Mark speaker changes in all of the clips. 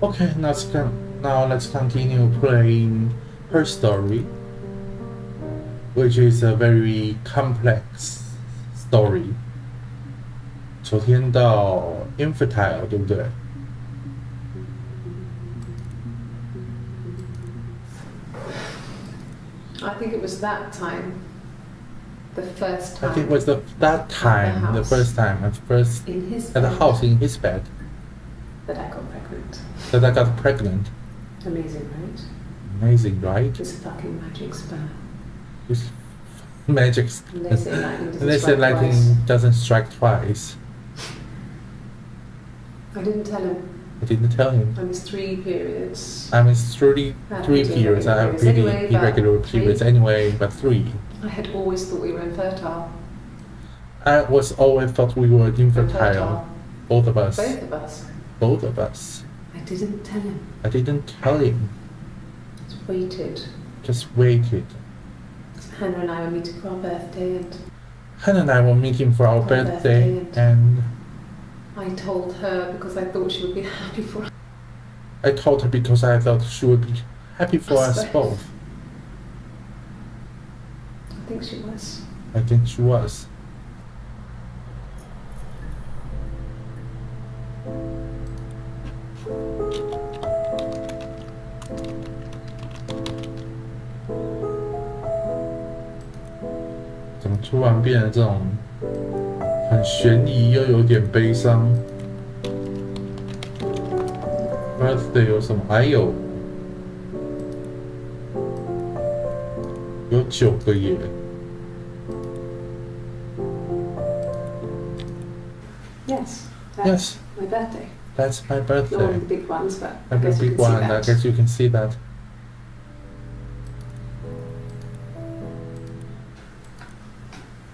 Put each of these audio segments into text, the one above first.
Speaker 1: Okay, now let's continue playing her story, which is a very complex story. 昨天到 infertile 对不对？
Speaker 2: I think it was that time. The first time.
Speaker 1: I think it was that time, the first time,
Speaker 2: in his
Speaker 1: at the house in his bed
Speaker 2: that I got pregnant.
Speaker 1: That I got pregnant.
Speaker 2: Amazing, right?
Speaker 1: Amazing, right?
Speaker 2: This fucking magic spell.
Speaker 1: This magic.
Speaker 2: They say lightning
Speaker 1: doesn't strike twice.
Speaker 2: I didn't tell him.
Speaker 1: I didn't tell him.
Speaker 2: I missed 3 periods.
Speaker 1: I missed 3 periods. I have pretty irregular periods anyway, but 3.
Speaker 2: I had always thought we were infertile.
Speaker 1: I was always thought we were infertile. Both of us.
Speaker 2: Both of us.
Speaker 1: Both of us.
Speaker 2: I didn't tell him.
Speaker 1: I didn't tell him.
Speaker 2: Just waited.
Speaker 1: Just waited.
Speaker 2: Hannah and I were meeting for our birthday
Speaker 1: and
Speaker 2: I told her because I thought she would be happy for us.
Speaker 1: I told her because I thought she would be happy for us both.
Speaker 2: I think she was.
Speaker 1: I think she was.怎么突然变得这种很悬疑又有点悲伤 ？Birthday 有什么？还有9个耶。
Speaker 2: Yes.
Speaker 1: Yes.
Speaker 2: My birthday.
Speaker 1: That's my birthday.
Speaker 2: Not one of the big ones, but
Speaker 1: a very big one. I guess you can see that.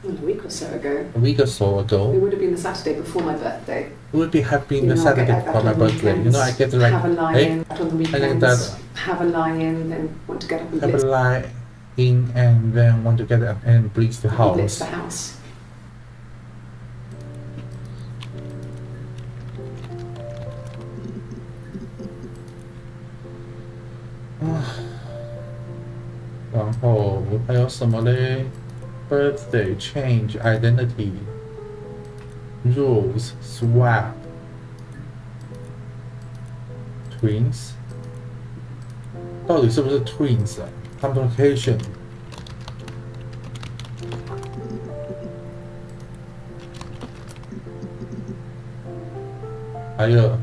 Speaker 2: A week or so ago.
Speaker 1: A week or so ago.
Speaker 2: It would have been the Saturday before my birthday.
Speaker 1: It would be having the Saturday before my birthday. You know, I get like
Speaker 2: have a lie-in on the weekends.
Speaker 1: I like that.
Speaker 2: Have a lie-in, then want to get up and
Speaker 1: have a lie-in and then want to get up and blitz the house.
Speaker 2: Blitz the house.
Speaker 1: Then还有什么嘞？ Birthday, change, identity, rules, swap, twins. 到底是不是 twins 啊 ？Complication. 还有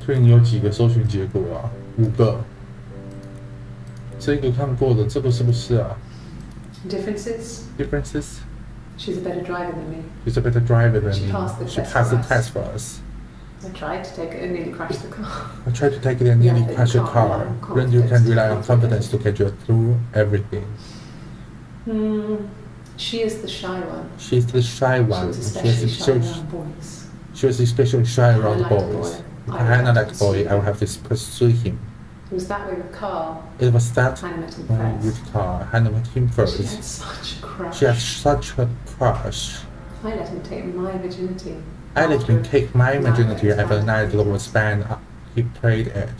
Speaker 1: twin 有几个搜寻结果啊？5个。这个看过的，这个是不是啊？
Speaker 2: Differences? She's a better driver than me.
Speaker 1: She's a better driver than
Speaker 2: me.
Speaker 1: She passed the test for us.
Speaker 2: I tried to take it and nearly crashed the car.
Speaker 1: I tried to take it and nearly crashed the car. Then you can rely on confidence to get you through everything.
Speaker 2: She is the shy one.
Speaker 1: She's the shy one.
Speaker 2: She was especially shy around boys.
Speaker 1: She was especially shy around boys. If Hannah liked a boy, I would have to pursue him.
Speaker 2: It was that way with Carl.
Speaker 1: It was that
Speaker 2: Hannah met him
Speaker 1: first. With Carl. Hannah met him first.
Speaker 2: She had such a crush.
Speaker 1: She had such a crush.
Speaker 2: I let him take my virginity.
Speaker 1: I let him take my virginity after the night that was spent he played at.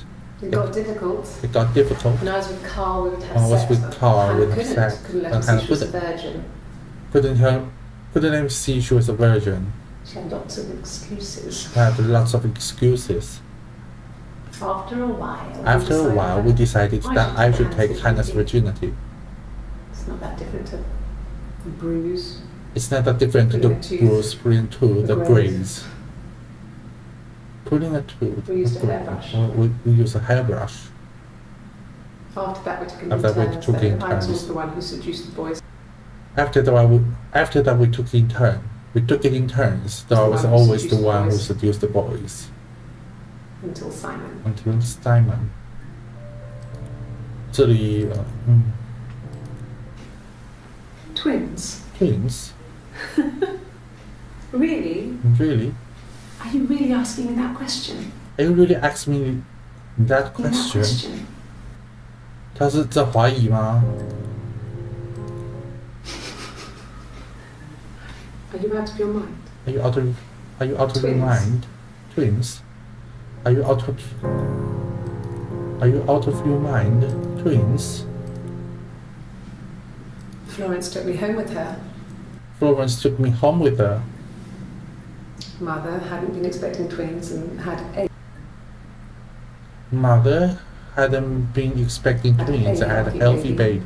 Speaker 2: It got difficult.
Speaker 1: It got difficult.
Speaker 2: When I was with Carl, we would have sex.
Speaker 1: When I was with Carl, we would have sex.
Speaker 2: Couldn't let him see she was a virgin.
Speaker 1: Couldn't let him see she was a virgin.
Speaker 2: She had lots of excuses.
Speaker 1: She had lots of excuses.
Speaker 2: After a while,
Speaker 1: we decided that I should take Hannah's virginity.
Speaker 2: It's not that different to the bruise.
Speaker 1: It's not that different to the bruise, putting to the graze. Putting a tooth.
Speaker 2: We used a hairbrush.
Speaker 1: We used a hairbrush.
Speaker 2: After that, we took in turns. I was the one who seduced the boys.
Speaker 1: After that, we took in turn. We took it in turns. Though I was always the one who seduced the boys.
Speaker 2: Until Simon.
Speaker 1: 这里
Speaker 2: Twins. Really?
Speaker 1: Really?
Speaker 2: Are you really asking me that question?
Speaker 1: Are you really asking me that question? 他是在怀疑吗？
Speaker 2: Are you out of your mind?
Speaker 1: Are you out of your mind? Twins? Are you out of your mind, twins?
Speaker 2: Florence took me home with her.
Speaker 1: Florence took me home with her.
Speaker 2: Mother hadn't been expecting twins and had 8.
Speaker 1: Mother hadn't been expecting twins and had a healthy baby.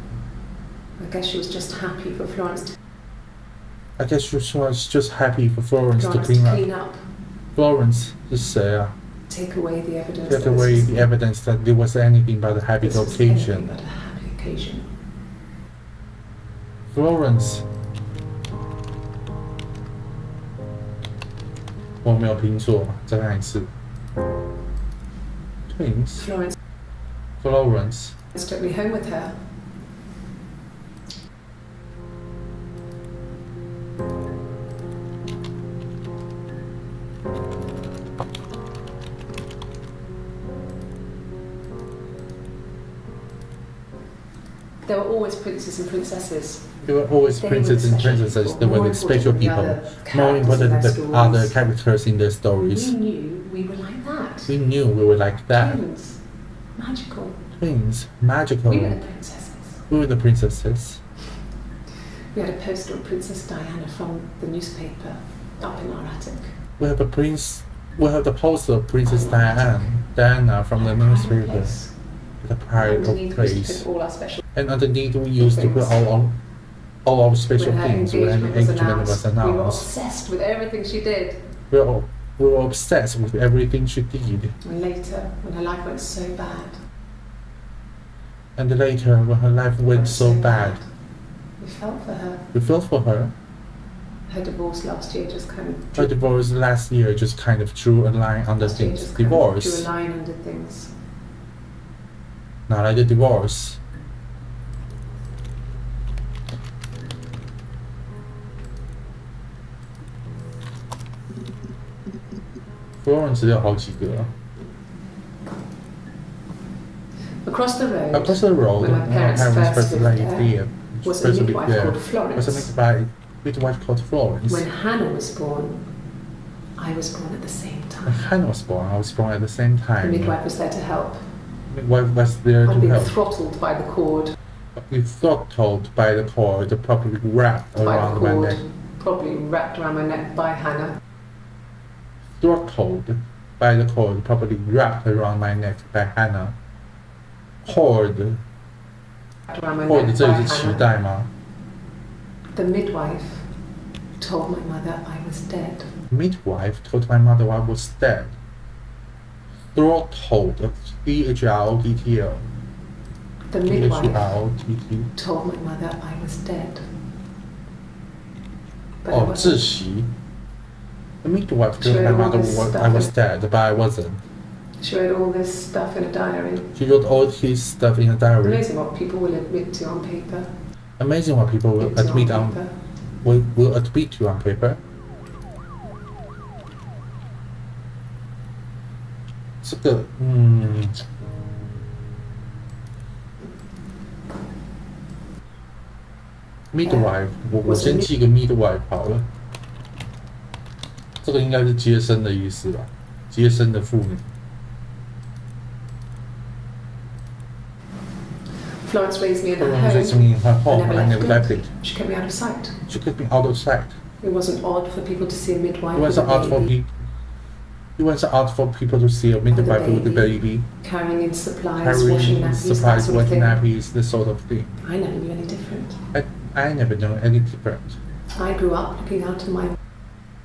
Speaker 2: I guess she was just happy for Florence to clean up.
Speaker 1: Florence 是谁啊
Speaker 2: Take away the evidence.
Speaker 1: Take away the evidence that there was anything but a happy occasion. Florence. 我没有拼错，再看一次。Twins. Florence.
Speaker 2: Took me home with her. There were always princes and princesses.
Speaker 1: There were always princes and princesses. They were the special people, more important than the other characters in their stories.
Speaker 2: We knew we were like that.
Speaker 1: We knew we were like that.
Speaker 2: Twins. Magical.
Speaker 1: Twins. Magical.
Speaker 2: We were the princesses.
Speaker 1: We were the princesses.
Speaker 2: We had a poster of Princess Diana from the newspaper up in our attic.
Speaker 1: We have the poster of Princess Diana from the newspaper. The pride of place. And underneath we used to put all our special things when the engagement was announced.
Speaker 2: We were obsessed with everything she did.
Speaker 1: We were obsessed with everything she did.
Speaker 2: And later, when her life went so bad.
Speaker 1: And later, when her life went so bad.
Speaker 2: We felt for her.
Speaker 1: We felt for her.
Speaker 2: Her divorce last year just kind of...
Speaker 1: Her divorce last year just kind of drew a line under things. Divorce.
Speaker 2: Drew a line under things.
Speaker 1: 哪来的 divorce? Florence 有好几个。
Speaker 2: Across the road.
Speaker 1: Across the road.
Speaker 2: When my parents first lived there, was a midwife called Florence.
Speaker 1: Was a midwife called Florence.
Speaker 2: When Hannah was born, I was born at the same time.
Speaker 1: When Hannah was born, I was born at the same time.
Speaker 2: The midwife was there to help.
Speaker 1: Midwife was there to help.
Speaker 2: I'd been throttled by the cord.
Speaker 1: Throttled by the cord, probably wrapped around my neck.
Speaker 2: Probably wrapped around my neck by Hannah.
Speaker 1: Throttled by the cord, probably wrapped around my neck by Hannah. Cord. Cord 这里是脐带吗
Speaker 2: The midwife told my mother I was dead.
Speaker 1: Midwife told my mother I was dead. Throttled. Throttle.
Speaker 2: The midwife told my mother I was dead.
Speaker 1: Oh, 窒息 The midwife told my mother I was dead, but I wasn't.
Speaker 2: She wrote all this stuff in a diary.
Speaker 1: She wrote all his stuff in a diary.
Speaker 2: Amazing what people will admit to on paper.
Speaker 1: Amazing what people will admit to on paper. 这个midwife 我先记个 midwife 好了。这个应该是接生的意思吧？接生的妇女。
Speaker 2: Florence raised me in her home.
Speaker 1: I never left it.
Speaker 2: She kept me out of sight.
Speaker 1: She kept me out of sight.
Speaker 2: It wasn't odd for people to see a midwife.
Speaker 1: It wasn't odd for people to see a midwife with a baby.
Speaker 2: Carrying in supplies, washing
Speaker 1: nappies, this sort of thing.
Speaker 2: I never knew any different.
Speaker 1: I never knew any different.
Speaker 2: I grew up looking out of my...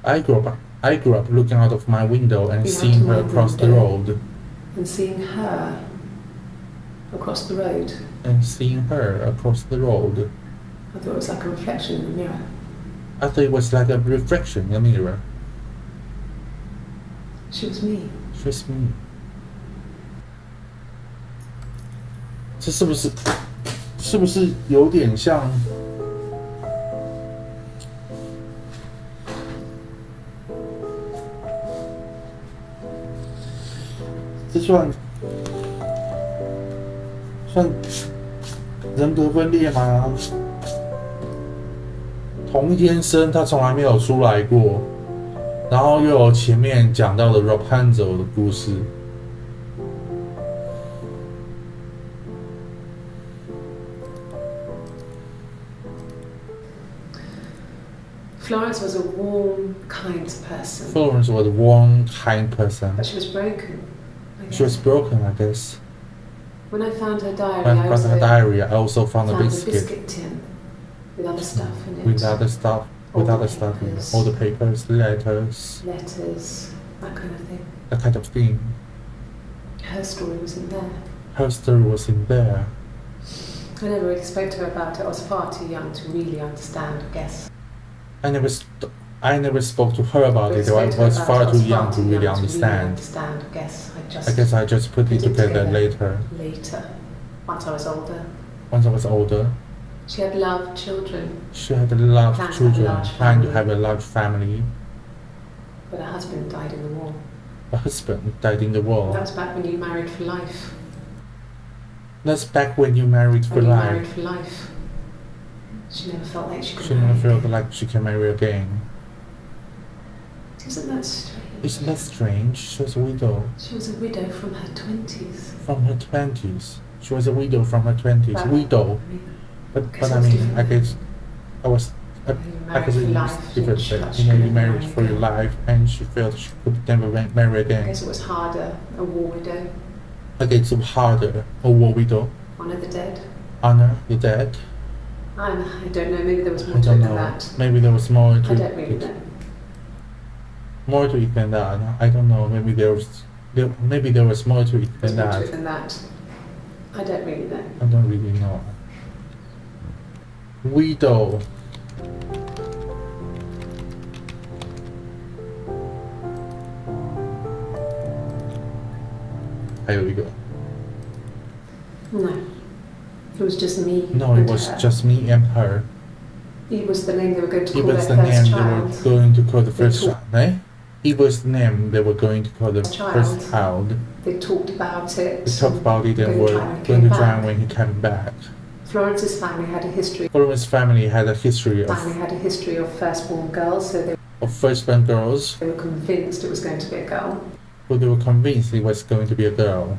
Speaker 1: I grew up looking out of my window and seeing her across the road.
Speaker 2: And seeing her across the road.
Speaker 1: And seeing her across the road.
Speaker 2: I thought it was like a reflection in the mirror.
Speaker 1: I thought it was like a reflection in a mirror.
Speaker 2: She was me.
Speaker 1: She was me. 这是不是有点像？这算人格分裂吗？同一天生，他从来没有出来过，然后又有前面讲到的 Rapunzel 的故事，
Speaker 2: Florence was a warm, kind person.
Speaker 1: Florence was a warm, kind person.
Speaker 2: But she was broken.
Speaker 1: She was broken, I guess.
Speaker 2: When I found her diary,
Speaker 1: When I found her diary, I also found a
Speaker 2: a
Speaker 1: biscuit
Speaker 2: biscuit tin with other stuff in it.
Speaker 1: with other stuff,
Speaker 2: All
Speaker 1: with
Speaker 2: the
Speaker 1: other stuff in it.
Speaker 2: papers.
Speaker 1: All the papers, letters,
Speaker 2: Letters, that kind of thing.
Speaker 1: that kind of thing.
Speaker 2: Her story was in there.
Speaker 1: Her story was in there.
Speaker 2: I never really spoke to her about it. I was far too young to really understand, I guess.
Speaker 1: I never spoke to her about it. I was far too young to really understand.
Speaker 2: I guess.
Speaker 1: I guess I just put it together later.
Speaker 2: Later, once I was older.
Speaker 1: Once I was older,
Speaker 2: She had loved children,
Speaker 1: she had a lot
Speaker 2: Planned
Speaker 1: of
Speaker 2: to have a
Speaker 1: children,
Speaker 2: large
Speaker 1: planned to
Speaker 2: family.
Speaker 1: have a large family.
Speaker 2: but her husband died in the war.
Speaker 1: Her husband died in the war.
Speaker 2: That was back when you married for life.
Speaker 1: That's back when you married for
Speaker 2: When you
Speaker 1: life.
Speaker 2: married for life. She never felt like she could
Speaker 1: She
Speaker 2: marry
Speaker 1: never felt
Speaker 2: again.
Speaker 1: like she can marry again.
Speaker 2: Isn't that strange?
Speaker 1: Isn't that strange? She was a widow
Speaker 2: She was a widow from her 20s.
Speaker 1: from her 20s. She was a widow from her 20s.
Speaker 2: But,
Speaker 1: Widow.
Speaker 2: I mean,
Speaker 1: But
Speaker 2: Because
Speaker 1: I
Speaker 2: it was
Speaker 1: mean,
Speaker 2: different
Speaker 1: I
Speaker 2: then.
Speaker 1: guess I was I,
Speaker 2: when you
Speaker 1: I
Speaker 2: married
Speaker 1: guess
Speaker 2: for
Speaker 1: it was
Speaker 2: life,
Speaker 1: different.
Speaker 2: she
Speaker 1: But,
Speaker 2: she
Speaker 1: you know, you
Speaker 2: couldn't
Speaker 1: married
Speaker 2: marry
Speaker 1: for your
Speaker 2: again.
Speaker 1: life, and she felt she could never marry
Speaker 2: I
Speaker 1: again.
Speaker 2: guess it was harder, a war widow.
Speaker 1: I guess it's harder. A war widow.
Speaker 2: Honour the dead.
Speaker 1: Honor the dead.
Speaker 2: I don't know, maybe there was
Speaker 1: I
Speaker 2: more to it
Speaker 1: don't
Speaker 2: than
Speaker 1: know.
Speaker 2: that.
Speaker 1: Maybe there was more
Speaker 2: I
Speaker 1: to
Speaker 2: don't really know.
Speaker 1: more to it than that. I don't know. Maybe there was more to it
Speaker 2: There's
Speaker 1: than
Speaker 2: more to it
Speaker 1: that.
Speaker 2: than that. I don't really know.
Speaker 1: I don't really know. Widow. Here we go.
Speaker 2: No. It was just me.
Speaker 1: No,
Speaker 2: and
Speaker 1: it was
Speaker 2: her.
Speaker 1: just me and her.
Speaker 2: It was the name they were going to
Speaker 1: It
Speaker 2: call
Speaker 1: was
Speaker 2: their
Speaker 1: the
Speaker 2: first
Speaker 1: name they
Speaker 2: child.
Speaker 1: were going to call the
Speaker 2: They
Speaker 1: first
Speaker 2: talk-
Speaker 1: child, eh? It was the name they were going to call the
Speaker 2: Child.
Speaker 1: first child.
Speaker 2: They talked about it.
Speaker 1: We talked about it and
Speaker 2: Going
Speaker 1: were
Speaker 2: to try when he
Speaker 1: going
Speaker 2: came
Speaker 1: to try
Speaker 2: back.
Speaker 1: when he came back.
Speaker 2: Florence's family had a history.
Speaker 1: Florence's family had a history
Speaker 2: of firstborn girls, so they
Speaker 1: of firstborn girls,
Speaker 2: were convinced it was going to be a girl.
Speaker 1: but they were convinced it was going to be a girl.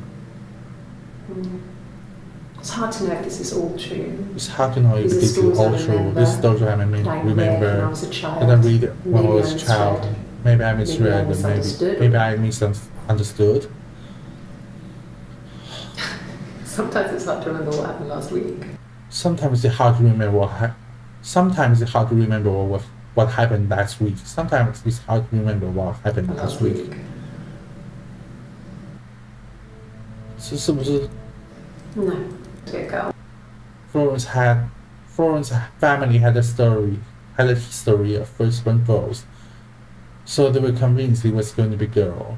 Speaker 2: It's hard to know if this is all true.
Speaker 1: It's hard to know if
Speaker 2: These are
Speaker 1: this is
Speaker 2: stories
Speaker 1: all
Speaker 2: I
Speaker 1: true.
Speaker 2: remember.
Speaker 1: This story I
Speaker 2: That I read when I
Speaker 1: remember
Speaker 2: was a child.
Speaker 1: that I read when I
Speaker 2: Maybe
Speaker 1: was a child. Maybe I misread, and
Speaker 2: misunderstood.
Speaker 1: maybe I misunderstood.
Speaker 2: Sometimes it's hard to remember what happened last week.
Speaker 1: Sometimes it's hard to remember Sometimes it's hard to remember what happened last week. Sometimes it's hard to remember what happened last week. 是不是
Speaker 2: No, to be a girl.
Speaker 1: Florence family had a history of firstborn girls, so they were convinced it was going to be girl.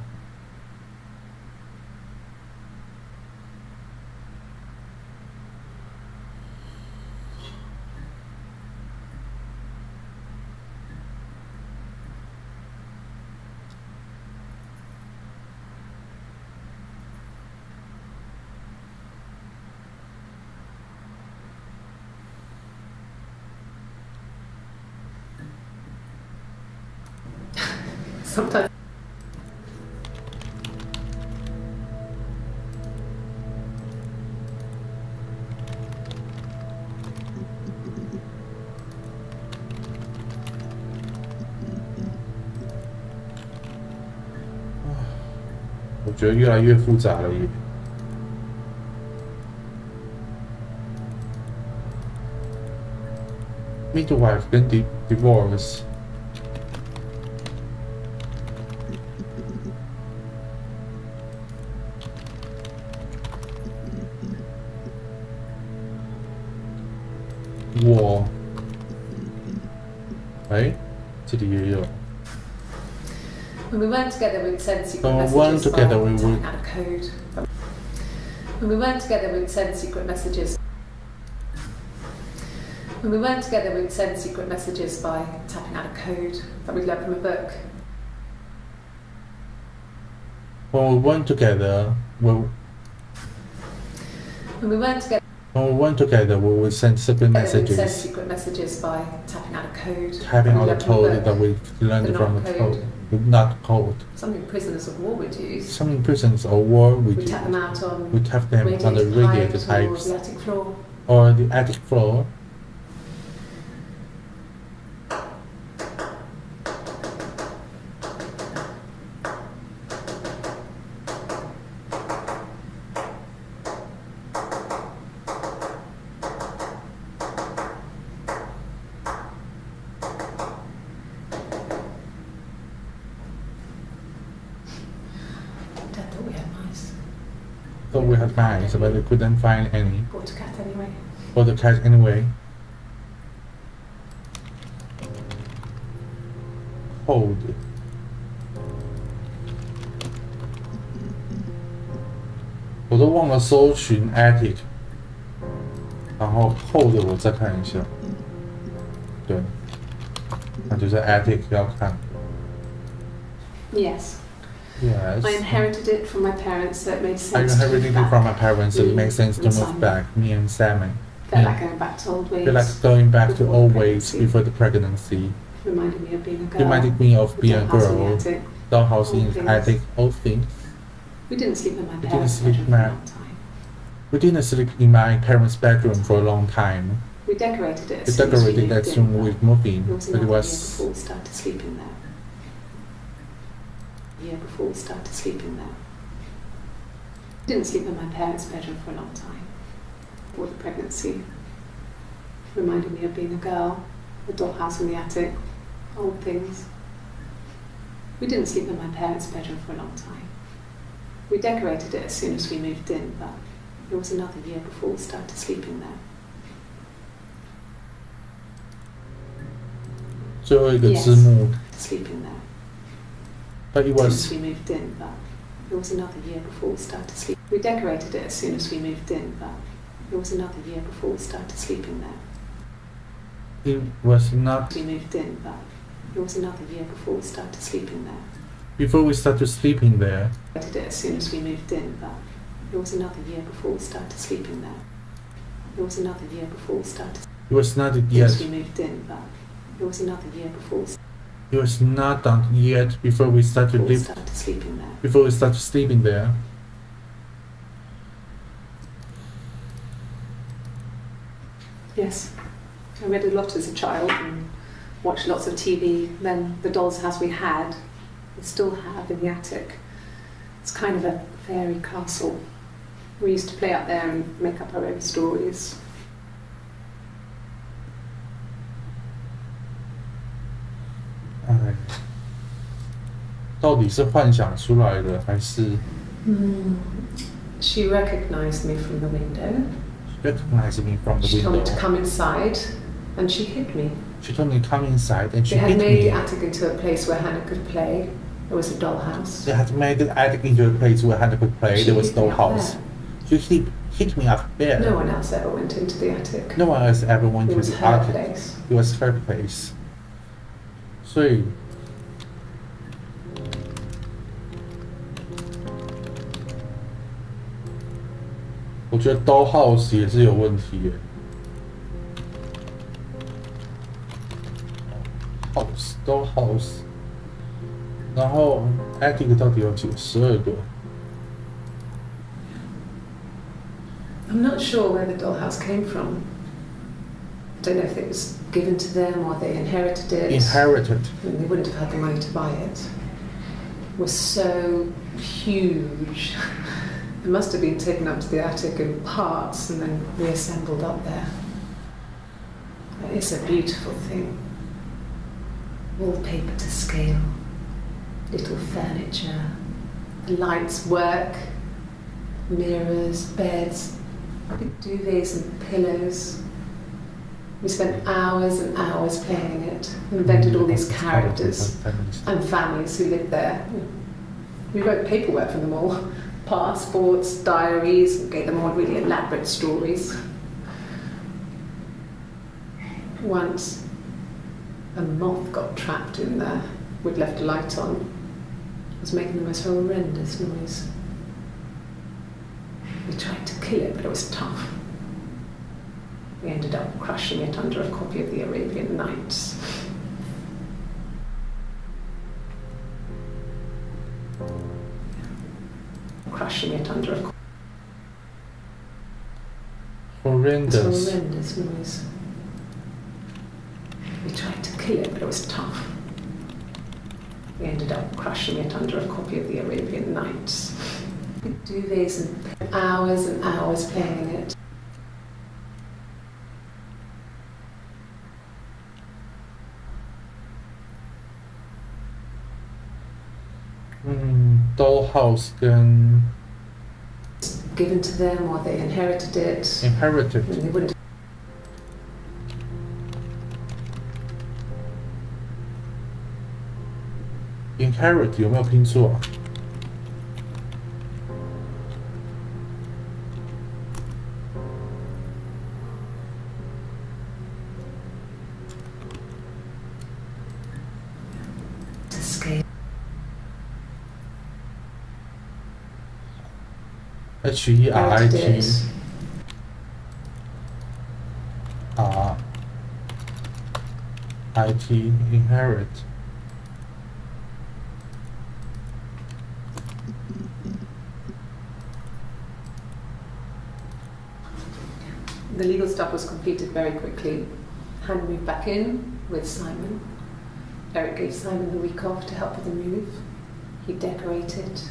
Speaker 2: Sometimes.
Speaker 1: "我觉得越来越复杂了耶。Midwife 跟 divorce。我，哎，这里也有。
Speaker 2: When we weren't together, we'd send secret
Speaker 1: When we
Speaker 2: messages
Speaker 1: weren't together,
Speaker 2: by
Speaker 1: we
Speaker 2: tapping
Speaker 1: would-
Speaker 2: out a code. When we weren't together, we'd send secret messages. When we weren't together, we'd send secret messages by tapping out a code that we'd learned from a book.
Speaker 1: When we weren't together,
Speaker 2: When we weren't together,
Speaker 1: we would send secret
Speaker 2: we'd send
Speaker 1: messages,
Speaker 2: secret messages by tapping out a code.
Speaker 1: typing
Speaker 2: that
Speaker 1: out
Speaker 2: we'd
Speaker 1: the
Speaker 2: learned from a
Speaker 1: code
Speaker 2: book.
Speaker 1: that we learned
Speaker 2: But
Speaker 1: from
Speaker 2: not
Speaker 1: the
Speaker 2: code.
Speaker 1: code, but not code.
Speaker 2: Something prisoners of war would use.
Speaker 1: Some prisons or war we
Speaker 2: We
Speaker 1: do.
Speaker 2: tap them out on
Speaker 1: We tap them on the radiator
Speaker 2: pipes or
Speaker 1: pipes
Speaker 2: the attic floor.
Speaker 1: or the attic floor. thought we had mice, but we couldn't find any.
Speaker 2: Bought a cat anyway.
Speaker 1: For the cat anyway. Hold. 我都忘了搜寻 attic， 然后 hold 我再看一下。对，那就是 attic 要看。
Speaker 2: Yes.
Speaker 1: Yes.
Speaker 2: I inherited it from my parents, so it made
Speaker 1: I
Speaker 2: sense to
Speaker 1: inherited
Speaker 2: move
Speaker 1: it from my
Speaker 2: back.
Speaker 1: parents, so it makes sense to move
Speaker 2: Simon.
Speaker 1: back. Me and Simon.
Speaker 2: Felt like going back to old ways.
Speaker 1: Feel like going back to
Speaker 2: before
Speaker 1: old
Speaker 2: the
Speaker 1: ways
Speaker 2: pregnancy.
Speaker 1: before the pregnancy.
Speaker 2: Reminded me of being a girl.
Speaker 1: Reminded me of
Speaker 2: The
Speaker 1: being a
Speaker 2: dollhouse in the
Speaker 1: girl.
Speaker 2: attic.
Speaker 1: Dollhouse in
Speaker 2: Old things.
Speaker 1: attic, old things.
Speaker 2: We didn't sleep in my
Speaker 1: didn't
Speaker 2: parents'
Speaker 1: sleep
Speaker 2: bedroom
Speaker 1: in
Speaker 2: for
Speaker 1: my-
Speaker 2: a long time.
Speaker 1: We didn't sleep in my parents' bedroom for a long time.
Speaker 2: We decorated it
Speaker 1: We
Speaker 2: as soon as we
Speaker 1: decorated
Speaker 2: moved
Speaker 1: that
Speaker 2: in,
Speaker 1: soon
Speaker 2: but
Speaker 1: we moved in,
Speaker 2: it was
Speaker 1: but it
Speaker 2: another year
Speaker 1: was
Speaker 2: before we started sleeping there. Year before we started sleeping there. Didn't sleep in my parents' bedroom for a long time. Before the pregnancy. Reminded me of being a girl. The dollhouse in the attic. Old things. We didn't sleep in my parents' bedroom for a long time. We decorated it as soon as we moved in, but it was another year before we started sleeping there.
Speaker 1: 最后一个字幕
Speaker 2: Sleeping there.
Speaker 1: but it
Speaker 2: As
Speaker 1: was
Speaker 2: soon as we moved in, but it was another year before we started sleeping. We decorated it as soon as we moved in, but it was another year before we started sleeping there.
Speaker 1: it was not
Speaker 2: We moved in, but it was another year before we started sleeping there.
Speaker 1: before we started sleeping there.
Speaker 2: Decorated it as soon as we moved in, but it was another year before we started sleeping there. It was another year before we started.
Speaker 1: It was not
Speaker 2: As
Speaker 1: yet.
Speaker 2: we moved in, but it was another year before we
Speaker 1: It was not done yet before we started
Speaker 2: started sleeping there.
Speaker 1: before we started sleeping there.
Speaker 2: Yes, I read a lot as a child and watched lots of TV. Then the doll's house we had, we still have in the attic. It's kind of a fairy castle. We used to play up there and make up our own stories.
Speaker 1: 哎，到底是幻想出来的还是
Speaker 2: She recognised me from the window.
Speaker 1: recognized me from the
Speaker 2: She told me
Speaker 1: window?
Speaker 2: to come inside, and she hid me.
Speaker 1: She told me to come inside and she
Speaker 2: They had
Speaker 1: hit
Speaker 2: made
Speaker 1: me.
Speaker 2: the attic into a place where Hannah could play. There was a dollhouse.
Speaker 1: They had made the attic into a place where Hannah could play.
Speaker 2: She
Speaker 1: There was
Speaker 2: hid me
Speaker 1: no
Speaker 2: up
Speaker 1: house.
Speaker 2: there.
Speaker 1: She hit me up there.
Speaker 2: No one else ever went into the attic.
Speaker 1: No one else ever went
Speaker 2: It
Speaker 1: to
Speaker 2: was
Speaker 1: the
Speaker 2: her
Speaker 1: attic.
Speaker 2: place.
Speaker 1: It was her place. 所以，我觉得 dollhouse 也是有问题耶。dollhouse，然后 attic 到底有几个？12个。
Speaker 2: I'm not sure where the dollhouse came from. I don't know if it was given to them or they inherited it.
Speaker 1: Inherited.
Speaker 2: I mean, they wouldn't have had the money to buy it. It was so huge. It must have been taken up to the attic in parts and then reassembled up there. It's a beautiful thing. Wallpaper to scale, little furniture, the lights work, mirrors, beds, big duvets and pillows. We spent hours and hours playing it, invented all these characters and families who lived there. We wrote paperwork for them all, passports, diaries, gave them all really elaborate stories. Once, a moth got trapped in there. We'd left a light on. It was making the most horrendous noise. We tried to kill it, but it was tough. We ended up crushing it under a copy of the Arabian Nights. Crushing it under a
Speaker 1: Horrendous.
Speaker 2: horrendous noise. We tried to kill it, but it was tough. We ended up crushing it under a copy of the Arabian Nights. Big duvets and hours playing it.
Speaker 1: Dollhouse 跟
Speaker 2: given to them or they inherited it.
Speaker 1: Inherited.
Speaker 2: And they wouldn't.
Speaker 1: Inherit 有没有拼错？
Speaker 2: Escape.
Speaker 1: H-E-R-I-T R-I-T inherit.
Speaker 2: The legal stuff was completed very quickly. Hannah moved back in with Simon. Eric gave Simon the week off to help with the move. He decorated,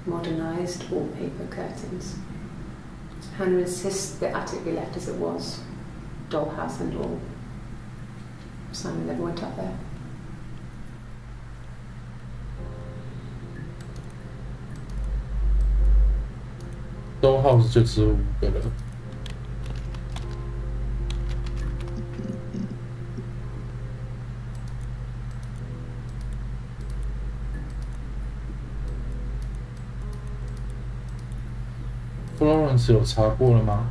Speaker 2: modernised wallpaper curtains. Hannah insists the attic be left as it was, dollhouse and all. Simon never went up there.
Speaker 1: Dollhouse 就只有5个了。Florence 有查过了吗？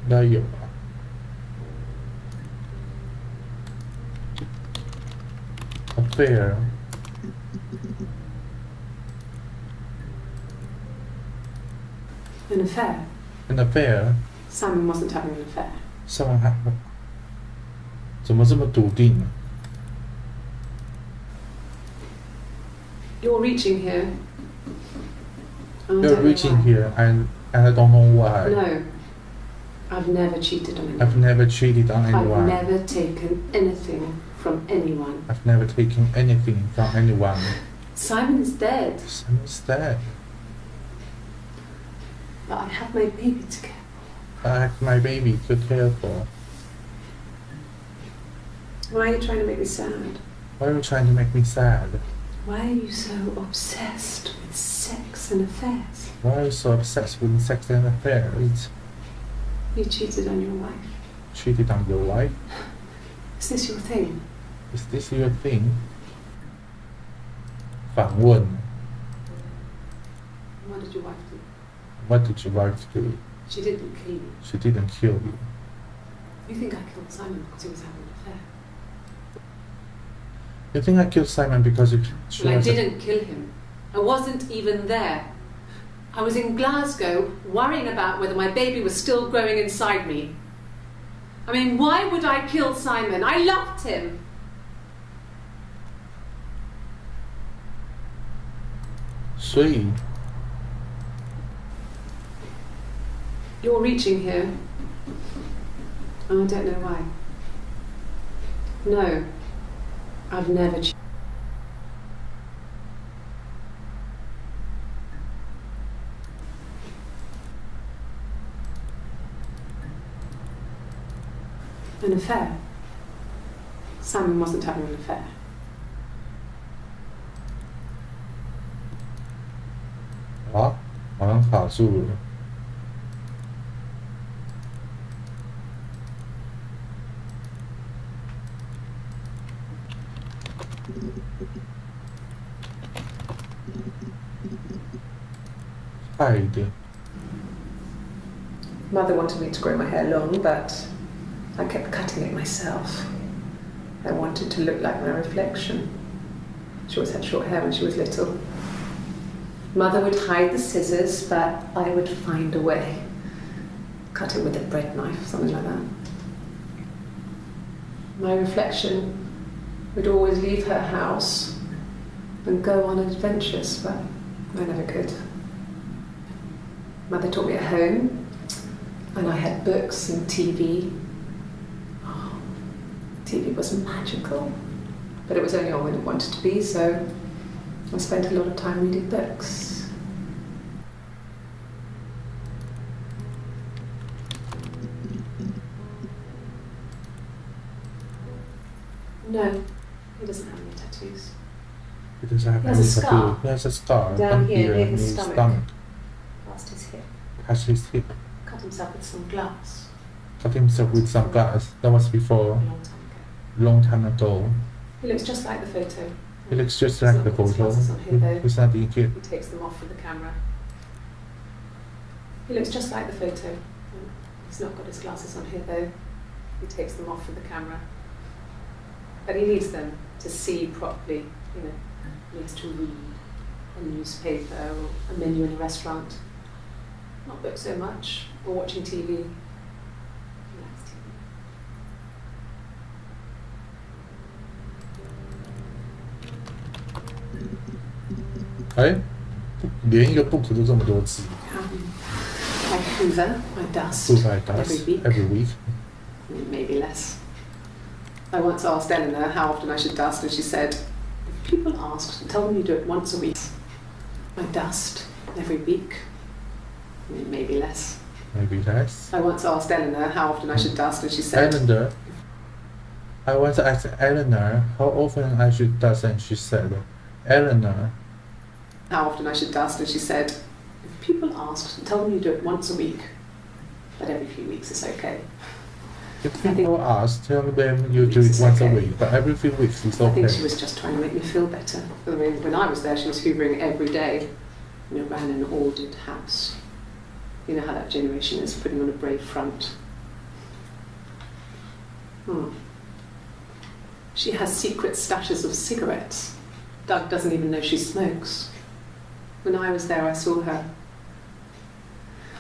Speaker 1: 应该有吧。Affair.
Speaker 2: An affair?
Speaker 1: An affair.
Speaker 2: Simon wasn't having an affair.
Speaker 1: Someone had. 怎么这么笃定呢？
Speaker 2: You're reaching here. And I
Speaker 1: You're
Speaker 2: don't know
Speaker 1: reaching
Speaker 2: why.
Speaker 1: here and I don't know why.
Speaker 2: No. I've never cheated on anyone.
Speaker 1: I've never cheated on anyone.
Speaker 2: I've never taken anything from anyone.
Speaker 1: I've never taken anything from anyone.
Speaker 2: Simon is dead.
Speaker 1: Simon's dead.
Speaker 2: But I have my baby to care for.
Speaker 1: I have my baby to care for.
Speaker 2: Why are you trying to make me sad?
Speaker 1: Why are you trying to make me sad?
Speaker 2: Why are you so obsessed with sex and affairs?
Speaker 1: Why are you so obsessed with sex and affairs?
Speaker 2: You cheated on your wife.
Speaker 1: Cheated on your wife?
Speaker 2: Is this your thing?
Speaker 1: Is this your thing? 反问
Speaker 2: What did your wife do?
Speaker 1: What did your wife do?
Speaker 2: She didn't kill you.
Speaker 1: She didn't kill you.
Speaker 2: You think I killed Simon because he was having an affair?
Speaker 1: You think I killed Simon because you...
Speaker 2: Well, I didn't kill him. I wasn't even there. I was in Glasgow worrying about whether my baby was still growing inside me. I mean, why would I kill Simon? I loved him.
Speaker 1: So,
Speaker 2: You're reaching here. And I don't know why. No, I've never cheated. An affair? Simon wasn't having an affair.
Speaker 1: 啊，好像卡住了。Hide.
Speaker 2: Mother wanted me to grow my hair long, but I kept cutting it myself. I wanted to look like my reflection. She always had short hair when she was little. Mother would hide the scissors, but I would find a way. Cut it with a bread knife, something like that. My reflection would always leave her house and go on adventures, but I never could. Mother taught me at home, and I had books and TV. Oh, TV was magical, but it was only on when it wanted to be, so I spent a lot of time reading books. No, he doesn't have any tattoos.
Speaker 1: He doesn't have
Speaker 2: He has a
Speaker 1: any
Speaker 2: scar.
Speaker 1: tattoo. He has a scar
Speaker 2: Down here, near
Speaker 1: in
Speaker 2: his
Speaker 1: his
Speaker 2: stomach. Past his hip.
Speaker 1: Past his hip.
Speaker 2: Cut himself with some glass.
Speaker 1: Cut himself with some glass. That was before,
Speaker 2: A long time ago.
Speaker 1: long time ago.
Speaker 2: He looks just like the photo.
Speaker 1: He looks just
Speaker 2: He's
Speaker 1: like
Speaker 2: not
Speaker 1: the
Speaker 2: got his
Speaker 1: photo.
Speaker 2: glasses on here, though.
Speaker 1: He's not the kid.
Speaker 2: He takes them off with the camera. He looks just like the photo. He's not got his glasses on here though. He takes them off with the camera. But he needs them to see properly, you know. He needs to read a newspaper or a menu in a restaurant. Not book so much, or watching TV. He likes TV.
Speaker 1: 哎，连一个 book 都这么多字。
Speaker 2: I hoover my dust
Speaker 1: Who I does
Speaker 2: every week.
Speaker 1: every week.
Speaker 2: Maybe less. I once asked Eleanor how often I should dust, and she said, if people asked, tell them you do it once a week. I dust every week. Maybe less.
Speaker 1: Maybe less.
Speaker 2: I once asked Eleanor how often I should dust, and she said,
Speaker 1: Eleanor. I once asked Eleanor how often I should dust, and she said, Eleanor.
Speaker 2: how often I should dust, and she said, if people asked, tell them you do it once a week, but every few weeks is okay.
Speaker 1: If people ask, tell them you do it once a week, but every few weeks is
Speaker 2: I think
Speaker 1: okay.
Speaker 2: she was just trying to make me feel better. I mean, when I was there, she was hoovering every day, you know, ran an ordered house. You know how that generation is, putting on a brave front. She has secret stashes of cigarettes. Doug doesn't even know she smokes. When I was there, I saw her.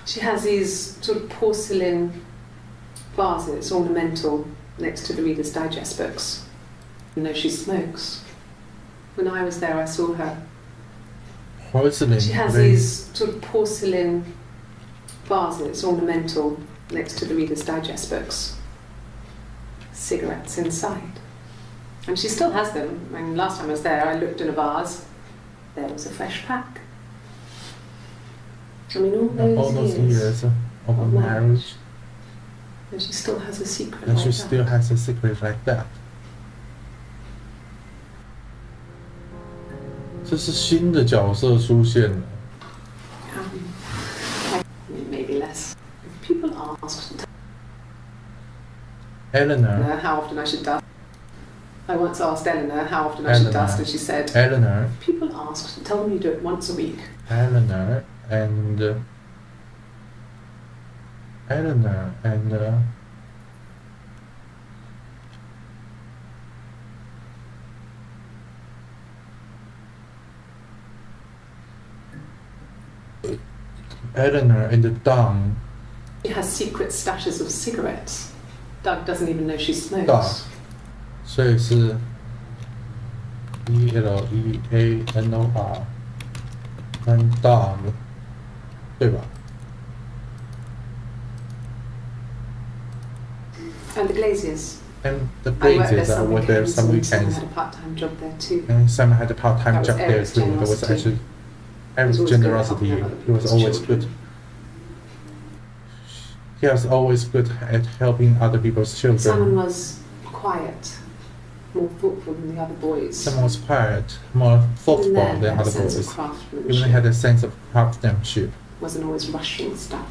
Speaker 2: She has these sort of porcelain vases, ornamental, next to the Reader's Digest books. You know she smokes. When I was there, I saw her.
Speaker 1: Porcelain.
Speaker 2: She has these sort of porcelain vases, ornamental, next to the Reader's Digest books. Cigarettes inside. And she still has them. I mean, last time I was there, I looked in a vase. There was a fresh pack. I mean, all those years
Speaker 1: of marriage,
Speaker 2: and she still has a secret
Speaker 1: and
Speaker 2: like
Speaker 1: she
Speaker 2: that.
Speaker 1: still has a secret like that. 这是新的角色出现了。
Speaker 2: Maybe less. If people asked
Speaker 1: Eleanor.
Speaker 2: how often I should dust. I once asked Eleanor how often I should dust, and she said,
Speaker 1: Eleanor.
Speaker 2: if people asked, tell them you do it once a week.
Speaker 1: Eleanor and Eleanor and Don.
Speaker 2: She has secret stashes of cigarettes. Doug doesn't even know she smokes.
Speaker 1: Doug. 所以是 Eleanor 跟 Dog 对吧？
Speaker 2: And the Glaziers.
Speaker 1: And the
Speaker 2: I worked
Speaker 1: Blazes
Speaker 2: there
Speaker 1: were there some
Speaker 2: and Sam
Speaker 1: weekends.
Speaker 2: had a part-time job there too.
Speaker 1: And Sam had a part-time
Speaker 2: That was
Speaker 1: job there
Speaker 2: Eric's
Speaker 1: too. There was
Speaker 2: generosity.
Speaker 1: actually Eric's
Speaker 2: He was always good at
Speaker 1: generosity.
Speaker 2: helping other
Speaker 1: He was
Speaker 2: people's
Speaker 1: always
Speaker 2: children.
Speaker 1: good. He was always good at helping other people's
Speaker 2: Simon
Speaker 1: children.
Speaker 2: was quiet, more thoughtful than the other boys.
Speaker 1: Sam was quiet, more thoughtful
Speaker 2: Even then,
Speaker 1: than
Speaker 2: had a
Speaker 1: other
Speaker 2: sense of
Speaker 1: boys.
Speaker 2: craftsmanship.
Speaker 1: Even had a sense of craftsmanship.
Speaker 2: Wasn't always rushing stuff.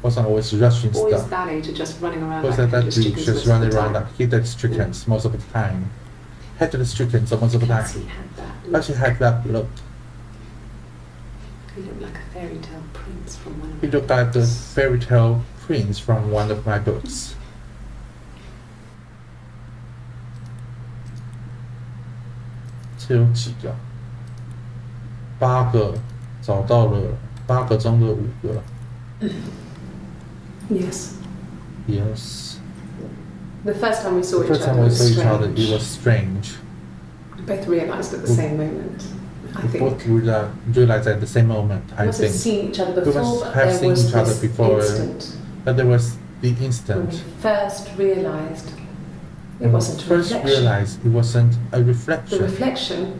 Speaker 1: Wasn't always rushing
Speaker 2: Boys
Speaker 1: stuff.
Speaker 2: that age are just running around
Speaker 1: Was
Speaker 2: like
Speaker 1: at that
Speaker 2: headless
Speaker 1: age
Speaker 2: chickens
Speaker 1: just
Speaker 2: most of
Speaker 1: running
Speaker 2: the
Speaker 1: around
Speaker 2: time.
Speaker 1: like headless chickens most of the time. Headless chickens most of the
Speaker 2: Yes,
Speaker 1: time.
Speaker 2: he had that
Speaker 1: But
Speaker 2: look.
Speaker 1: she had that look.
Speaker 2: He looked like a fairy tale prince from one of
Speaker 1: He
Speaker 2: my
Speaker 1: looked like the
Speaker 2: books.
Speaker 1: fairy tale prince from one of my books. 这有几个？8个，找到了8个中的5个。
Speaker 2: Yes.
Speaker 1: Yes.
Speaker 2: The first time we saw
Speaker 1: The
Speaker 2: each
Speaker 1: first
Speaker 2: other
Speaker 1: time we
Speaker 2: was
Speaker 1: saw each other,
Speaker 2: strange.
Speaker 1: it was strange.
Speaker 2: We both realised at the
Speaker 1: We-
Speaker 2: same moment. I
Speaker 1: We
Speaker 2: think.
Speaker 1: both realized at the same moment,
Speaker 2: We
Speaker 1: I
Speaker 2: must have
Speaker 1: think.
Speaker 2: seen each other
Speaker 1: We
Speaker 2: before,
Speaker 1: must
Speaker 2: but
Speaker 1: have
Speaker 2: there
Speaker 1: seen
Speaker 2: was
Speaker 1: each other
Speaker 2: this
Speaker 1: before.
Speaker 2: instant
Speaker 1: But there was the
Speaker 2: when we
Speaker 1: instant.
Speaker 2: first realised it
Speaker 1: When we
Speaker 2: wasn't a
Speaker 1: first
Speaker 2: reflection.
Speaker 1: realized it wasn't a
Speaker 2: The
Speaker 1: reflection.
Speaker 2: reflection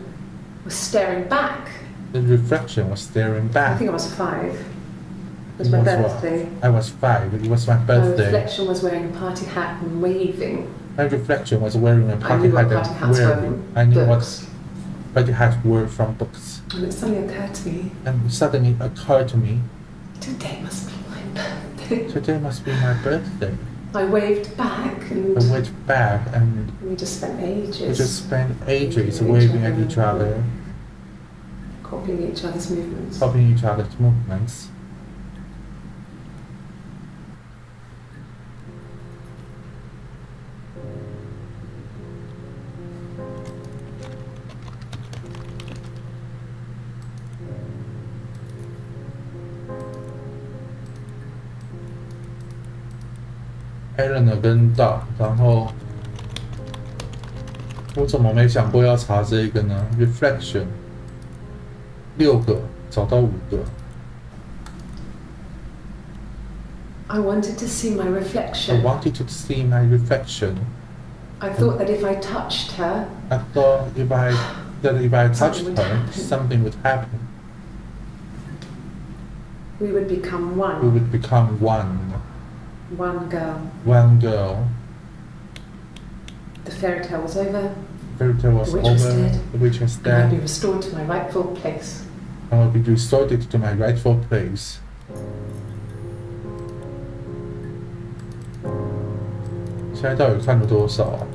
Speaker 2: was staring back.
Speaker 1: The reflection was staring
Speaker 2: I
Speaker 1: back.
Speaker 2: think I was 5. It was
Speaker 1: It
Speaker 2: my
Speaker 1: was what?
Speaker 2: birthday.
Speaker 1: I was 5. It was my
Speaker 2: My
Speaker 1: birthday.
Speaker 2: reflection was wearing a party hat and waving.
Speaker 1: My reflection was wearing a
Speaker 2: I
Speaker 1: party
Speaker 2: knew what
Speaker 1: hat
Speaker 2: party
Speaker 1: and
Speaker 2: hats were
Speaker 1: wearing.
Speaker 2: in
Speaker 1: I knew what
Speaker 2: books.
Speaker 1: but it had word from books.
Speaker 2: And it suddenly occurred to me,
Speaker 1: And suddenly occurred to me,
Speaker 2: today must be my birthday.
Speaker 1: today must be my birthday.
Speaker 2: I waved back and
Speaker 1: I went back and
Speaker 2: we just spent ages.
Speaker 1: we just spent ages waving at each other,
Speaker 2: copying each other's movements.
Speaker 1: copying each other's movements. Eleanor 跟 Doug， 然后我怎么没想过要查这个呢 ？Reflection 6个，找到5个。
Speaker 2: I wanted to see my
Speaker 1: I
Speaker 2: reflection.
Speaker 1: wanted to see my reflection.
Speaker 2: I thought that if I touched her,
Speaker 1: I thought if I touched
Speaker 2: Something would
Speaker 1: her,
Speaker 2: happen.
Speaker 1: something would happen.
Speaker 2: we would become
Speaker 1: We
Speaker 2: one.
Speaker 1: would become one.
Speaker 2: One girl.
Speaker 1: One girl.
Speaker 2: The fairy tale was over,
Speaker 1: Fairy tale was
Speaker 2: The witch was
Speaker 1: over.
Speaker 2: dead.
Speaker 1: The witch was
Speaker 2: and I'd be
Speaker 1: dead.
Speaker 2: restored to my rightful place.
Speaker 1: I will be restored to my rightful place. 现在到底看了多少啊？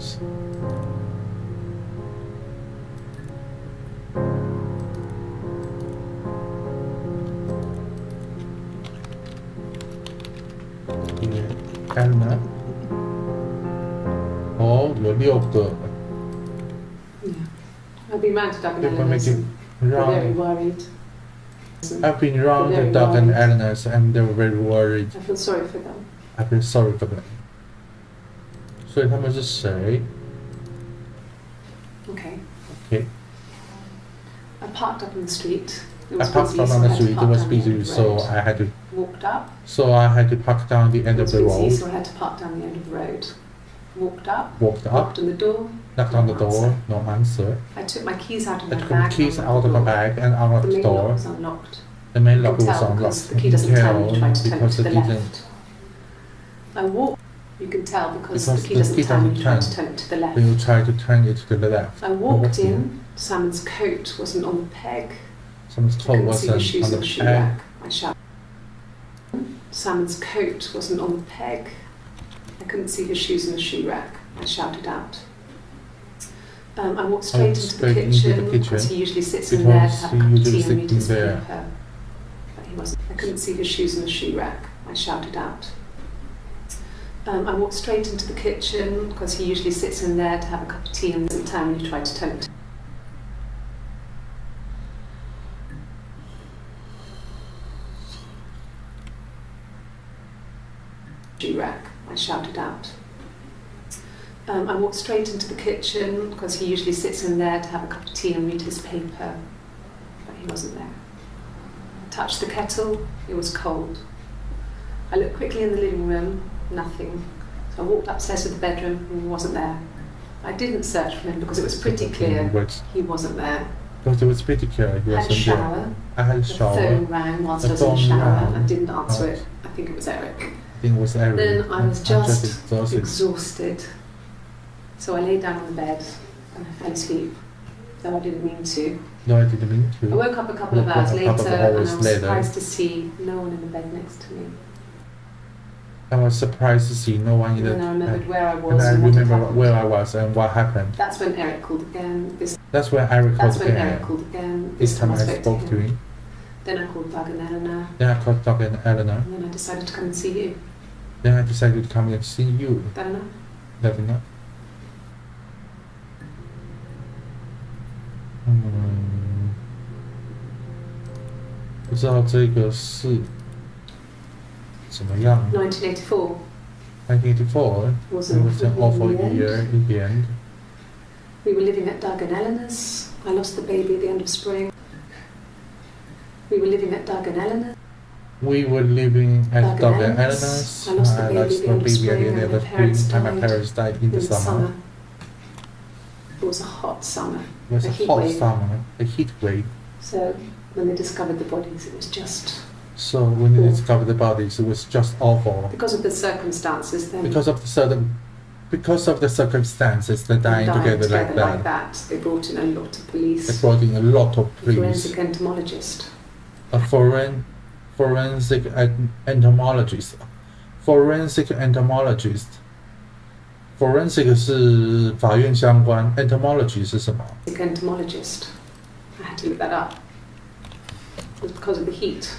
Speaker 1: 看呢？哦，有6个。
Speaker 2: Yeah. I've been round to Doug and
Speaker 1: People
Speaker 2: Eleanor's
Speaker 1: making
Speaker 2: and they're very
Speaker 1: round.
Speaker 2: worried.
Speaker 1: I've been round
Speaker 2: They're
Speaker 1: the
Speaker 2: very
Speaker 1: Doug and
Speaker 2: worried.
Speaker 1: Eleanor's and they were very worried.
Speaker 2: I feel sorry for them.
Speaker 1: I feel sorry for them. 所以他们是谁
Speaker 2: Okay.
Speaker 1: ？Okay.
Speaker 2: I parked up in the street. It
Speaker 1: I
Speaker 2: was
Speaker 1: parked
Speaker 2: busy,
Speaker 1: up
Speaker 2: so
Speaker 1: on
Speaker 2: I
Speaker 1: the
Speaker 2: had to
Speaker 1: street. It
Speaker 2: park
Speaker 1: was
Speaker 2: down the end
Speaker 1: busy,
Speaker 2: of the
Speaker 1: so
Speaker 2: road.
Speaker 1: I had to.
Speaker 2: Walked up.
Speaker 1: So I had to park down the end
Speaker 2: It
Speaker 1: of
Speaker 2: was
Speaker 1: the
Speaker 2: busy,
Speaker 1: road.
Speaker 2: so I had to park down the end of the road. Walked up.
Speaker 1: Walked up.
Speaker 2: Knocked on the door.
Speaker 1: Knocked on the
Speaker 2: No
Speaker 1: door.
Speaker 2: answer.
Speaker 1: No answer.
Speaker 2: I took my keys out of
Speaker 1: I
Speaker 2: my
Speaker 1: took
Speaker 2: bag.
Speaker 1: my keys
Speaker 2: and
Speaker 1: out of my
Speaker 2: unlocked
Speaker 1: bag and
Speaker 2: the
Speaker 1: unlocked the
Speaker 2: main lock
Speaker 1: door.
Speaker 2: was unlocked.
Speaker 1: The main
Speaker 2: You
Speaker 1: lock
Speaker 2: can
Speaker 1: was
Speaker 2: tell
Speaker 1: unlocked.
Speaker 2: because the key doesn't turn when you try to turn it
Speaker 1: Because
Speaker 2: to
Speaker 1: the
Speaker 2: the
Speaker 1: key didn't.
Speaker 2: left. I walked. You can tell because
Speaker 1: Because
Speaker 2: the key
Speaker 1: the
Speaker 2: doesn't
Speaker 1: key
Speaker 2: turn when you try to
Speaker 1: doesn't
Speaker 2: turn it to the left.
Speaker 1: When you try to turn it to the left.
Speaker 2: I walked in. Salmon's coat wasn't on the peg.
Speaker 1: Someone's
Speaker 2: I
Speaker 1: coat
Speaker 2: couldn't see
Speaker 1: wasn't
Speaker 2: his shoes
Speaker 1: on
Speaker 2: in
Speaker 1: the
Speaker 2: the shoe
Speaker 1: peg.
Speaker 2: rack. I shouted. Salmon's coat wasn't on the peg. I couldn't see his shoes in the shoe rack. I shouted out. I walked straight into the kitchen because he usually sits in there to have a cup of tea and read his paper. But he wasn't. I couldn't see his shoes in the shoe rack. I shouted out. I walked straight into the kitchen because he usually sits in there to have a cup of tea and doesn't turn when you try to turn it. Shoe rack. I shouted out. I walked straight into the kitchen because he usually sits in there to have a cup of tea and read his paper, but he wasn't there. I touched the kettle, it was cold. I looked quickly in the living room, nothing. So I walked upstairs to the bedroom and he wasn't there. I didn't search for him because it was pretty clear he wasn't there.
Speaker 1: Because it was pretty clear he
Speaker 2: I had a
Speaker 1: wasn't there.
Speaker 2: shower.
Speaker 1: I had a
Speaker 2: The
Speaker 1: shower.
Speaker 2: phone rang whilst
Speaker 1: The
Speaker 2: I was in the
Speaker 1: phone
Speaker 2: shower.
Speaker 1: rang.
Speaker 2: I didn't answer it. I think it was Eric.
Speaker 1: I think it was Eric.
Speaker 2: Then I was
Speaker 1: I'm
Speaker 2: just
Speaker 1: exhausted.
Speaker 2: exhausted. So I lay down on the bed and I fell asleep, though I didn't mean to.
Speaker 1: No, I didn't mean
Speaker 2: I
Speaker 1: to.
Speaker 2: woke up a couple of
Speaker 1: Woke
Speaker 2: hours
Speaker 1: up a
Speaker 2: later
Speaker 1: couple of
Speaker 2: and I
Speaker 1: hours
Speaker 2: was
Speaker 1: later.
Speaker 2: surprised to see no one in the bed next to me.
Speaker 1: I was surprised to see no one in
Speaker 2: And
Speaker 1: the
Speaker 2: then I remembered where I
Speaker 1: and
Speaker 2: was
Speaker 1: I
Speaker 2: and what had
Speaker 1: remember
Speaker 2: happened.
Speaker 1: where I was and what happened.
Speaker 2: That's when Eric called again.
Speaker 1: That's when Eric
Speaker 2: That's
Speaker 1: called
Speaker 2: when Eric
Speaker 1: again.
Speaker 2: called again.
Speaker 1: This time I spoke to him.
Speaker 2: Then I called Doug and Eleanor.
Speaker 1: Then I called Doug and Eleanor.
Speaker 2: And then I decided to come and see you.
Speaker 1: Then I decided to come and see you.
Speaker 2: That enough?
Speaker 1: That enough? 不知道这个是怎么样。
Speaker 2: 1984
Speaker 1: 1984
Speaker 2: was
Speaker 1: it was an awful
Speaker 2: in the end.
Speaker 1: year in the end.
Speaker 2: We were living at Doug and Eleanor's. I lost the baby at the end of spring. We were living at Doug and Eleanor's.
Speaker 1: We were living at
Speaker 2: Doug and
Speaker 1: Doug and
Speaker 2: Eleanor's.
Speaker 1: Eleanor's.
Speaker 2: I lost the baby
Speaker 1: lost
Speaker 2: at the
Speaker 1: my
Speaker 2: end of
Speaker 1: baby at
Speaker 2: spring
Speaker 1: the end
Speaker 2: and
Speaker 1: of
Speaker 2: my parents
Speaker 1: spring and my
Speaker 2: died
Speaker 1: parents died in
Speaker 2: in
Speaker 1: the summer.
Speaker 2: It was a hot summer.
Speaker 1: It was
Speaker 2: A
Speaker 1: a
Speaker 2: heat
Speaker 1: hot
Speaker 2: wave.
Speaker 1: summer, a heat wave.
Speaker 2: So when they discovered the bodies, it was just
Speaker 1: So when they
Speaker 2: Awful.
Speaker 1: discovered the bodies, it was just awful.
Speaker 2: because of the circumstances. Then
Speaker 1: Because of the Because of the circumstances, they're dying together like that.
Speaker 2: They brought in a lot of police.
Speaker 1: They brought in a lot of police.
Speaker 2: Forensic entomologist.
Speaker 1: A forensic entomologist. Forensic entomologist. Forensic 是法院相关 ，entomology 是什么
Speaker 2: ？Entomologist. I had to look that up. It was because of the heat.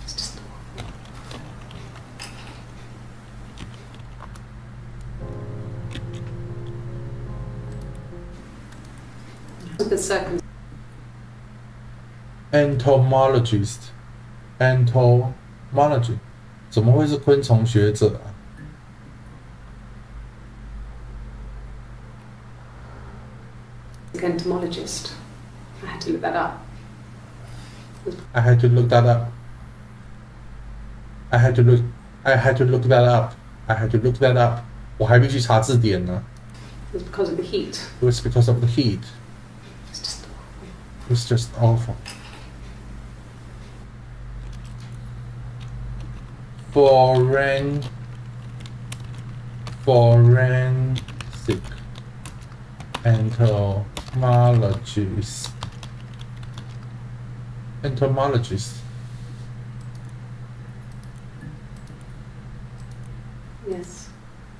Speaker 2: It's just the circumstances.
Speaker 1: Entomologist， 怎么会是昆虫学者啊？
Speaker 2: Entomologist. I had to look that up.
Speaker 1: I had to look that up. I had to look that up. I had to look that up. 我还必须查字典呢。
Speaker 2: It was because of the heat.
Speaker 1: It was because of the heat. It's just awful. Forensic entomologist.
Speaker 2: Yes.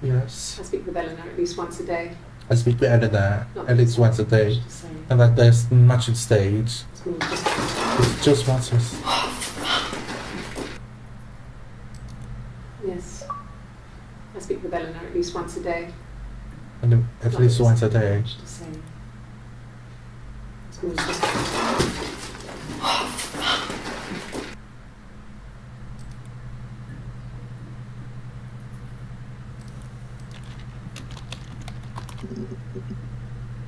Speaker 1: Yes.
Speaker 2: I speak with Eleanor at least once a day.
Speaker 1: I speak with Eleanor at least once a day.
Speaker 2: So
Speaker 1: And that there's much at stage.
Speaker 2: it's
Speaker 1: It's just once.
Speaker 2: Yes. I speak with Eleanor at least once a day.
Speaker 1: And at least once a day.
Speaker 2: To say. It's just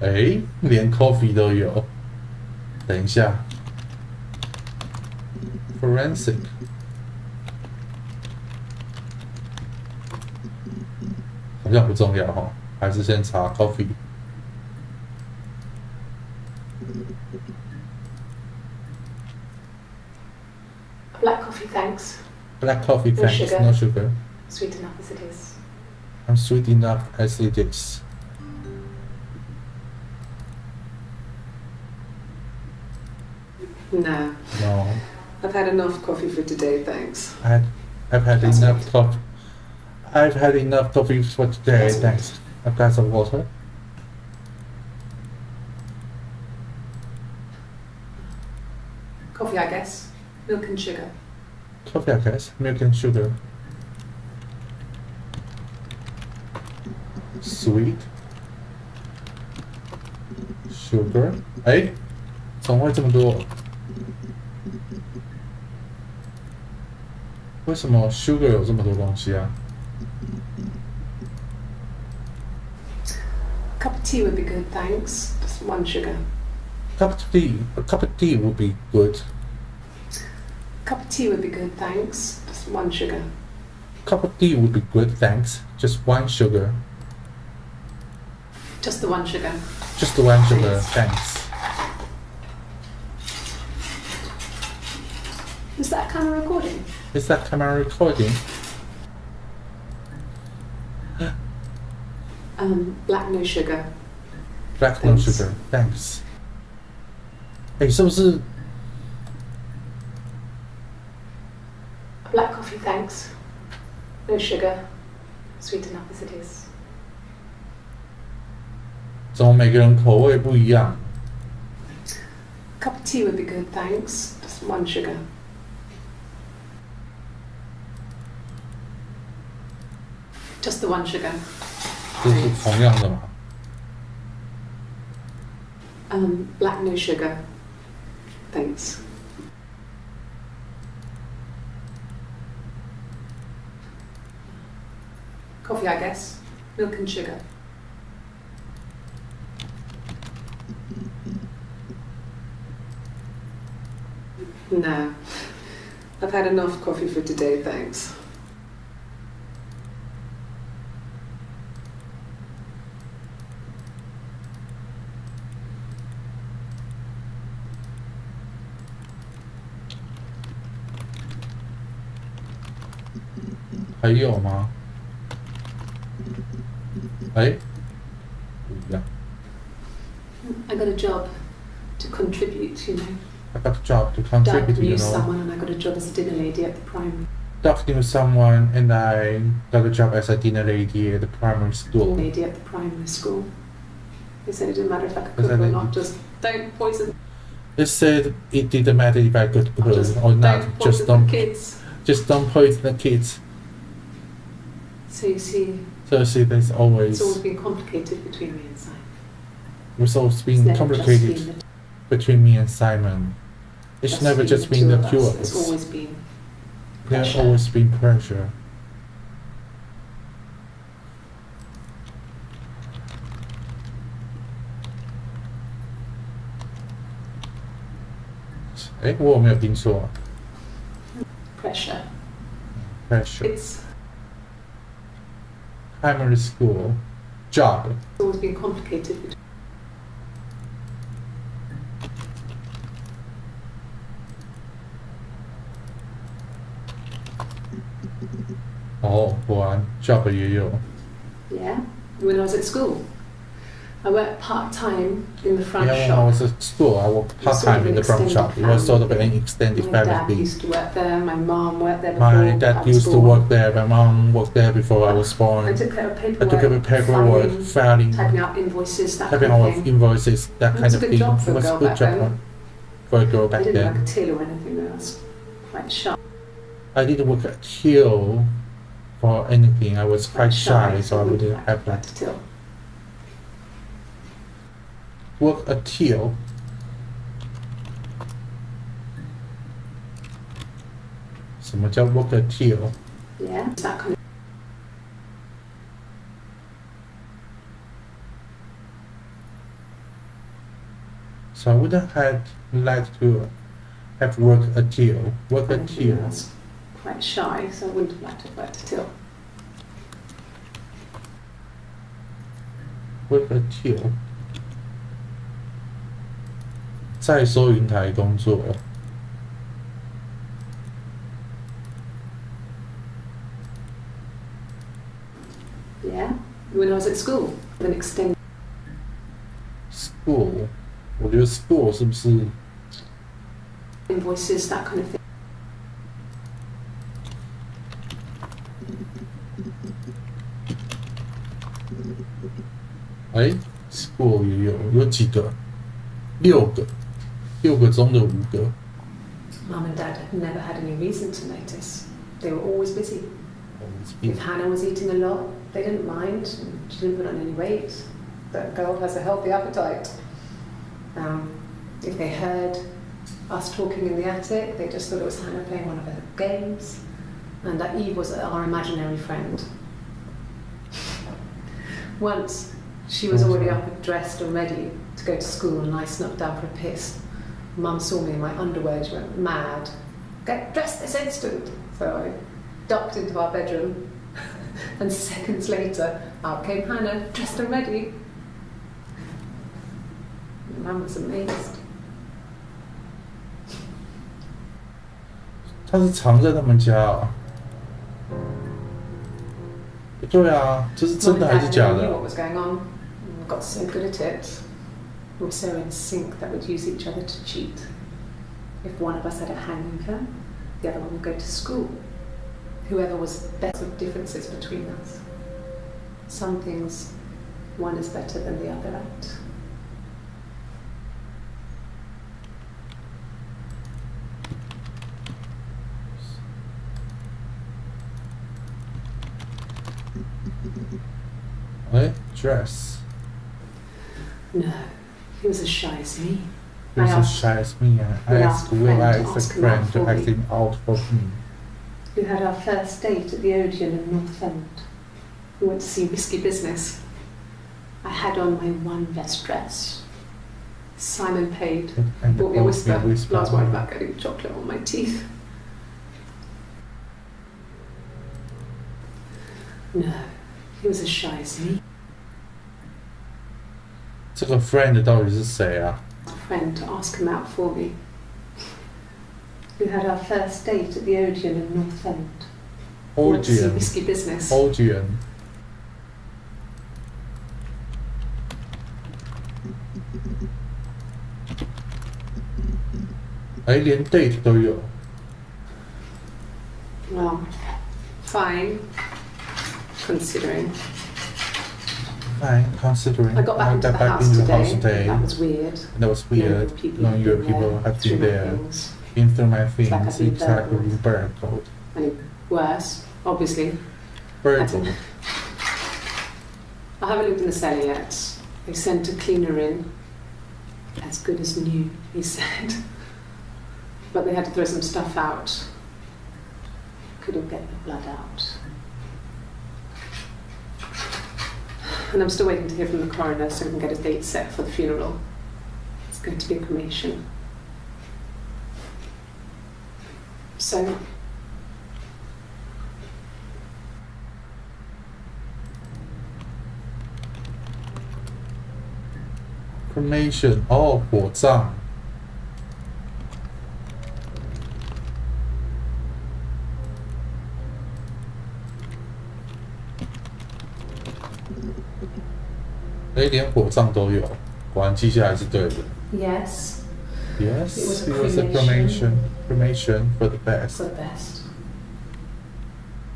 Speaker 1: 哎，连 coffee 都有。等一下 ，forensic， 好像不重要哈，还是先查 coffee。
Speaker 2: black coffee, thanks.
Speaker 1: Black coffee,
Speaker 2: No
Speaker 1: thanks.
Speaker 2: sugar.
Speaker 1: No sugar.
Speaker 2: Sweet enough as it is.
Speaker 1: I'm sweet enough as it is.
Speaker 2: No.
Speaker 1: No,
Speaker 2: I've had enough coffee for today, thanks.
Speaker 1: I've had
Speaker 2: That's
Speaker 1: enough
Speaker 2: it.
Speaker 1: coffee. I've had enough coffee for today.
Speaker 2: That's it.
Speaker 1: Thanks. A glass of water.
Speaker 2: Coffee, I guess. Milk and sugar.
Speaker 1: Coffee, I guess. Milk and sugar. Sweet. Sugar. 哎，怎么会这么多？为什么 sugar 有这么多东西啊？
Speaker 2: Cup of tea would be good, thanks. Just one sugar.
Speaker 1: A cup of tea would be good.
Speaker 2: Cup of tea would be good, thanks. Just one sugar.
Speaker 1: Cup of tea would be good, thanks. Just one sugar.
Speaker 2: Just the one sugar.
Speaker 1: Just the one sugar, thanks.
Speaker 2: Is that camera recording?
Speaker 1: Is that camera recording?
Speaker 2: Black no sugar.
Speaker 1: Black no
Speaker 2: Thanks.
Speaker 1: sugar, thanks. 哎，是不是
Speaker 2: A black coffee, thanks. No sugar. Sweet enough as it is.
Speaker 1: 怎么每个人口味不一样？
Speaker 2: Cup of tea would be good, thanks. Just one sugar. Just the one sugar.
Speaker 1: 这是同样的嘛？
Speaker 2: Black no sugar. Thanks. Coffee, I guess. Milk and sugar. No. I've had enough coffee for today, thanks.
Speaker 1: Hay 有吗？哎，不一样。
Speaker 2: I got a job to contribute, you know.
Speaker 1: I got a job to
Speaker 2: Doug
Speaker 1: contribute,
Speaker 2: knew
Speaker 1: you know.
Speaker 2: someone and I got a job as a dinner lady at the primary.
Speaker 1: Doug knew someone and I got a job as a dinner lady at the primary school.
Speaker 2: Lady at the primary school. They said it didn't matter if I could cook or not, just don't poison.
Speaker 1: They said it didn't matter if I could cook or not,
Speaker 2: Just don't poison the kids.
Speaker 1: Just don't poison the kids.
Speaker 2: So you see,
Speaker 1: there's
Speaker 2: it's
Speaker 1: always
Speaker 2: been complicated between me and Simon.
Speaker 1: It's always been complicated between me and Simon. It's never just been the two of us.
Speaker 2: It's always been
Speaker 1: There's always been pressure.我有没有听错
Speaker 2: Pressure.
Speaker 1: Pressure.
Speaker 2: It's
Speaker 1: primary school job.
Speaker 2: It's always been complicated.
Speaker 1: 果然 job 也有。
Speaker 2: Yeah, when I was at school. I worked part-time in the front
Speaker 1: When I
Speaker 2: shop.
Speaker 1: was at school, I worked part-time in the front shop. It was sort of an extended
Speaker 2: My dad
Speaker 1: family.
Speaker 2: used to work there, my mom worked there before.
Speaker 1: My dad used to work there, my mom worked there before I was born.
Speaker 2: I took care of
Speaker 1: I took care of paperwork, filing,
Speaker 2: typing out invoices, that
Speaker 1: typing
Speaker 2: kind
Speaker 1: out
Speaker 2: of thing.
Speaker 1: invoices, that
Speaker 2: It
Speaker 1: kind
Speaker 2: was
Speaker 1: of
Speaker 2: a good
Speaker 1: thing.
Speaker 2: job for
Speaker 1: It
Speaker 2: a
Speaker 1: was a
Speaker 2: girl
Speaker 1: good
Speaker 2: back
Speaker 1: job
Speaker 2: then.
Speaker 1: for a girl
Speaker 2: I
Speaker 1: back
Speaker 2: didn't work
Speaker 1: then.
Speaker 2: a till or anything, though. I was quite shy.
Speaker 1: I didn't work at till for anything. I was quite shy, so I wouldn't have
Speaker 2: like
Speaker 1: that.
Speaker 2: to till.
Speaker 1: Work at till. What is work at till?
Speaker 2: Yeah, it's that kind of.
Speaker 1: So I wouldn't have liked to have worked at till. Work at
Speaker 2: I
Speaker 1: till.
Speaker 2: was quite shy, so I wouldn't have liked to work a till.
Speaker 1: Work at till. 在收银台工作。
Speaker 2: Yeah, when I was at school, with an extended.
Speaker 1: School， 我觉得 school 是不是
Speaker 2: invoices, that kind of thing.
Speaker 1: school 也有几个？6个，6个中的5个。
Speaker 2: Mum and Dad had never had any reason to notice. They were always busy. If Hannah was eating a lot, they didn't mind. She didn't put on any weight. That girl has a healthy appetite. If they heard us talking in the attic, they just thought it was Hannah playing one of her games, and that Eve was our imaginary friend. Once, she was already up and dressed and ready to go to school, and I snuck down for a piss. Mum saw me in my underwear, she went mad. Get dressed this instant! So I ducked into our bedroom, and seconds later, out came Hannah, dressed and ready. Mum was amazed.
Speaker 1: 他是藏在他们家啊？对啊，这是真的还是假
Speaker 2: Mum and Dad
Speaker 1: 的
Speaker 2: knew what was going on. We got so good at it. We were so in sync that we'd use each other to cheat. If one of us had a hangover, the other one would go to school. Whoever was better with differences between us. Some things one is better than the other at.
Speaker 1: Dress.
Speaker 2: No, he was as shy as me.
Speaker 1: He was as shy as me. I asked Will, I asked a friend to ask him out for me.
Speaker 2: We had our first date at the Odeon in North End. We went to see Risky Business. I had on my one best dress. Simon paid, bought me a whisper. I was worried about getting chocolate on my teeth. No, he was as shy as me.
Speaker 1: 这个 friend 到底是谁啊？
Speaker 2: Friend to ask him out for me. We had our first date at the Odeon in North End. We went to see Risky Business.
Speaker 1: Odeon. 哎，连 date 都有。
Speaker 2: Well, fine, considering.
Speaker 1: Fine, considering
Speaker 2: I got back into the house
Speaker 1: into the
Speaker 2: today.
Speaker 1: house today.
Speaker 2: That was weird.
Speaker 1: That was weird. Knowing your people have been there,
Speaker 2: Things.
Speaker 1: been through my
Speaker 2: It's like I've
Speaker 1: things.
Speaker 2: been
Speaker 1: It's like being
Speaker 2: burgled.
Speaker 1: burgled.
Speaker 2: And worse, obviously.
Speaker 1: Burgled.
Speaker 2: I haven't looked in the cellar yet. They sent a cleaner in. As good as new, he said. But they had to throw some stuff out. Couldn't get the blood out. And I'm still waiting to hear from the coroner so we can get a date set for the funeral. It's going to be a cremation. So,
Speaker 1: Cremation. 哦，火葬。哎，连火葬都有，果然记下来是对的。
Speaker 2: yes,
Speaker 1: Yes,
Speaker 2: It
Speaker 1: it
Speaker 2: was
Speaker 1: was
Speaker 2: a
Speaker 1: a
Speaker 2: cremation.
Speaker 1: cremation for the best.
Speaker 2: for the best.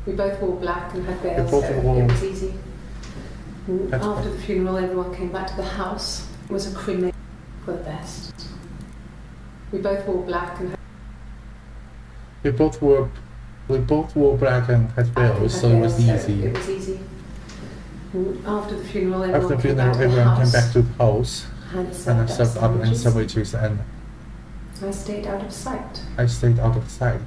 Speaker 2: We both wore black and had
Speaker 1: We
Speaker 2: veils,
Speaker 1: both
Speaker 2: so
Speaker 1: wore-
Speaker 2: it was easy. And
Speaker 1: That's
Speaker 2: after
Speaker 1: fine.
Speaker 2: the funeral, everyone came back to the house. It was a cremation for the best. We both wore black and had
Speaker 1: We both wore black and had veils, so it was easy.
Speaker 2: It was easy. And after the funeral,
Speaker 1: After
Speaker 2: everyone
Speaker 1: the
Speaker 2: came back
Speaker 1: funeral,
Speaker 2: to the
Speaker 1: everyone
Speaker 2: house.
Speaker 1: came back to the house
Speaker 2: And
Speaker 1: and I
Speaker 2: served
Speaker 1: served up and sandwiches, and
Speaker 2: I stayed out of sight.
Speaker 1: I stayed out of sight.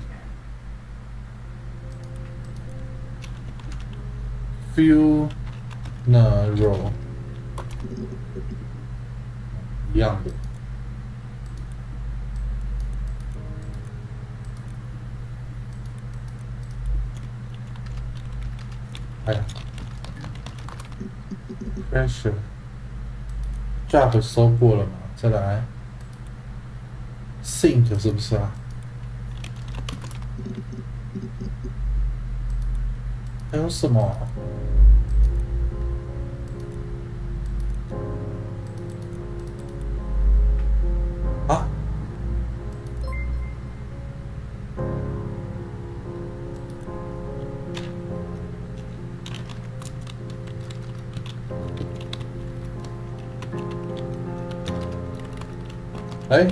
Speaker 1: Funeral 一样的。哎呀 ，pressure job 收过了嘛？再来 sink 是不是啊？还有什么？啊？哎，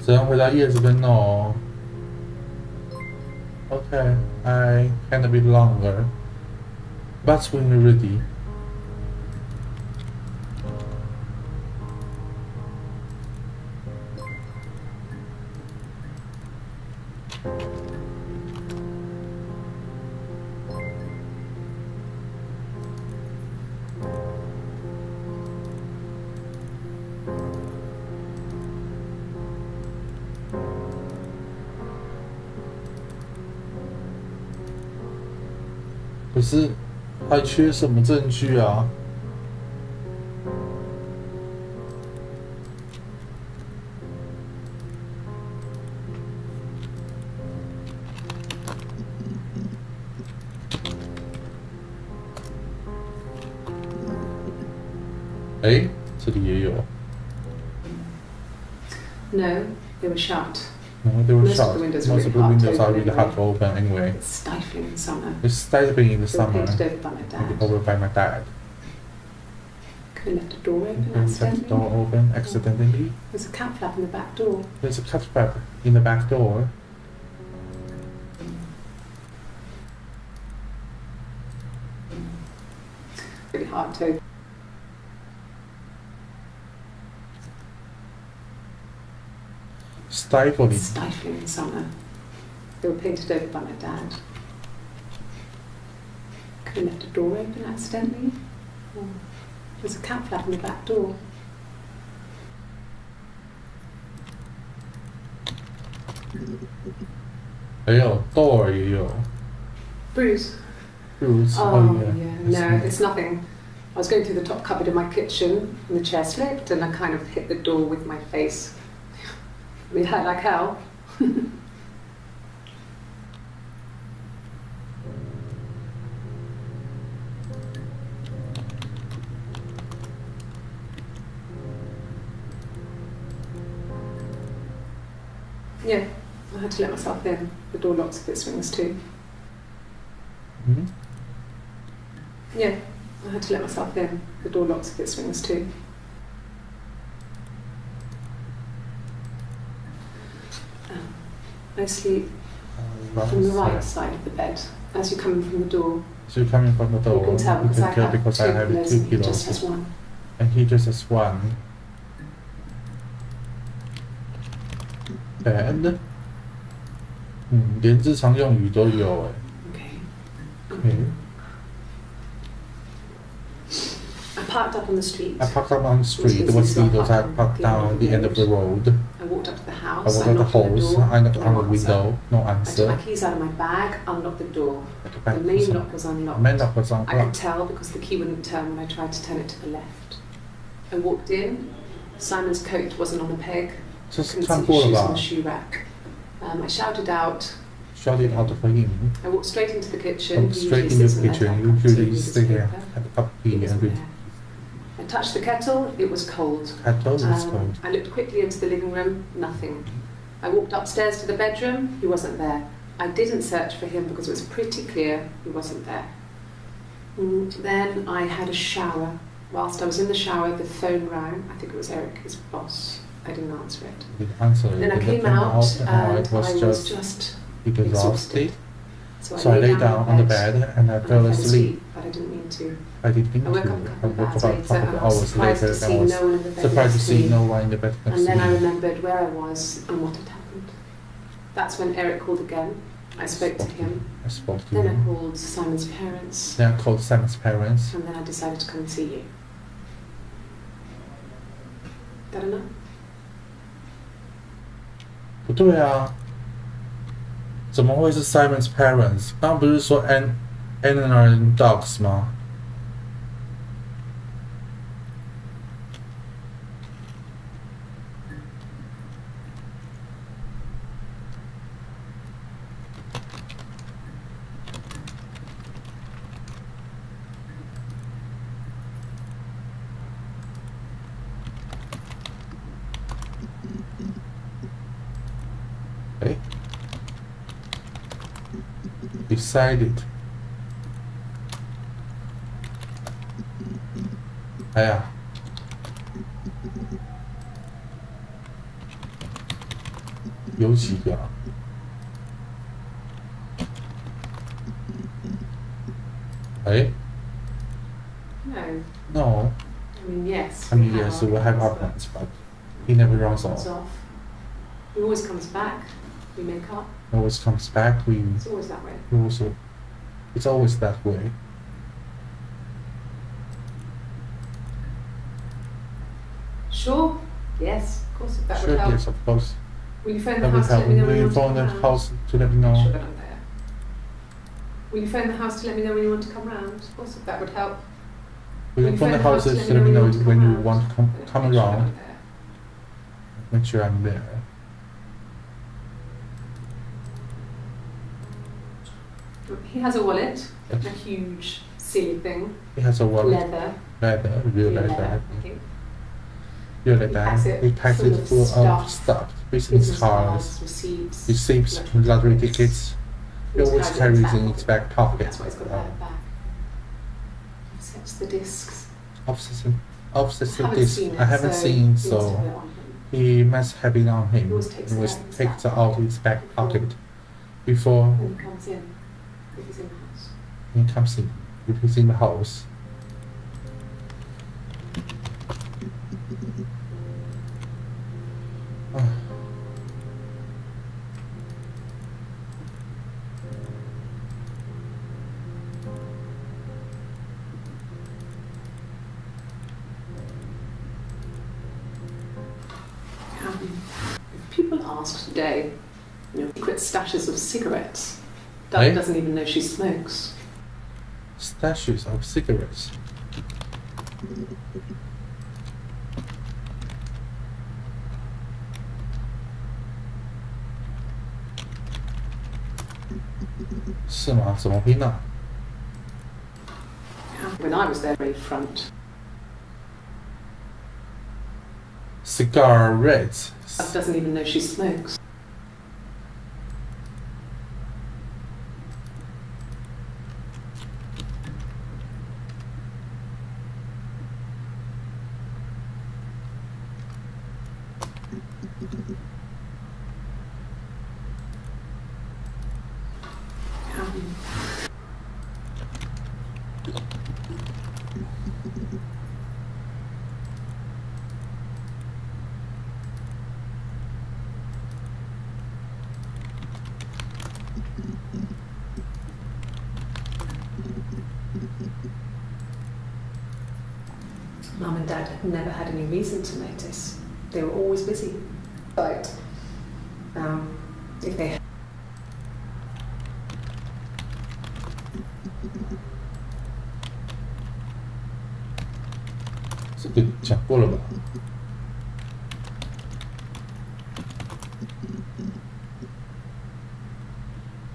Speaker 1: 只能回到叶子跟 no。Okay, I can a bit longer, but when you're ready. 可是还缺什么证据啊？哎，这里也有。
Speaker 2: No, they were shut.
Speaker 1: No, they were
Speaker 2: Most of
Speaker 1: shut.
Speaker 2: the windows
Speaker 1: Most
Speaker 2: are
Speaker 1: of the
Speaker 2: really hard to
Speaker 1: windows are
Speaker 2: open
Speaker 1: really hard to open anyway.
Speaker 2: It's stifling in summer.
Speaker 1: It's stifling in the
Speaker 2: They were
Speaker 1: summer.
Speaker 2: painted over by my dad.
Speaker 1: Over by my dad.
Speaker 2: Could have left a door open
Speaker 1: And left the
Speaker 2: accidentally.
Speaker 1: door open accidentally.
Speaker 2: There's a cat flap in the back door.
Speaker 1: There's a cat flap in the back door.
Speaker 2: Really hard to open.
Speaker 1: Stifling.
Speaker 2: It's stifling in summer. They were painted over by my dad. Could have left a door open accidentally. There's a cat flap in the back door.
Speaker 1: Door 也有
Speaker 2: Bruce.
Speaker 1: Bruce.
Speaker 2: Oh,
Speaker 1: Oh,
Speaker 2: yeah.
Speaker 1: yeah.
Speaker 2: No, it's nothing. I was going through the top cupboard in my kitchen and the chair slipped and I kind of hit the door with my face. It hurt like hell. Yeah, I had to let myself in. The door locks if it swings too.
Speaker 1: Hmm?
Speaker 2: Yeah, I had to let myself in. The door locks if it swings too. I sleep from the right side of the bed. As you're coming from the door,
Speaker 1: So you're coming from the door.
Speaker 2: you can tell because I have
Speaker 1: because
Speaker 2: two
Speaker 1: I have
Speaker 2: pillows
Speaker 1: two
Speaker 2: and he just has
Speaker 1: pillows.
Speaker 2: one.
Speaker 1: And he just has one. Bed. 连日常用语都有
Speaker 2: Okay.
Speaker 1: Okay.
Speaker 2: I parked up on the street.
Speaker 1: I parked up on the street. It was legal. I parked down at the end of the road.
Speaker 2: I walked up to the
Speaker 1: I
Speaker 2: house.
Speaker 1: walked out the house. I knocked on the
Speaker 2: No
Speaker 1: window. No
Speaker 2: I took my
Speaker 1: answer.
Speaker 2: keys out of my bag, unlocked the door.
Speaker 1: The
Speaker 2: The main lock was unlocked.
Speaker 1: main lock was
Speaker 2: I could
Speaker 1: unlocked.
Speaker 2: tell because the key wouldn't turn when I tried to turn it to the left. I walked in. Simon's coat wasn't on a peg.
Speaker 1: 这
Speaker 2: I
Speaker 1: 是
Speaker 2: couldn't
Speaker 1: 看
Speaker 2: see
Speaker 1: 过
Speaker 2: his
Speaker 1: 了
Speaker 2: shoes on
Speaker 1: 吧
Speaker 2: the shoe rack. I shouted out.？Shouted
Speaker 1: out for him.
Speaker 2: I walked straight into the kitchen.
Speaker 1: Went
Speaker 2: He
Speaker 1: straight
Speaker 2: usually
Speaker 1: into
Speaker 2: sits
Speaker 1: the
Speaker 2: in there,
Speaker 1: kitchen.
Speaker 2: have a cup of tea,
Speaker 1: Usually
Speaker 2: read his
Speaker 1: sit there,
Speaker 2: paper.
Speaker 1: have a cup of
Speaker 2: He
Speaker 1: tea and
Speaker 2: wasn't
Speaker 1: read.
Speaker 2: there. I touched the kettle. It was cold.
Speaker 1: Kettle is cold.
Speaker 2: I looked quickly into the living room. Nothing. I walked upstairs to the bedroom. He wasn't there. I didn't search for him because it was pretty clear he wasn't there. Then I had a shower. Whilst I was in the shower, the phone rang. I think it was Eric, his boss. I didn't answer it.
Speaker 1: The answer.
Speaker 2: Then I
Speaker 1: the
Speaker 2: came
Speaker 1: came
Speaker 2: out
Speaker 1: and
Speaker 2: and
Speaker 1: it was
Speaker 2: I was
Speaker 1: just
Speaker 2: just
Speaker 1: exhausted.
Speaker 2: So
Speaker 1: I lay down on the bed and I fell asleep.
Speaker 2: But I didn't mean to.
Speaker 1: I didn't mean
Speaker 2: I woke up a
Speaker 1: to. I
Speaker 2: couple of
Speaker 1: woke
Speaker 2: hours
Speaker 1: up a
Speaker 2: later
Speaker 1: couple
Speaker 2: and
Speaker 1: of
Speaker 2: I was
Speaker 1: hours
Speaker 2: surprised
Speaker 1: later
Speaker 2: to
Speaker 1: and I
Speaker 2: see
Speaker 1: was
Speaker 2: no one in the bed
Speaker 1: surprised to
Speaker 2: next to
Speaker 1: see
Speaker 2: me.
Speaker 1: no one in the bed next
Speaker 2: And
Speaker 1: to
Speaker 2: then I
Speaker 1: me.
Speaker 2: remembered where I was and what had happened. That's when Eric called again. I spoke to him.
Speaker 1: I spoke to
Speaker 2: Then I
Speaker 1: him.
Speaker 2: called Simon's parents.
Speaker 1: Then I called Sam's parents.
Speaker 2: And then I decided to come and see you. That enough?
Speaker 1: 不对啊，怎么会是 Simon's parents？刚刚不是说 animal and dogs 吗？哎 ，decided。哎呀，有几个啊？哎
Speaker 2: No.
Speaker 1: ，no。
Speaker 2: I mean, yes.
Speaker 1: I mean, yes, we have arguments, but he never runs
Speaker 2: Runs
Speaker 1: off.
Speaker 2: off. He always comes back. We make up.
Speaker 1: Always comes back.
Speaker 2: It's always that way.
Speaker 1: We also, it's always that way.
Speaker 2: Sure. Yes. Of course, if that
Speaker 1: Sure,
Speaker 2: would help.
Speaker 1: yes, of course.
Speaker 2: Will you phone the
Speaker 1: That would
Speaker 2: house to
Speaker 1: help.
Speaker 2: let me know when
Speaker 1: Will
Speaker 2: you
Speaker 1: you
Speaker 2: want to
Speaker 1: phone
Speaker 2: come
Speaker 1: the
Speaker 2: round?
Speaker 1: house to let me
Speaker 2: Make sure
Speaker 1: know?
Speaker 2: that I'm there. Will you phone the house to let me know when you want to come round? Of course, if that would help.
Speaker 1: Will you phone the house to let me know when you want to come
Speaker 2: Make sure that
Speaker 1: around?
Speaker 2: I'm there.
Speaker 1: Make sure I'm there.
Speaker 2: He has a wallet,
Speaker 1: Yes.
Speaker 2: a huge, silly thing,
Speaker 1: He has a wallet,
Speaker 2: leather,
Speaker 1: real
Speaker 2: leather,
Speaker 1: leather,
Speaker 2: I think.
Speaker 1: real
Speaker 2: He packs
Speaker 1: leather.
Speaker 2: it
Speaker 1: He packs
Speaker 2: full
Speaker 1: it
Speaker 2: of
Speaker 1: full of
Speaker 2: stuff.
Speaker 1: stuff, business cards,
Speaker 2: receipts,
Speaker 1: receipts, lottery tickets. He always carries in his back pocket.
Speaker 2: That's why he's got that back. Offsets the discs.
Speaker 1: Offsets the
Speaker 2: Haven't
Speaker 1: disc.
Speaker 2: seen it,
Speaker 1: I haven't
Speaker 2: so
Speaker 1: seen,
Speaker 2: he must
Speaker 1: so
Speaker 2: have it on him.
Speaker 1: he must have it on him.
Speaker 2: He always takes
Speaker 1: He always
Speaker 2: it out of his
Speaker 1: takes
Speaker 2: back
Speaker 1: it out of his back pocket before
Speaker 2: When he comes in, if he's in the house.
Speaker 1: he comes in, if he's in the house.
Speaker 2: If people ask today, secret stashes of cigarettes, Doug
Speaker 1: Eh?
Speaker 2: doesn't even know she smokes.
Speaker 1: Stashes of cigarettes. 是吗？怎么拼呢？
Speaker 2: When I was there, very front.
Speaker 1: Cigarette.
Speaker 2: Doesn't even know she smokes. Mum and Dad had never had any reason to notice. They were always busy. But if they
Speaker 1: 这个讲过了吧？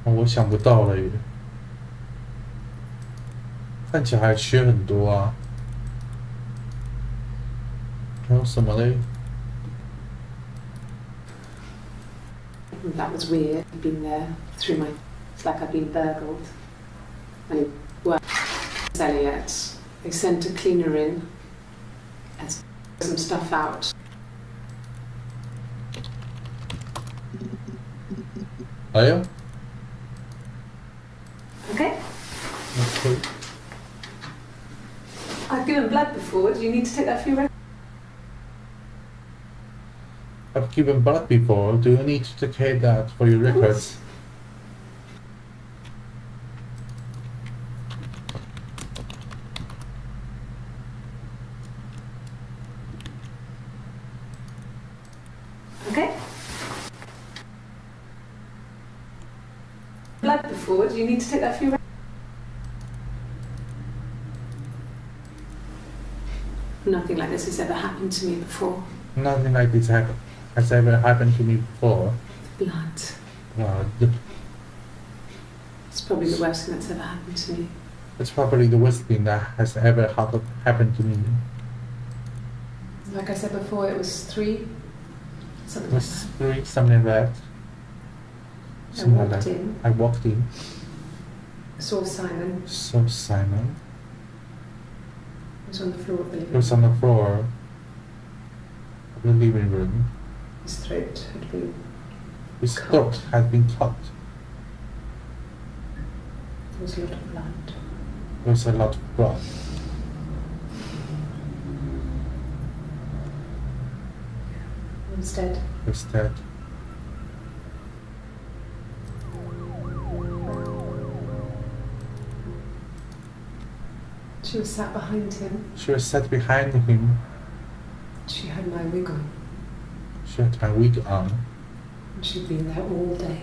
Speaker 1: 哦，我想不到了耶，看起来还缺很多啊。还有什么嘞？
Speaker 2: That was weird. I'd been there through my. It's like I'd been burgled. And it worked. Elliot. They sent a cleaner in and some stuff out.
Speaker 1: 哎呦
Speaker 2: Okay.
Speaker 1: ，OK，
Speaker 2: I've given blood before. Do you need to take that for your record?
Speaker 1: I've given blood before. Do you need to take that for your records?
Speaker 2: Okay. Blood before. Do you need to take that for your record? Nothing like this has ever happened to me before.
Speaker 1: Nothing like this has ever happened to me before.
Speaker 2: Blood.
Speaker 1: Blood.
Speaker 2: It's probably the worst thing that's ever happened to me.
Speaker 1: It's probably the worst thing that has ever happened to me.
Speaker 2: Like I said before, it was 3. Something
Speaker 1: It
Speaker 2: like
Speaker 1: was
Speaker 2: that.
Speaker 1: 3, something like that. Something like
Speaker 2: walked
Speaker 1: that.
Speaker 2: in.
Speaker 1: I walked in.
Speaker 2: Saw Simon.
Speaker 1: Saw Simon.
Speaker 2: He was on the floor of the living
Speaker 1: He
Speaker 2: room.
Speaker 1: was on the floor of the living room.
Speaker 2: His throat had been.
Speaker 1: His
Speaker 2: Cut.
Speaker 1: throat had been cut.
Speaker 2: There was a lot of blood.
Speaker 1: There was a lot of blood.
Speaker 2: Instead,
Speaker 1: He was dead.
Speaker 2: she was sat behind him.
Speaker 1: She was sat behind him.
Speaker 2: She had my wig on.
Speaker 1: She had my wig on.
Speaker 2: And she'd been there all day.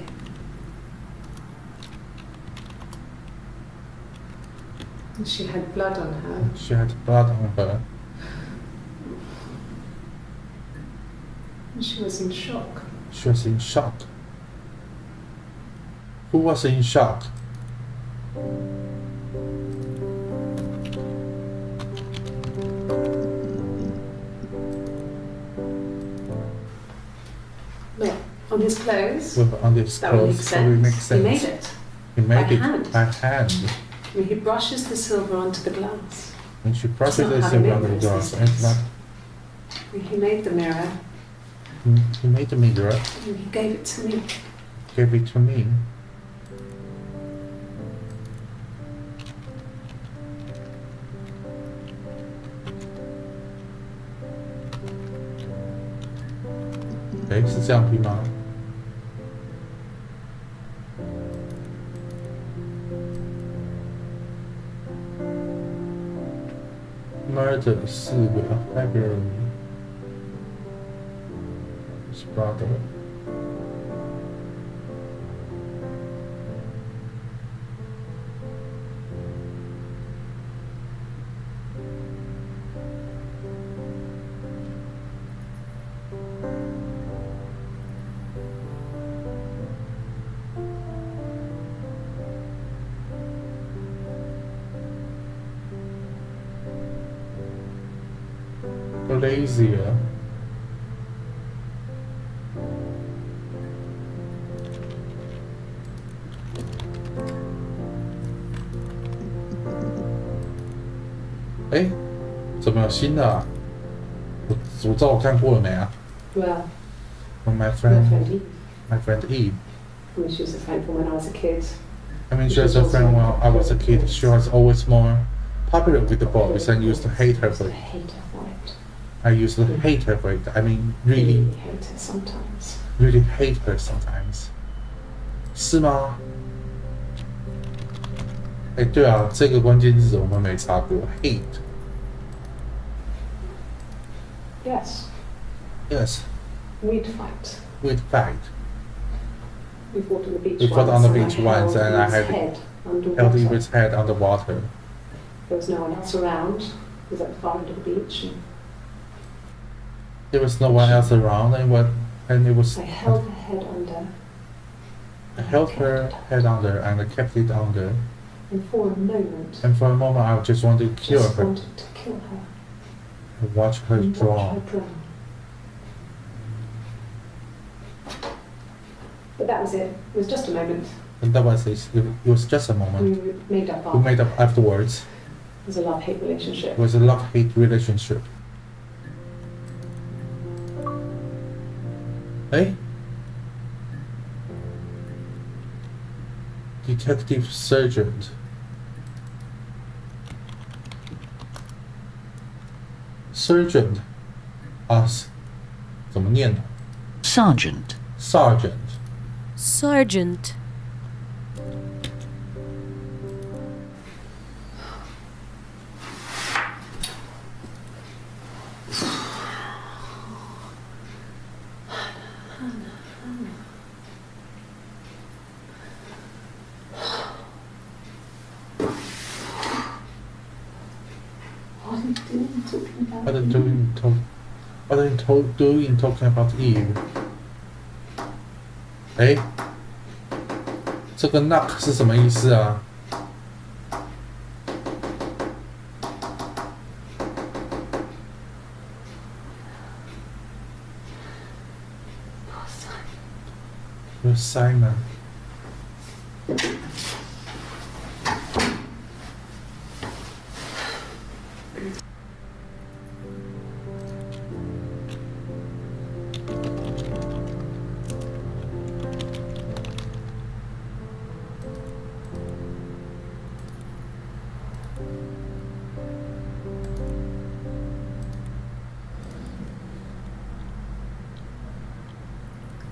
Speaker 2: And she had blood on her.
Speaker 1: She had blood on her.
Speaker 2: And she was in shock.
Speaker 1: She was in shock. Who was in shock?
Speaker 2: Well, on his clothes.
Speaker 1: With on this
Speaker 2: That would make
Speaker 1: clothes, that would make
Speaker 2: sense. He
Speaker 1: sense.
Speaker 2: made it.
Speaker 1: He made
Speaker 2: By
Speaker 1: it
Speaker 2: hand.
Speaker 1: by hand.
Speaker 2: I mean, he brushes the silver onto the glass.
Speaker 1: And she brushed
Speaker 2: It's not
Speaker 1: the
Speaker 2: how
Speaker 1: silver
Speaker 2: he
Speaker 1: on the
Speaker 2: made
Speaker 1: glass.
Speaker 2: those
Speaker 1: And it's
Speaker 2: things.
Speaker 1: not,
Speaker 2: He made the mirror
Speaker 1: he made the mirror,
Speaker 2: and he gave it to me.
Speaker 1: gave it to me. Okay, 是这样拼吗？ Murder 4个 February. His brother. lazier. Eh, 怎么有新的啊？我知道我看过了没啊
Speaker 2: Well,
Speaker 1: ？From my
Speaker 2: my
Speaker 1: friend,
Speaker 2: friend Eve.
Speaker 1: my friend Eve.
Speaker 2: I mean, she was a friend from when I was a kid.
Speaker 1: I mean, she was a friend when I was a kid. She was always more popular with the boys and used to hate her for
Speaker 2: I
Speaker 1: it.
Speaker 2: hate her for it.
Speaker 1: I used to hate her for it. I mean, really,
Speaker 2: hate her sometimes.
Speaker 1: really hate her sometimes. 是吗？哎，对啊，这个关键字我们没查过，hate。
Speaker 2: Yes,
Speaker 1: Yes,
Speaker 2: we'd fight.
Speaker 1: we'd fight.
Speaker 2: We fought on the beach
Speaker 1: We fought
Speaker 2: once.
Speaker 1: on the
Speaker 2: and
Speaker 1: beach once,
Speaker 2: held
Speaker 1: and I
Speaker 2: Eve's
Speaker 1: had
Speaker 2: head
Speaker 1: held
Speaker 2: underwater.
Speaker 1: Eva's head underwater.
Speaker 2: There was no one else around. It was at the far end of the beach. And
Speaker 1: There was no one else around, and it was.
Speaker 2: I held her head under.
Speaker 1: I held her head under, and I kept it under.
Speaker 2: And for a moment,
Speaker 1: And for a moment, I just wanted to kill
Speaker 2: just
Speaker 1: her,
Speaker 2: wanted to kill her.
Speaker 1: and watch her
Speaker 2: And watch
Speaker 1: drown.
Speaker 2: her drown. But that was it. It was just a moment.
Speaker 1: And that was it. It was just a moment.
Speaker 2: We made up
Speaker 1: We made up afterwards.
Speaker 2: It was a love-hate relationship.
Speaker 1: It was a love-hate relationship. Eh? Detective Sergeant. Sergeant. Us. 怎么念呢？
Speaker 3: Sergeant.
Speaker 1: Sergeant.
Speaker 4: Sergeant.
Speaker 2: What are you doing talking about?
Speaker 1: What are you doing, what are you doing talking about Eve? 哎，这个 knock 是什么意思啊？Who's Simon?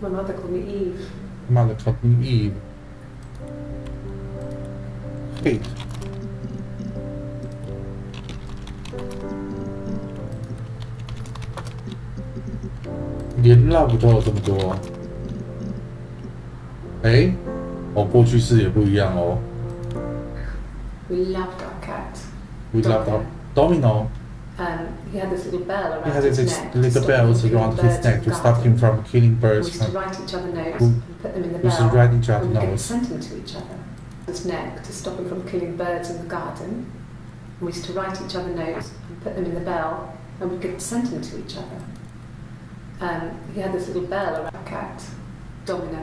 Speaker 2: My mother called me Eve.
Speaker 1: Mother called me Eve. Hate.连 love 都有这么多。哎，哦，过去式也不一样哦。
Speaker 2: We loved our cat.
Speaker 1: We loved our Domino.
Speaker 2: He had this little bell around
Speaker 1: He had
Speaker 2: his
Speaker 1: this
Speaker 2: neck. to
Speaker 1: little
Speaker 2: stop him
Speaker 1: bells
Speaker 2: from killing
Speaker 1: around
Speaker 2: birds
Speaker 1: his neck
Speaker 2: in
Speaker 1: to
Speaker 2: the
Speaker 1: stop him
Speaker 2: garden.
Speaker 1: from killing
Speaker 2: We
Speaker 1: birds.
Speaker 2: used to write each other notes
Speaker 1: Who-
Speaker 2: and put them in the
Speaker 1: we used
Speaker 2: bell.
Speaker 1: to write each other
Speaker 2: and we'd get
Speaker 1: notes.
Speaker 2: sent them to each other. His neck to stop him from killing birds in the garden. And we used to write each other notes and put them in the bell, and we'd get sent them to each other. He had this little bell around our cat, Domino.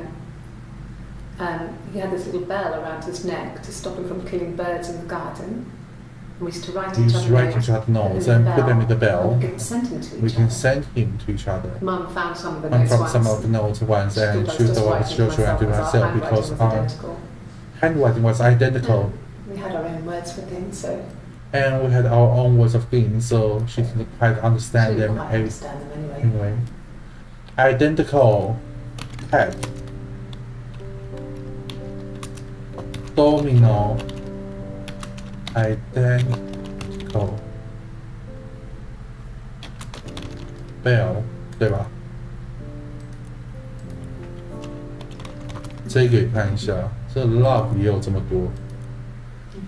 Speaker 2: He had this little bell around his neck to stop him from killing birds in the garden. And we used to write
Speaker 1: We
Speaker 2: each
Speaker 1: used
Speaker 2: other
Speaker 1: to write
Speaker 2: notes,
Speaker 1: each other
Speaker 2: put
Speaker 1: notes
Speaker 2: them
Speaker 1: and put them in the
Speaker 2: and
Speaker 1: bell.
Speaker 2: we'd get sent them to
Speaker 1: We
Speaker 2: each
Speaker 1: can
Speaker 2: other.
Speaker 1: send him to each other.
Speaker 2: Mum found some of the
Speaker 1: And
Speaker 2: notes
Speaker 1: from
Speaker 2: once.
Speaker 1: some of the notes once,
Speaker 2: She
Speaker 1: and
Speaker 2: thought
Speaker 1: she
Speaker 2: I was
Speaker 1: thought I was
Speaker 2: just
Speaker 1: just writing myself because
Speaker 2: was
Speaker 1: our
Speaker 2: identical.
Speaker 1: handwriting was identical,
Speaker 2: We had our own words for things, so
Speaker 1: and we had our own words of things, so she didn't quite
Speaker 2: she
Speaker 1: understand
Speaker 2: didn't
Speaker 1: them
Speaker 2: quite understand them anyway.
Speaker 1: anyway. Identical cat. Domino. Identical bell，对吧？这个也看一下，这 love 也有这么多，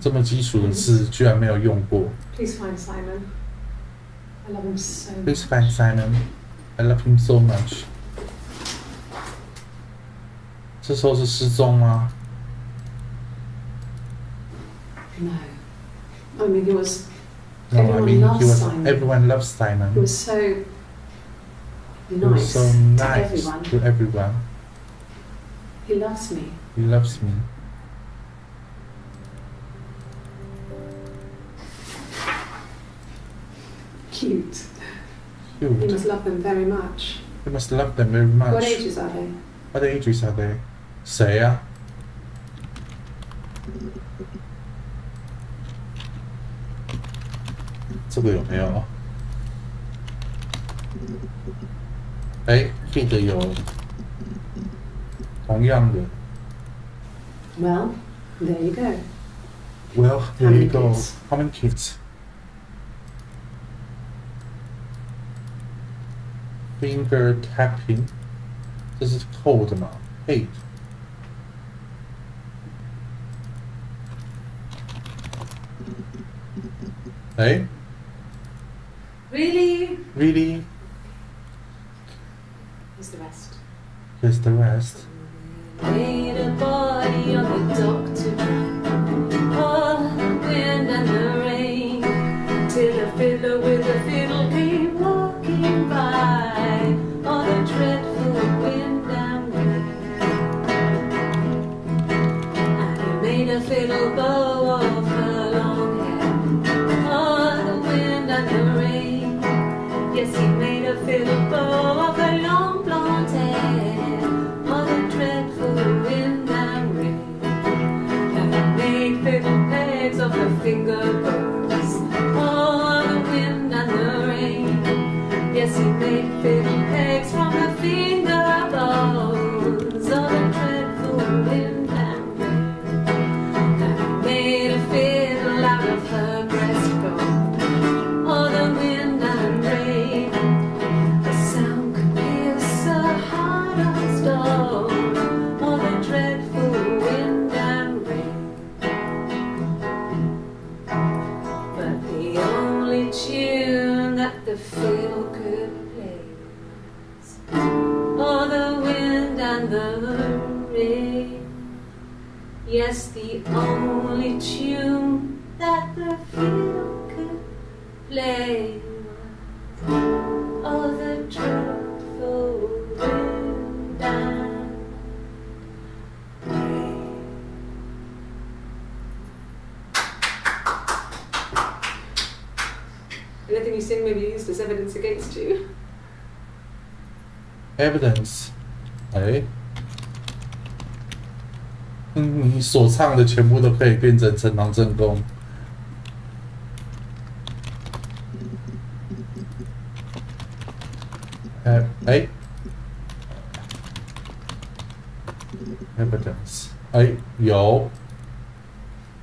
Speaker 1: 这么基础的字居然没有用过。
Speaker 2: Please find Simon. I love him so much.
Speaker 1: Please find Simon. I love him so much. 这时候是失踪吗？
Speaker 2: No. I mean, he was
Speaker 1: No, I
Speaker 2: Everyone
Speaker 1: mean
Speaker 2: loves Simon.
Speaker 1: everyone loves Simon.
Speaker 2: He was so
Speaker 1: He was
Speaker 2: nice,
Speaker 1: so
Speaker 2: to
Speaker 1: nice
Speaker 2: everyone.
Speaker 1: to everyone.
Speaker 2: He loves me.
Speaker 1: He loves me.
Speaker 2: Cute. You
Speaker 1: Cute.
Speaker 2: must love them very much.
Speaker 1: You must love them very much.
Speaker 2: What ages are they?
Speaker 1: What ages are they? 谁啊？这个有没有？哎 ，Kid 有同样的。
Speaker 2: Well, there you go.
Speaker 1: Well, there
Speaker 2: many
Speaker 1: you go.
Speaker 2: kids?
Speaker 1: How many kids? Finger tapping. 这是扣的嘛 ？8. Hey,
Speaker 2: Really?
Speaker 1: really?
Speaker 2: Here's the rest.
Speaker 1: Here's the rest.
Speaker 2: Made a body of the doctor. Oh, the wind and the rain. Till a fiddler with a fiddle came walking by. Oh, the dreadful wind and rain. And he made a fiddle bow of her long hair. Oh, the wind and the rain. Yes, he made a fiddle bow of her long blonde hair. Oh, the dreadful wind and rain. And he made fiddle pegs of her finger bows. Oh, the wind and the rain. Yes, he made fiddle pegs from her finger bows. Oh, the dreadful wind and rain. And he made a fiddle out of her breastbone. Oh, the wind and rain. The sound could pierce a heart of stone. Oh, the dreadful wind and rain. But the only tune that the fiddle could play was, oh, the wind and the rain. Yes, the only tune that the fiddle could play was, oh, the dreadful wind and rain. Anything you sing may be used as evidence against you.
Speaker 1: Evidence. 哎，你所唱的全部都可以变成呈堂证供。哎 ，evidence. 哎，有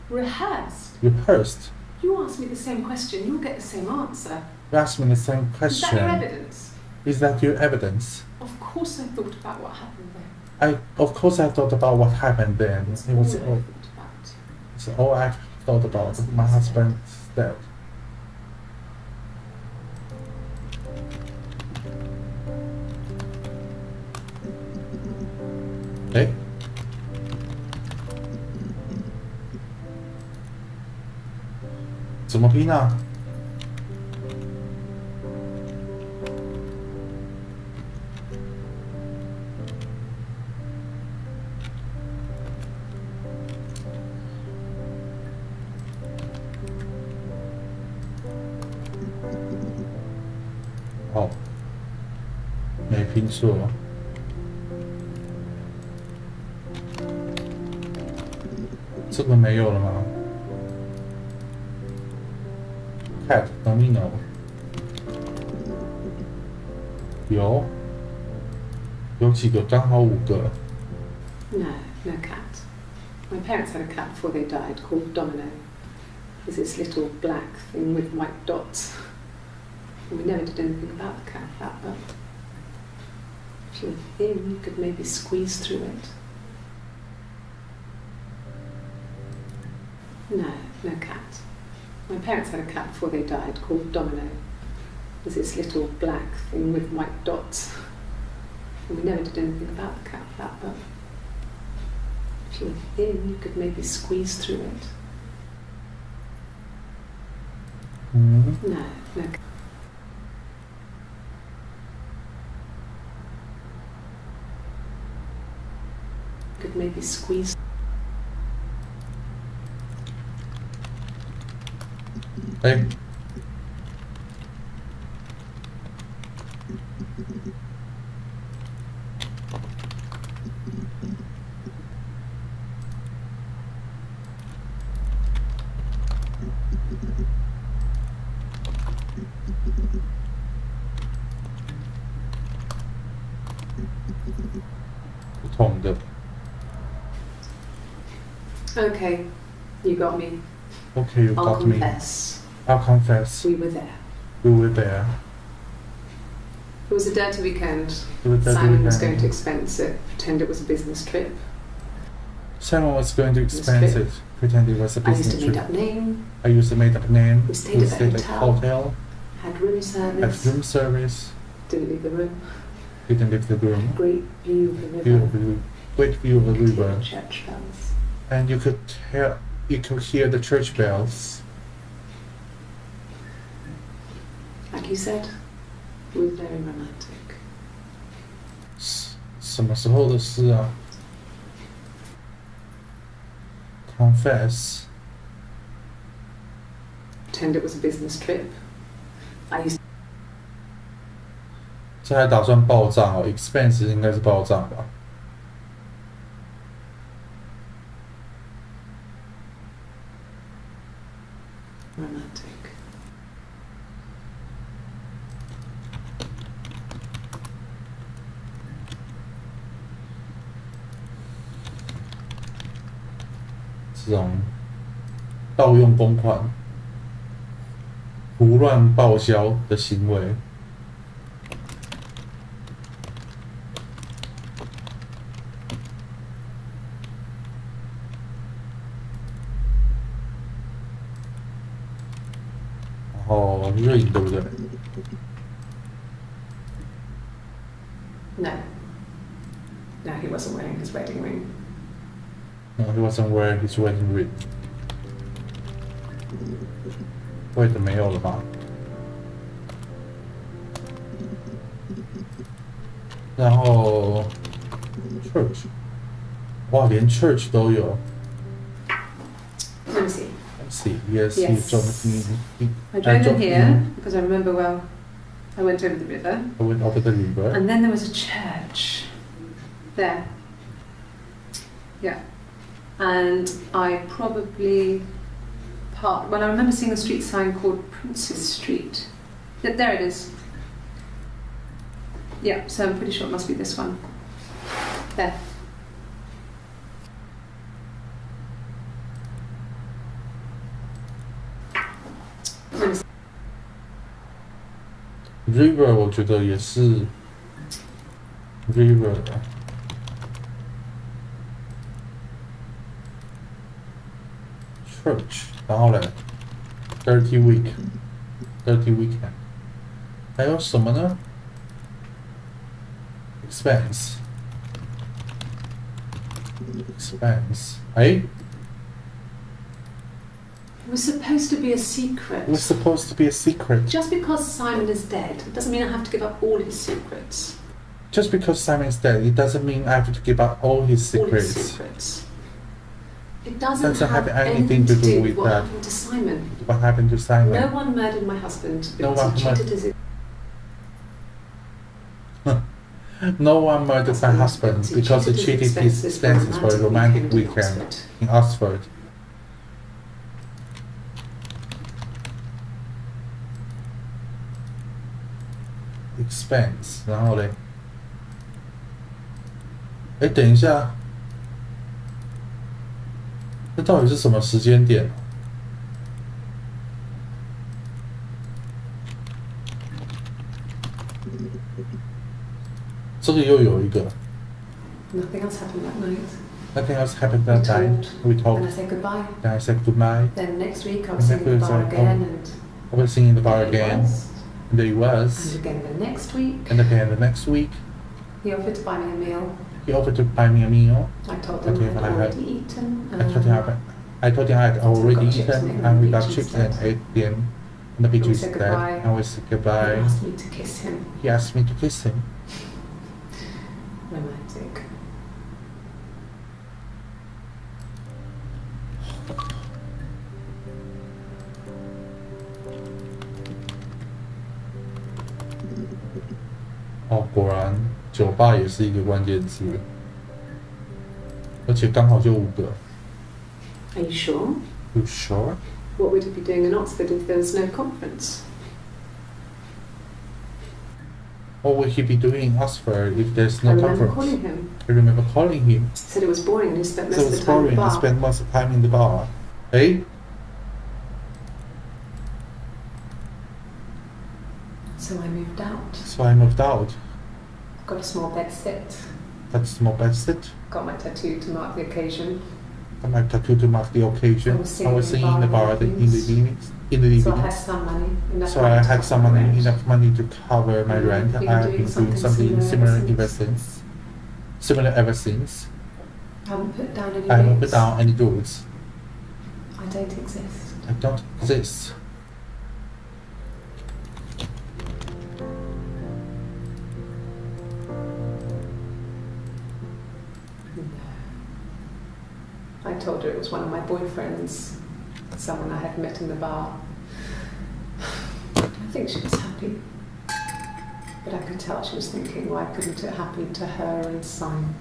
Speaker 2: Rehearsed.
Speaker 1: rehearsed.
Speaker 2: You ask me the same question, you'll get the same answer.
Speaker 1: You asked me the same
Speaker 2: Is that your
Speaker 1: question.
Speaker 2: evidence?
Speaker 1: Is that your evidence?
Speaker 2: Of course I thought about what happened there.
Speaker 1: Of course, I thought about what happened then.
Speaker 2: It's
Speaker 1: It was
Speaker 2: all I
Speaker 1: all,
Speaker 2: thought about.
Speaker 1: it's all I thought about. My husband's death. Eh? 怎么拼啊？哦，没拼错。这个没有了吗？Cat domino 有几个？刚好5个。
Speaker 2: No, no cat. My parents had a cat before they died called Domino. It was this little black thing with white dots. And we never did anything about the cat, but if you're thin, you could maybe squeeze through it. No, no cat. My parents had a cat before they died called Domino. It was this little black thing with white dots. And we never did anything about the cat, but if you were thin, you could maybe squeeze through it.
Speaker 1: Mm.
Speaker 2: No, no. Could maybe squeeze.
Speaker 1: Hey.
Speaker 2: Okay, you got me.
Speaker 1: Okay, you
Speaker 2: I'll
Speaker 1: got me.
Speaker 2: confess.
Speaker 1: I'll confess.
Speaker 2: We were there.
Speaker 1: We were there.
Speaker 2: It was a dirty weekend.
Speaker 1: It was a dirty
Speaker 2: Simon was
Speaker 1: weekend.
Speaker 2: going to expense it, pretend it was a business trip.
Speaker 1: Simon was going to expense it, pretend it was a
Speaker 2: I used
Speaker 1: business
Speaker 2: a made
Speaker 1: trip.
Speaker 2: up name,
Speaker 1: I used a made up name.
Speaker 2: We stayed at the
Speaker 1: at hotel.
Speaker 2: had room
Speaker 1: Had
Speaker 2: service,
Speaker 1: room service.
Speaker 2: didn't leave the room.
Speaker 1: Didn't leave the room.
Speaker 2: Great view of the river.
Speaker 1: View of the, great view of the
Speaker 2: Could hear
Speaker 1: river.
Speaker 2: the church bells.
Speaker 1: And you could hear the church bells.
Speaker 2: Like you said, we were very romantic.
Speaker 1: 什么时候的事啊 ？Confess.
Speaker 2: Pretend it was a business trip. I used
Speaker 1: 这还打算报账哦 ？Expense 应该是报账吧？
Speaker 2: romantic.
Speaker 1: 这种盗用公款、胡乱报销的行为。然后ring对不对？
Speaker 2: No. No, he wasn't wearing his wedding ring.
Speaker 1: No, he wasn't wearing his wedding ring. 位置没有了吧？然后 church， 哇，连 church 都有。
Speaker 2: Let me see.
Speaker 1: Let's see. Yes, he
Speaker 2: Yes.
Speaker 1: dropped me.
Speaker 2: I drove in here because I remember well. I went over the river.
Speaker 1: I went over the river.
Speaker 2: And then there was a church there. Yeah. And I probably well, I remember seeing a street sign called Princess Street. There it is. Yeah, so I'm pretty sure it must be this one. There.
Speaker 1: River 我觉得也是 river 的。Church， 然后嘞 ，dirty weekend， 还有什么呢 ？expense， 哎
Speaker 2: It was supposed to be a secret.，it
Speaker 1: was supposed to be a secret.
Speaker 2: Just because Simon is dead, it doesn't mean I have to give up all his secrets.
Speaker 1: Just because Simon is dead, it doesn't mean I have to give up all his
Speaker 2: All his
Speaker 1: secrets.
Speaker 2: secrets. It doesn't,
Speaker 1: have anything to do with
Speaker 2: what
Speaker 1: that.
Speaker 2: happened to Simon.
Speaker 1: What happened to Simon?
Speaker 2: No one murdered my husband
Speaker 1: No
Speaker 2: because
Speaker 1: one
Speaker 2: he cheated his
Speaker 1: No one murdered my husband because he cheated his expenses for a romantic weekend in Oxford. Expense， 然后嘞，哎，等一下，这到底是什么时间点？这个又有一个。
Speaker 2: Nothing else happened that night.
Speaker 1: Nothing else happened that
Speaker 2: We
Speaker 1: night. We
Speaker 2: And
Speaker 1: talked.
Speaker 2: I said goodbye.
Speaker 1: Then I said goodbye.
Speaker 2: Then next week I
Speaker 1: And
Speaker 2: was singing in the
Speaker 1: next
Speaker 2: bar
Speaker 1: week I-
Speaker 2: again, and
Speaker 1: I was singing in the bar
Speaker 2: there he
Speaker 1: again.
Speaker 2: was.
Speaker 1: And there he
Speaker 2: And
Speaker 1: was.
Speaker 2: again the next week,
Speaker 1: And again the next week,
Speaker 2: he offered to buy me a meal.
Speaker 1: he offered to buy me a meal.
Speaker 2: I told him
Speaker 1: Okay,
Speaker 2: I'd
Speaker 1: but I had-
Speaker 2: already eaten.
Speaker 1: I told him I had already
Speaker 2: got chips
Speaker 1: eaten
Speaker 2: and
Speaker 1: and we
Speaker 2: beach
Speaker 1: got chips and
Speaker 2: instead.
Speaker 1: ate them On the beach
Speaker 2: And we
Speaker 1: with
Speaker 2: said
Speaker 1: Dad.
Speaker 2: goodbye.
Speaker 1: And we said
Speaker 2: He
Speaker 1: goodbye.
Speaker 2: asked me to kiss him.
Speaker 1: He asked me to kiss him.
Speaker 2: Romantic.
Speaker 1: 哦，果然酒吧也是一个关键字，而且刚好就5个。
Speaker 2: Are you sure?
Speaker 1: You sure?
Speaker 2: What would he be doing in Oxford if there was no conference?
Speaker 1: What would he be doing in Oxford if there's
Speaker 2: I
Speaker 1: no
Speaker 2: remember
Speaker 1: conference?
Speaker 2: calling him.
Speaker 1: I remember calling him.
Speaker 2: He said it was boring and he spent
Speaker 1: So
Speaker 2: most
Speaker 1: it
Speaker 2: of
Speaker 1: was
Speaker 2: the time in
Speaker 1: boring.
Speaker 2: the
Speaker 1: I
Speaker 2: bar.
Speaker 1: spent most of the time in the bar. Eh?
Speaker 2: So I moved out.
Speaker 1: So I moved out.
Speaker 2: Got a small bed sit.
Speaker 1: That's my best it.
Speaker 2: Got my tattoo to mark the occasion.
Speaker 1: Got my tattoo to mark the occasion. I was singing in the bar in the evenings.
Speaker 2: So I had some money. Enough
Speaker 1: So
Speaker 2: money
Speaker 1: I
Speaker 2: to
Speaker 1: had
Speaker 2: cover
Speaker 1: some
Speaker 2: the
Speaker 1: money,
Speaker 2: rent.
Speaker 1: enough money to cover my
Speaker 2: And
Speaker 1: rent.
Speaker 2: you've been
Speaker 1: I have
Speaker 2: doing
Speaker 1: been doing
Speaker 2: something
Speaker 1: something
Speaker 2: similar
Speaker 1: similar
Speaker 2: ever since.
Speaker 1: Similar ever since.
Speaker 2: I haven't put down any
Speaker 1: I haven't put
Speaker 2: roots.
Speaker 1: down any rules.
Speaker 2: I don't exist.
Speaker 1: I don't exist.
Speaker 2: I told her it was one of my boyfriends, someone I had met in the bar. I think she was happy, but I could tell she was thinking, why couldn't it happen to her and Simon?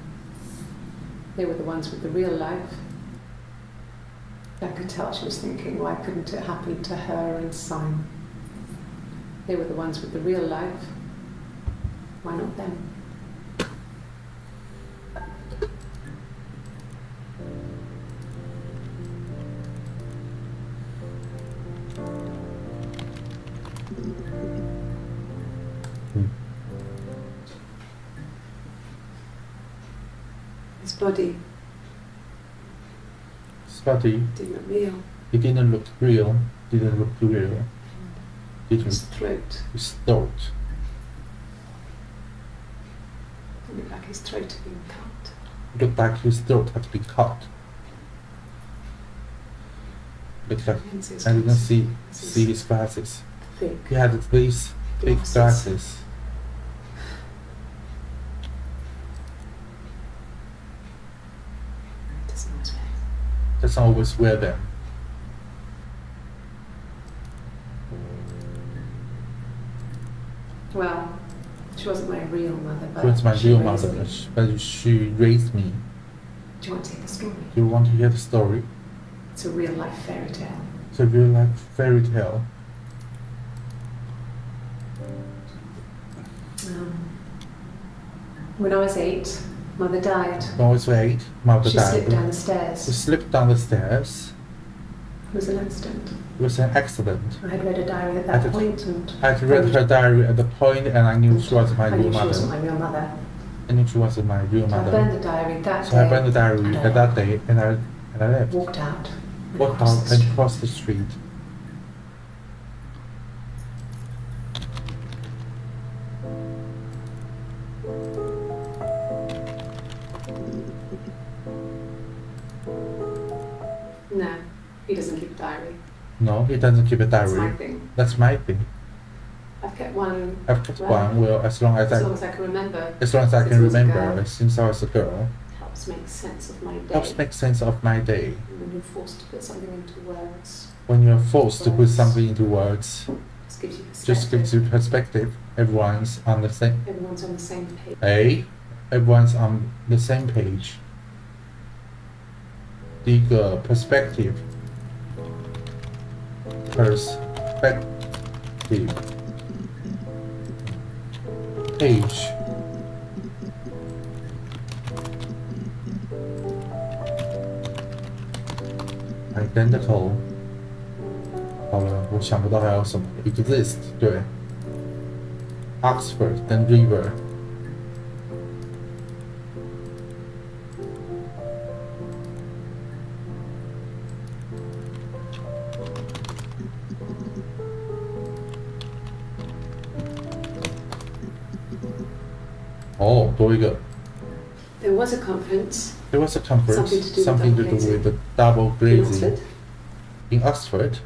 Speaker 2: They were the ones with the real life. I could tell she was thinking, why couldn't it happen to her and Simon? They were the ones with the real life. Why not them? His body
Speaker 1: Spotty.
Speaker 2: didn't look real.
Speaker 1: It didn't look real. Didn't look real.
Speaker 2: His
Speaker 1: Didn't.
Speaker 2: throat.
Speaker 1: His throat.
Speaker 2: It looked like his throat had been cut.
Speaker 1: It looked like his throat had been cut. Looked like
Speaker 2: I didn't see his
Speaker 1: I didn't
Speaker 2: glasses.
Speaker 1: see his glasses.
Speaker 2: Thick.
Speaker 1: He had these big
Speaker 2: Glasses.
Speaker 1: glasses.
Speaker 2: Doesn't always wear.
Speaker 1: Doesn't always wear them.
Speaker 2: Well, she wasn't my real mother, but
Speaker 1: She was my
Speaker 2: she
Speaker 1: real
Speaker 2: raised
Speaker 1: mother,
Speaker 2: me.
Speaker 1: but she raised me.
Speaker 2: Do you want to hear the story?
Speaker 1: Do you want to hear the story?
Speaker 2: It's a real life fairy tale.
Speaker 1: It's a real life fairy tale.
Speaker 2: When I was 8, mother died.
Speaker 1: When I was 8, mother
Speaker 2: She
Speaker 1: died.
Speaker 2: slipped down the
Speaker 1: She
Speaker 2: stairs.
Speaker 1: slipped down the stairs.
Speaker 2: It was an accident.
Speaker 1: It was an accident.
Speaker 2: I had read a diary at
Speaker 1: At
Speaker 2: that
Speaker 1: the-
Speaker 2: point and
Speaker 1: I had read her diary at the point and I knew she wasn't my
Speaker 2: I
Speaker 1: real
Speaker 2: knew she wasn't
Speaker 1: mother.
Speaker 2: my real mother.
Speaker 1: I knew she wasn't my real
Speaker 2: So I burned
Speaker 1: mother.
Speaker 2: the diary that
Speaker 1: So I
Speaker 2: day.
Speaker 1: burned the diary
Speaker 2: and
Speaker 1: at that day and I left.
Speaker 2: Walked out. and
Speaker 1: Walked
Speaker 2: across
Speaker 1: out
Speaker 2: the
Speaker 1: and
Speaker 2: street.
Speaker 1: crossed the street.
Speaker 2: No, he doesn't keep a diary.
Speaker 1: No, he doesn't keep a
Speaker 2: That's my
Speaker 1: diary.
Speaker 2: thing.
Speaker 1: That's my thing.
Speaker 2: I've kept one
Speaker 1: I've kept
Speaker 2: Well,
Speaker 1: one. Well, as long as
Speaker 2: as long
Speaker 1: I
Speaker 2: as I can remember.
Speaker 1: can
Speaker 2: since I was a
Speaker 1: remember,
Speaker 2: girl.
Speaker 1: since I was a girl,
Speaker 2: Helps make sense of my day.
Speaker 1: helps make sense of my day.
Speaker 2: When you're forced to put something into words,
Speaker 1: When you're forced to put
Speaker 2: Words.
Speaker 1: something into words,
Speaker 2: just gives you perspective.
Speaker 1: just gives you perspective. Everyone's on the same.
Speaker 2: Everyone's on the same page.
Speaker 1: Everyone's on the same page. 第一个 perspective. Page. Identical. 好了，我想不到还有什么 exist 对。Oxford 跟 River。哦，多一个。
Speaker 2: There was a conference
Speaker 1: There was a conference,
Speaker 2: Something to do with
Speaker 1: with the double
Speaker 2: in
Speaker 1: glazing
Speaker 2: Oxford.
Speaker 1: in Oxford.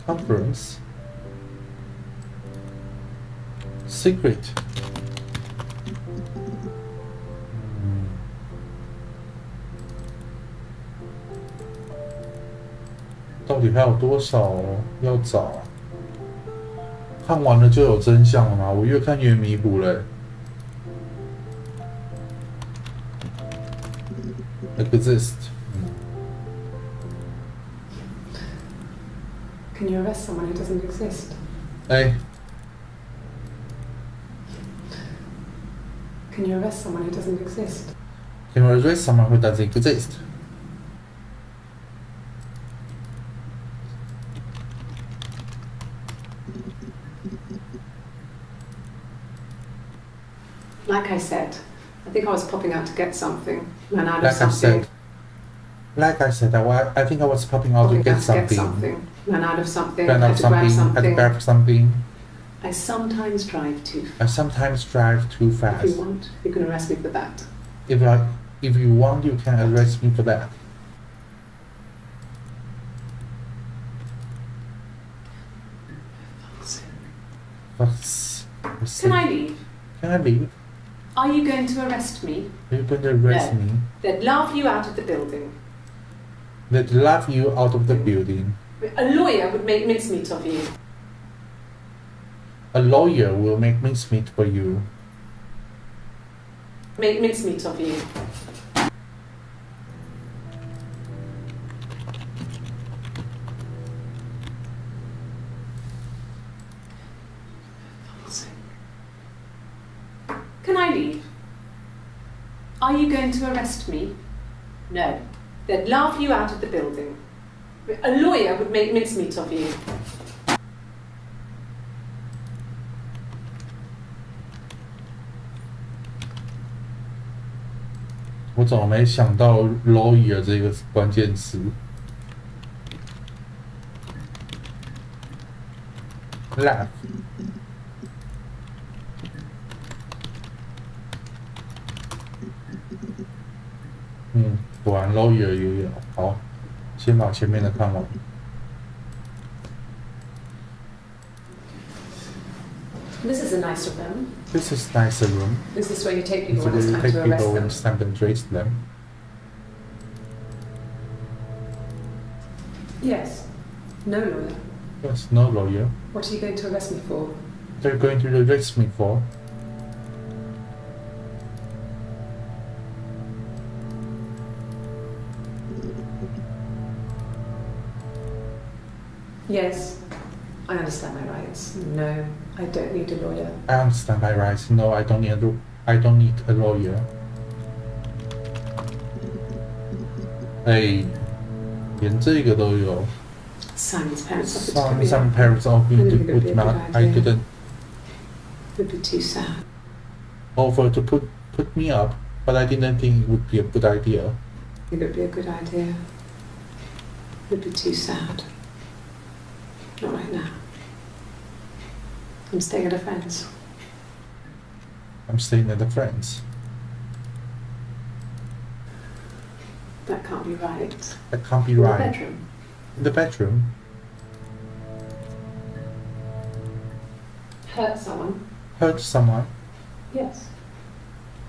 Speaker 1: conference. Secret. 到底还有多少要找啊？看完了就有真相了吗？我越看越迷糊了。Exist.
Speaker 2: Can you arrest someone who doesn't exist?
Speaker 1: 哎，
Speaker 2: Can you arrest someone who doesn't exist?
Speaker 1: Can you arrest someone who doesn't exist?
Speaker 2: Like I said, I think I was popping out to get something. Ran out of
Speaker 1: Like I
Speaker 2: something.
Speaker 1: said, I think I was popping out to get something.
Speaker 2: Ran out of something.
Speaker 1: Ran out
Speaker 2: Had
Speaker 1: of
Speaker 2: to grab
Speaker 1: something. Had to grab something.
Speaker 2: I sometimes drive too fast.
Speaker 1: I sometimes drive too fast.
Speaker 2: If you want, you can arrest me for that.
Speaker 1: If you want, you can arrest me for that.
Speaker 2: Can I leave?
Speaker 1: Can I leave?
Speaker 2: Are you going to arrest me?
Speaker 1: Are you going to arrest
Speaker 2: No.
Speaker 1: me?
Speaker 2: They'd laugh you out of the building.
Speaker 1: They'd laugh you out of the building.
Speaker 2: A lawyer would make mincemeat of you.
Speaker 1: A lawyer will make mincemeat for you.
Speaker 2: Make mincemeat of you. Can I leave? Are you going to arrest me? No. They'd laugh you out of the building. A lawyer would make mincemeat of you.
Speaker 1: 我怎么没想到 lawyer 这个关键词 ？Laugh。果然 lawyer 也有。好，先把前面的看完。
Speaker 2: This is a nicer room.
Speaker 1: This is nicer room.
Speaker 2: This is where you take people
Speaker 1: So
Speaker 2: when it's
Speaker 1: you
Speaker 2: time
Speaker 1: take
Speaker 2: to arrest
Speaker 1: people when
Speaker 2: them.
Speaker 1: it's time to arrest them.
Speaker 2: Yes. No lawyer.
Speaker 1: Yes, no lawyer.
Speaker 2: What are you going to arrest me for?
Speaker 1: They're going to arrest me for.
Speaker 2: Yes. I understand my rights. No, I don't need a lawyer.
Speaker 1: I understand my rights. No, I don't need a lawyer. 哎，连这个都有。
Speaker 2: Simon's parents offered to pick me
Speaker 1: Some
Speaker 2: up.
Speaker 1: parents offered
Speaker 2: I
Speaker 1: to
Speaker 2: think it would
Speaker 1: put
Speaker 2: be a
Speaker 1: me
Speaker 2: good
Speaker 1: up. I
Speaker 2: idea.
Speaker 1: didn't
Speaker 2: It would be too sad.
Speaker 1: offer to put me up, but I didn't think it would be a good idea.
Speaker 2: It would be a good idea. It would be too sad. Not right now. I'm staying at a friend's.
Speaker 1: I'm staying at a friend's.
Speaker 2: That can't be right.
Speaker 1: That can't be
Speaker 2: In the
Speaker 1: right.
Speaker 2: bedroom.
Speaker 1: In the bedroom.
Speaker 2: Hurt someone.
Speaker 1: Hurt someone.
Speaker 2: Yes.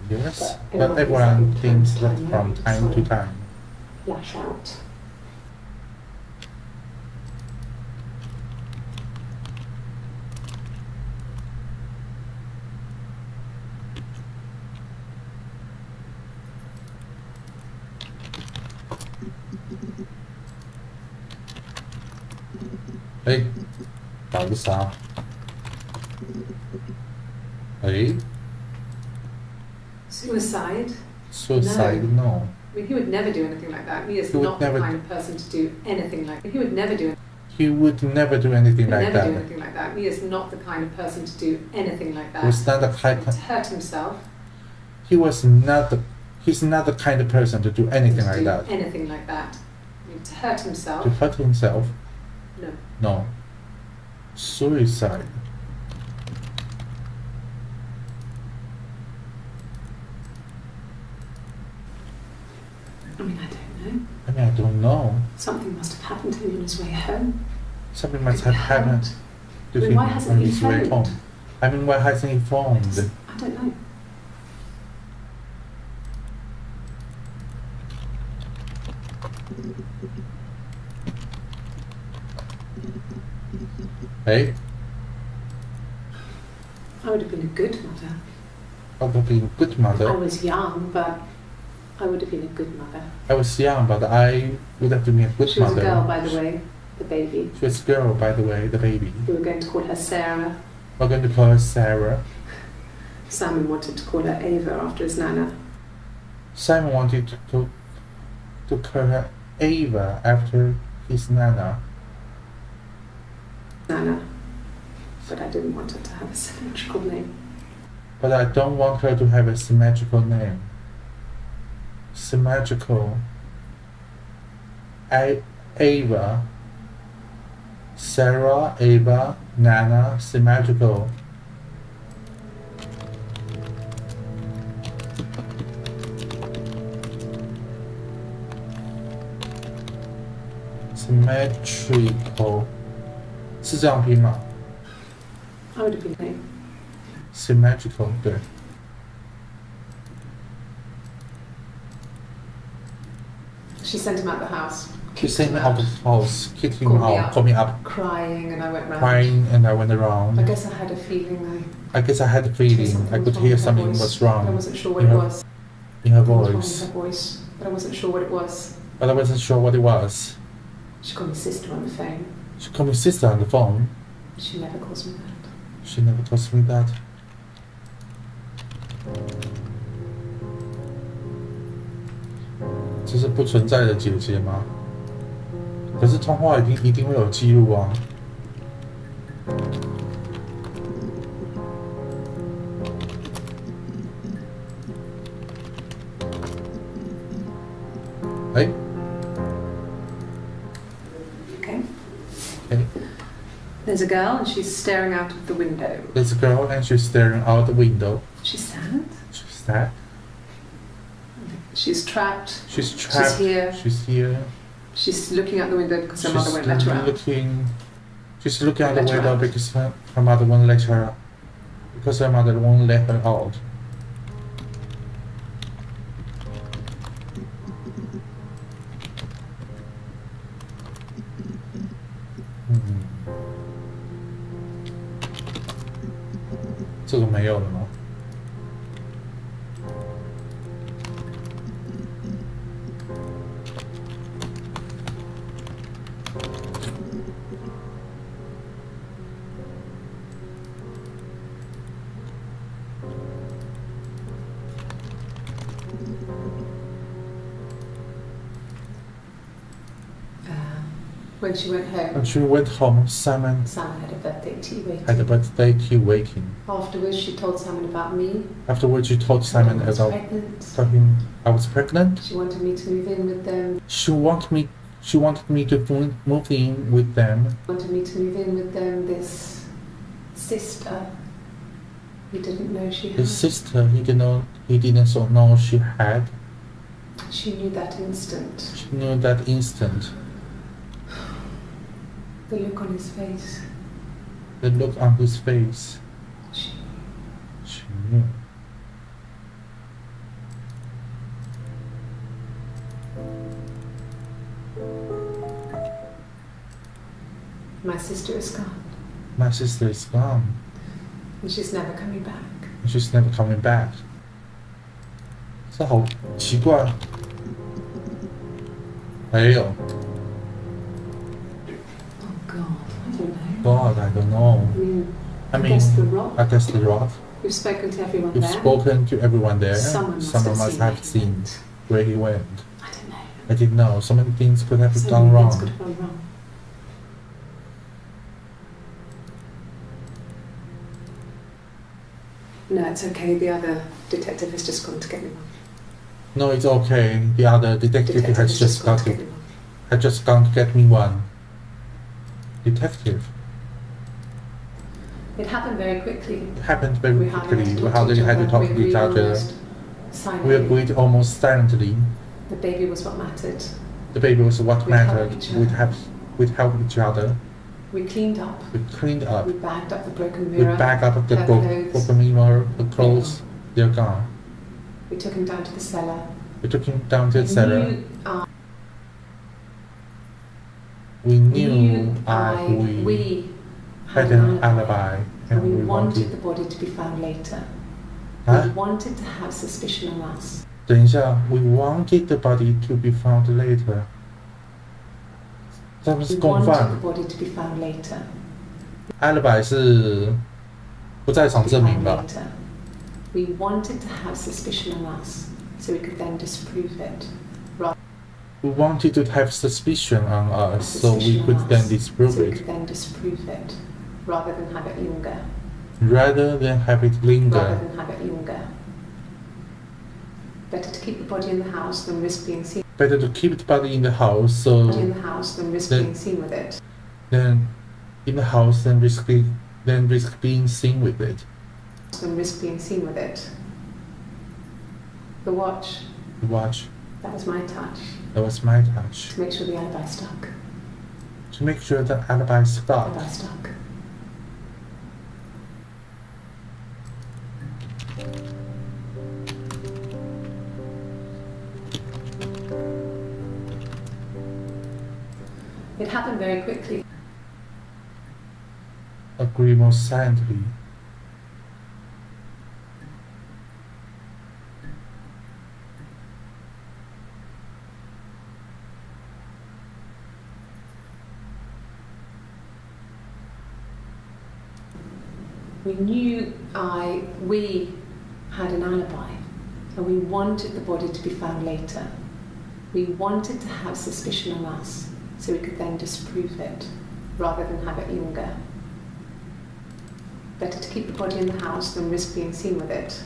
Speaker 1: Yes.
Speaker 2: But
Speaker 1: But everyone thinks that
Speaker 2: time,
Speaker 1: from
Speaker 2: right?
Speaker 1: time to time.
Speaker 2: Lash out.
Speaker 1: Hey, 搞个啥？哎
Speaker 2: Suicide?
Speaker 1: Suicide? No.
Speaker 2: I mean, he would never do anything like that. He is
Speaker 1: He would
Speaker 2: not the
Speaker 1: never
Speaker 2: kind of person to do anything like that. He would never do
Speaker 1: He would never do anything like
Speaker 2: never do
Speaker 1: that.
Speaker 2: anything like that. He is not the kind of person to do anything like that.
Speaker 1: Was not the kind.
Speaker 2: To hurt himself.
Speaker 1: He was not the. He's not the kind of person to do anything
Speaker 2: to
Speaker 1: like
Speaker 2: do
Speaker 1: that.
Speaker 2: Anything like that. I mean, to hurt himself.
Speaker 1: To hurt himself?
Speaker 2: No.
Speaker 1: No. Suicide.
Speaker 2: I mean, I don't know.
Speaker 1: I mean, I don't know.
Speaker 2: Something must have happened to him on his way home.
Speaker 1: Something must
Speaker 2: Could
Speaker 1: have
Speaker 2: be
Speaker 1: happened
Speaker 2: held.
Speaker 1: to
Speaker 2: Then
Speaker 1: him
Speaker 2: why hasn't
Speaker 1: on
Speaker 2: he
Speaker 1: his way
Speaker 2: phoned?
Speaker 1: home. I mean, why hasn't he phoned?
Speaker 2: I don't know.
Speaker 1: Hey,
Speaker 2: I would have been a good mother.
Speaker 1: I would have been a good
Speaker 2: I
Speaker 1: mother.
Speaker 2: was young, but I would have been a good mother.
Speaker 1: I was young, but I would have been a good
Speaker 2: She was
Speaker 1: mother.
Speaker 2: a girl, by the way, the baby.
Speaker 1: She was a girl, by the way, the baby.
Speaker 2: We were going to call her Sarah.
Speaker 1: We're going to call her Sarah.
Speaker 2: Simon wanted to call her Ava after his nana.
Speaker 1: Simon wanted to call her Ava after his nana.
Speaker 2: Nana. But I didn't want her to have a symmetrical name.
Speaker 1: But I don't want her to have a symmetrical name. Symmetrical. Ava. Sarah, Ava, Nana, symmetrical. Symmetrical. 是这样拼吗？
Speaker 2: I would have been name.
Speaker 1: Symmetrical, 对。
Speaker 2: She sent him out the house.
Speaker 1: She
Speaker 2: kicked
Speaker 1: sent
Speaker 2: him
Speaker 1: him out of the house, kicked him
Speaker 2: Called me
Speaker 1: out,
Speaker 2: up.
Speaker 1: called me up,
Speaker 2: Crying, and I went round.
Speaker 1: crying, and I went around.
Speaker 2: I guess I had a feeling
Speaker 1: I guess I had a feeling. I could hear something was
Speaker 2: I
Speaker 1: wrong
Speaker 2: wasn't sure what
Speaker 1: in
Speaker 2: it
Speaker 1: her-
Speaker 2: was.
Speaker 1: in her
Speaker 2: Something was wrong
Speaker 1: voice,
Speaker 2: with her voice, but I wasn't sure what it was.
Speaker 1: but I wasn't sure what it was.
Speaker 2: She called me sister on the phone.
Speaker 1: She called me sister on the phone.
Speaker 2: But she never calls me that.
Speaker 1: She never told me that. 这是不存在的姐姐吗？可是通话一定会有记录啊。哎
Speaker 2: Okay.
Speaker 1: Okay.
Speaker 2: There's a girl and she's staring out of the window.
Speaker 1: There's a girl and she's staring out the window.
Speaker 2: She's sad.
Speaker 1: She's sad.
Speaker 2: She's trapped.
Speaker 1: She's trapped.
Speaker 2: She's here.
Speaker 1: She's here.
Speaker 2: She's looking out the window because her mother
Speaker 1: She's
Speaker 2: won't let her out.
Speaker 1: She's looking out the
Speaker 2: Let her
Speaker 1: window
Speaker 2: out.
Speaker 1: because her mother won't let her. Because her mother won't let her out. Hmm. 这个没有了吗？When
Speaker 2: she went home,
Speaker 1: When she went home, Simon
Speaker 2: Simon had a birthday tea waiting.
Speaker 1: had a birthday tea waiting.
Speaker 2: Afterwards, she told Simon about me.
Speaker 1: Afterwards, she told Simon
Speaker 2: I was
Speaker 1: about
Speaker 2: pregnant.
Speaker 1: told him I was pregnant.
Speaker 2: She wanted me to move in with them.
Speaker 1: She wanted me to move in with them.
Speaker 2: Wanted me to move in with them. This sister, he didn't know she had.
Speaker 1: His sister, he didn't know she had.
Speaker 2: She knew that instant.
Speaker 1: She knew that instant.
Speaker 2: The look on his face.
Speaker 1: The look on his face.
Speaker 2: She
Speaker 1: She knew.
Speaker 2: My sister is gone,
Speaker 1: My sister is gone.
Speaker 2: and she's never coming back.
Speaker 1: And she's never coming back. 这好奇怪。没有
Speaker 2: Oh God, I don't know.
Speaker 1: God, I don't know.
Speaker 2: I
Speaker 1: I
Speaker 2: mean,
Speaker 1: mean,
Speaker 2: guess the rock.
Speaker 1: I guess the rock.
Speaker 2: We've spoken to everyone
Speaker 1: You've
Speaker 2: there.
Speaker 1: spoken to everyone there.
Speaker 2: Someone must
Speaker 1: have seen
Speaker 2: it.
Speaker 1: where he went.
Speaker 2: I don't know.
Speaker 1: I didn't know. So many things could have
Speaker 2: So
Speaker 1: gone
Speaker 2: many
Speaker 1: wrong.
Speaker 2: things could have gone wrong. No, it's okay. The other detective has just gone to get me one.
Speaker 1: No, it's okay. The other detective has just
Speaker 2: gone
Speaker 1: got
Speaker 2: to get
Speaker 1: to,
Speaker 2: me one.
Speaker 1: had just gone to get me one. Detective.
Speaker 2: It happened very quickly.
Speaker 1: It happened very
Speaker 2: We
Speaker 1: quickly. We
Speaker 2: hardly
Speaker 1: hardly had to talk to each other. We agreed almost silently.
Speaker 2: The baby was what mattered.
Speaker 1: The baby was what
Speaker 2: We'd help
Speaker 1: mattered.
Speaker 2: each
Speaker 1: We'd
Speaker 2: other.
Speaker 1: help each other.
Speaker 2: We cleaned up.
Speaker 1: We cleaned up.
Speaker 2: We bagged up the broken
Speaker 1: We
Speaker 2: mirror.
Speaker 1: bagged up the
Speaker 2: her clothes.
Speaker 1: broken mirror, the clothes. They're gone.
Speaker 2: We took him down to the cellar.
Speaker 1: We took him down to the
Speaker 2: We
Speaker 1: cellar.
Speaker 2: knew,
Speaker 1: We knew
Speaker 2: we
Speaker 1: had an alibi,
Speaker 2: and we wanted the body to be found later. We
Speaker 1: 啊，
Speaker 2: wanted to have suspicion on us.
Speaker 1: 等一下 ，We wanted the body to be found later。他们
Speaker 2: We
Speaker 1: 是共
Speaker 2: wanted
Speaker 1: 犯
Speaker 2: the body to be found later.
Speaker 1: ，alibi 是不在场
Speaker 2: To be
Speaker 1: 证明
Speaker 2: found
Speaker 1: 吧？
Speaker 2: later. We wanted to have suspicion on us, so we could then disprove it.
Speaker 1: We wanted to have suspicion on us, so we could then disprove
Speaker 2: so we
Speaker 1: it,
Speaker 2: could then disprove it, rather than have it linger.
Speaker 1: rather than have it
Speaker 2: Rather
Speaker 1: linger.
Speaker 2: than have it linger. Better to keep the body in the house than risk being seen.
Speaker 1: Better to keep the body in the house,
Speaker 2: Body in
Speaker 1: so
Speaker 2: the house than risk
Speaker 1: Then-
Speaker 2: being seen with it.
Speaker 1: then in the house than risk being seen with it.
Speaker 2: Than risk being seen with it. The watch.
Speaker 1: The watch,
Speaker 2: That was my touch.
Speaker 1: that was my touch.
Speaker 2: To make sure the alibi stuck.
Speaker 1: To make sure the alibi stuck.
Speaker 2: Alibi stuck. It happened very quickly.
Speaker 1: Agree more silently.
Speaker 2: We knew we had an alibi, and we wanted the body to be found later. We wanted to have suspicion on us, so we could then disprove it, rather than have it linger. Better to keep the body in the house than risk being seen with it.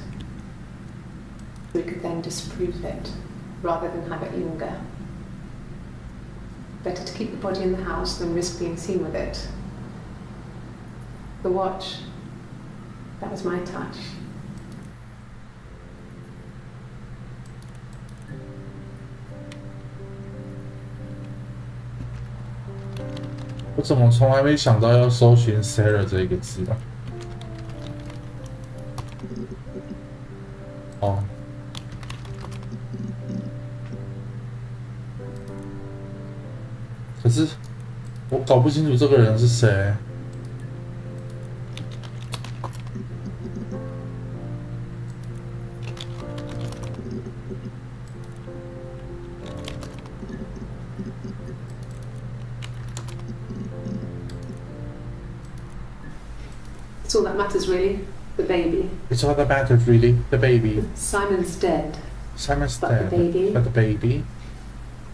Speaker 2: We could then disprove it, rather than have it linger. Better to keep the body in the house than risk being seen with it. The watch. That was my touch.
Speaker 1: 我怎么从来没想到要搜寻 Sarah 这一个字啊？哦，可是我搞不清楚这个人是谁。
Speaker 2: It's all that matters, really. The baby.
Speaker 1: It's all that matters, really. The baby.
Speaker 2: Simon's dead.
Speaker 1: Simon's
Speaker 2: But the
Speaker 1: dead,
Speaker 2: baby?
Speaker 1: but the baby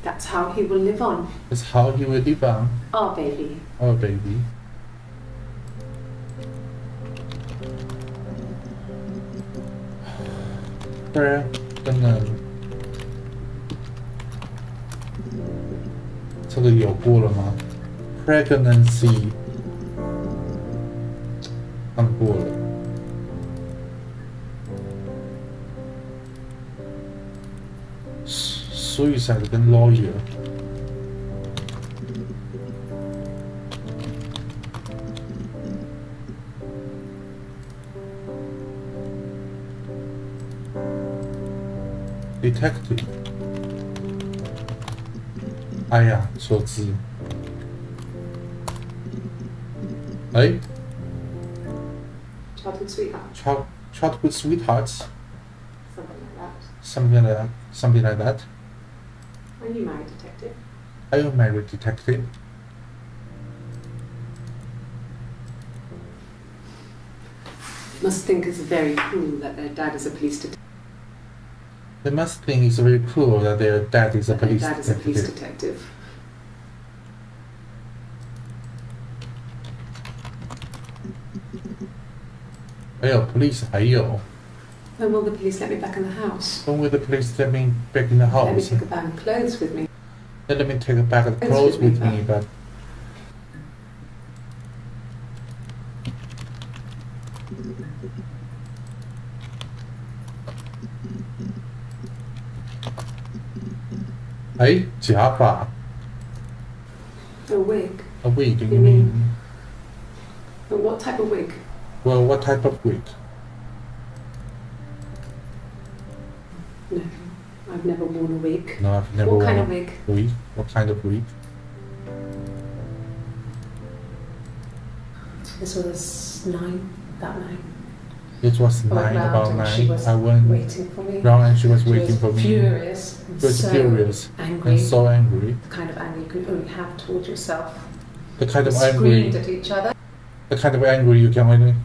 Speaker 2: That's how he will live on.
Speaker 1: is how he will live on.
Speaker 2: Our baby.
Speaker 1: Our baby. Pregnant. 这个有过了吗 ？Pregnancy. 看过了。Suicide 跟 lawyer。Detective。哎呀，错字。哎
Speaker 2: Childhood sweetheart.
Speaker 1: childhood sweethearts.
Speaker 2: Something like that.
Speaker 1: Something like that.
Speaker 2: Are you married, detective?
Speaker 1: Are you married, detective?
Speaker 2: Must think it's very cool that their dad is a police detective.
Speaker 1: They must think it's very cool that their dad is a police
Speaker 2: Their dad is a police
Speaker 1: detective.
Speaker 2: detective.
Speaker 1: Police 还有
Speaker 2: When will the police let me back in the house?
Speaker 1: When will the police let me back in the
Speaker 2: Let me
Speaker 1: house?
Speaker 2: take a bag of clothes with me.
Speaker 1: Let me take a bag of clothes with me, but假发
Speaker 2: A wig.
Speaker 1: A wig, you
Speaker 2: You
Speaker 1: mean?
Speaker 2: mean But what type of wig?
Speaker 1: Well, what type of wig?
Speaker 2: No, I've never worn a wig.
Speaker 1: No, I've never
Speaker 2: What
Speaker 1: worn
Speaker 2: kind
Speaker 1: a
Speaker 2: of wig?
Speaker 1: wig. What kind of wig?
Speaker 2: This was 9, that night.
Speaker 1: It was
Speaker 2: I went
Speaker 1: 9,
Speaker 2: round
Speaker 1: about
Speaker 2: and
Speaker 1: 9.
Speaker 2: she was
Speaker 1: I went
Speaker 2: waiting for me.
Speaker 1: round and she was
Speaker 2: She
Speaker 1: waiting
Speaker 2: was
Speaker 1: for me.
Speaker 2: furious. And
Speaker 1: She was
Speaker 2: so
Speaker 1: furious
Speaker 2: angry.
Speaker 1: and so angry.
Speaker 2: The kind of anger you can only have towards yourself.
Speaker 1: The kind
Speaker 2: We
Speaker 1: of
Speaker 2: screamed
Speaker 1: angry.
Speaker 2: at each other.
Speaker 1: The kind of anger you can only.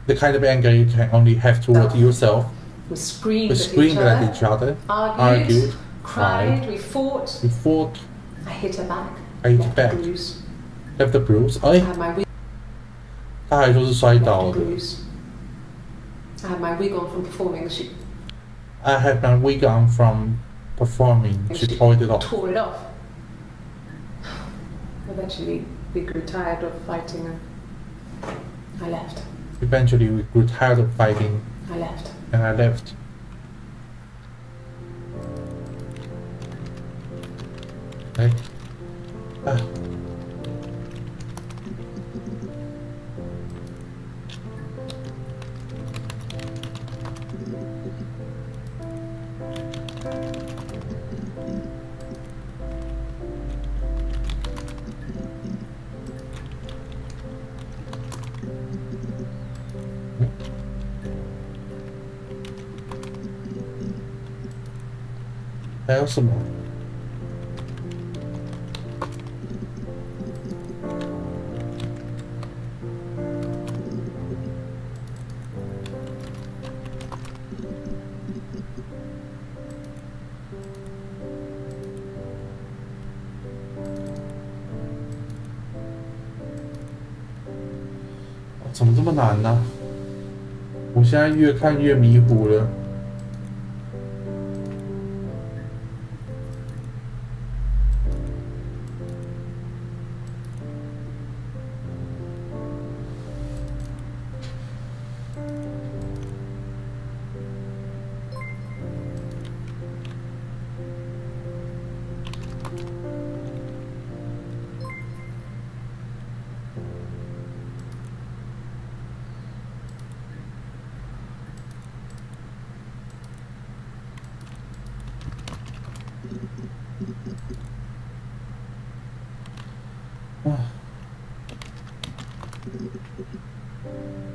Speaker 1: The kind of anger you can only have toward yourself.
Speaker 2: We screamed,
Speaker 1: We screamed at each other. Argued.
Speaker 2: Cried. We fought.
Speaker 1: We fought.
Speaker 2: I hit her back.
Speaker 1: I hit
Speaker 2: Left
Speaker 1: back.
Speaker 2: a bruise.
Speaker 1: Left the bruise.
Speaker 2: I
Speaker 1: 哎，
Speaker 2: had my wig.
Speaker 1: 他还说是摔
Speaker 2: Left
Speaker 1: 倒
Speaker 2: a
Speaker 1: 的。
Speaker 2: bruise. I had my wig on from performing. She
Speaker 1: I had my wig on from performing. She tore it off.
Speaker 2: tore it off. Eventually, we grew tired of fighting and I left.
Speaker 1: Eventually, we grew tired of fighting,
Speaker 2: I left.
Speaker 1: and I left. 哎，啊，还有什么？怎么这么难呢？我现在越看越迷糊了。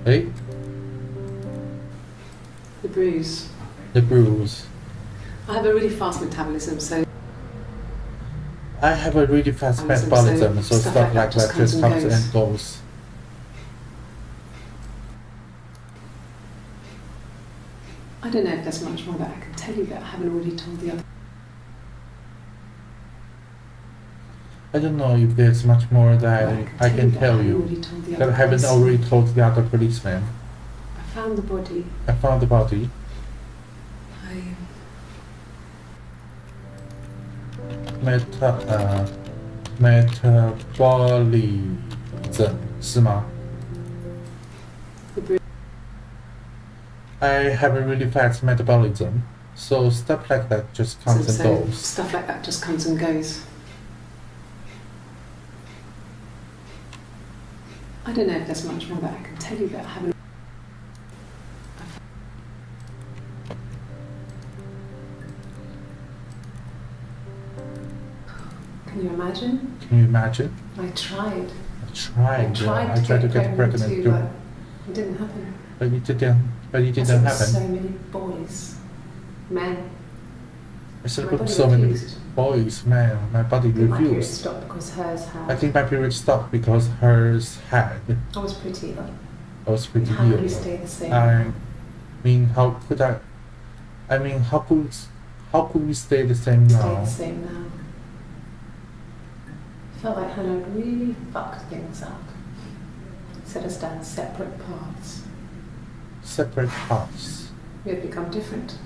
Speaker 1: 哎
Speaker 2: The bruise.
Speaker 1: The bruise.
Speaker 2: I have a really fast metabolism, so
Speaker 1: I have a really fast metabolism, so stuff like that just comes and goes.
Speaker 2: I don't know if there's much more that I can tell you that I haven't already told the other.
Speaker 1: I don't know if there's much more that I can tell you that I haven't already told the other policeman.
Speaker 2: I found the body.
Speaker 1: I found the body. Metabolism 是吗
Speaker 2: The bruise.
Speaker 1: I have a really fast metabolism, so stuff like that just comes and
Speaker 2: So
Speaker 1: goes.
Speaker 2: stuff like that just comes and goes. I don't know if there's much more that I can tell you that I haven't. Can you imagine?
Speaker 1: Can you imagine?
Speaker 2: I tried.
Speaker 1: I tried to get pregnant
Speaker 2: too,
Speaker 1: too,
Speaker 2: but it didn't happen.
Speaker 1: but it didn't. But it
Speaker 2: I
Speaker 1: didn't
Speaker 2: saw
Speaker 1: happen.
Speaker 2: so many boys, men.
Speaker 1: I said
Speaker 2: My body
Speaker 1: so many
Speaker 2: refused.
Speaker 1: boys, man, my body
Speaker 2: My period
Speaker 1: refused.
Speaker 2: stopped because hers had.
Speaker 1: I think my period stopped because hers had.
Speaker 2: I was pretty though.
Speaker 1: I was pretty
Speaker 2: How could
Speaker 1: ill.
Speaker 2: we stay the same?
Speaker 1: I mean, how could I? I mean, how could we stay the same
Speaker 2: Stay
Speaker 1: now?
Speaker 2: the same now. Felt like Hannah had really fucked things up. Set us down separate paths.
Speaker 1: Separate paths.
Speaker 2: We had become different.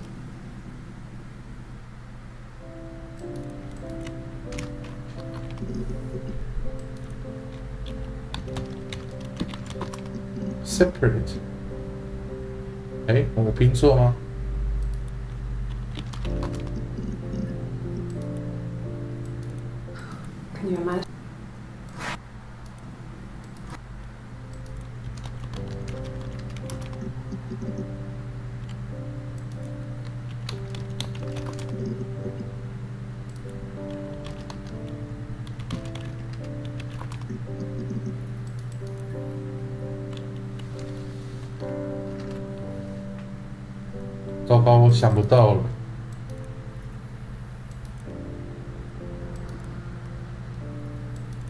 Speaker 1: Separate. 哎，我拼错吗？
Speaker 2: Can you imagine?
Speaker 1: 糟糕，我想不到了。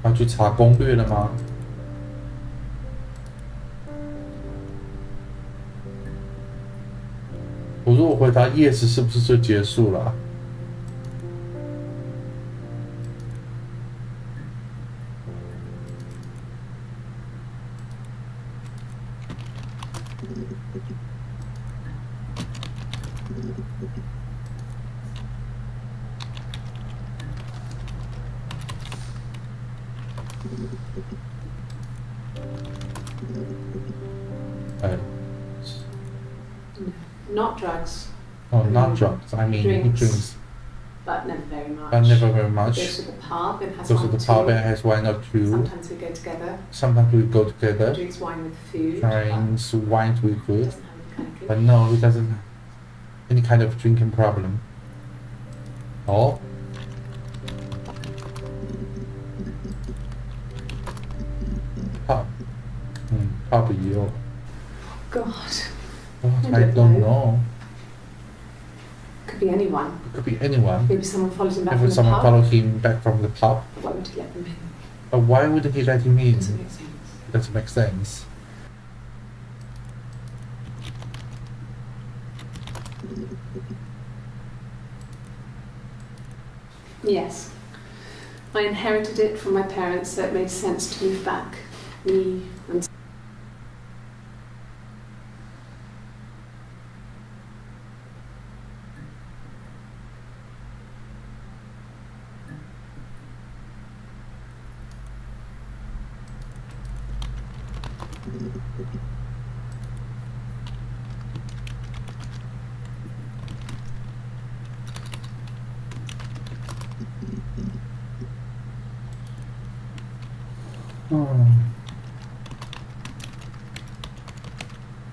Speaker 1: 要去查攻略了吗？我如果回答 yes， 是不是就结束了？哎
Speaker 2: Not drugs.
Speaker 1: Oh, not drugs. I mean, he drinks,
Speaker 2: But never very much.
Speaker 1: but never very
Speaker 2: Goes
Speaker 1: much.
Speaker 2: to the pub and has
Speaker 1: Goes to
Speaker 2: one
Speaker 1: the
Speaker 2: or
Speaker 1: pub
Speaker 2: two.
Speaker 1: and has one or two.
Speaker 2: Sometimes we go together.
Speaker 1: Sometimes we go together.
Speaker 2: Drinks wine with food.
Speaker 1: Drinks wine with
Speaker 2: But
Speaker 1: food.
Speaker 2: doesn't have any kind of drink.
Speaker 1: But no, he doesn't have any kind of drinking problem. Oh. Pub. Pub 也有。
Speaker 2: God.
Speaker 1: What?
Speaker 2: I
Speaker 1: I
Speaker 2: don't
Speaker 1: don't
Speaker 2: know.
Speaker 1: know.
Speaker 2: Could be anyone.
Speaker 1: It could be anyone.
Speaker 2: Maybe someone follows him back
Speaker 1: If
Speaker 2: from the
Speaker 1: someone
Speaker 2: pub.
Speaker 1: followed him back from the pub,
Speaker 2: Why would he let them in?
Speaker 1: but why would he let him in?
Speaker 2: Doesn't make sense.
Speaker 1: Doesn't make sense.
Speaker 2: Yes. I inherited it from my parents, so it made sense to move back. Me and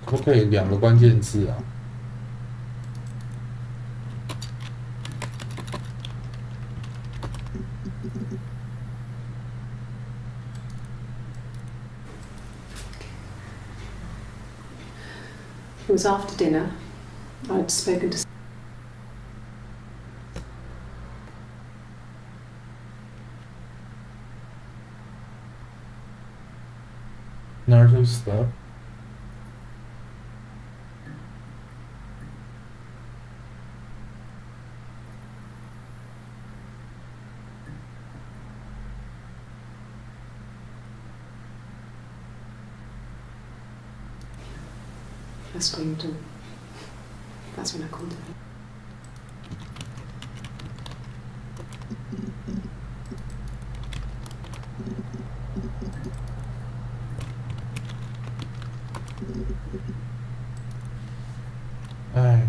Speaker 1: 可不可以2个关键字啊？
Speaker 2: it was after dinner. I'd spoken to
Speaker 1: Nursery stuff.
Speaker 2: I screamed and that's when I called him.
Speaker 1: Ay.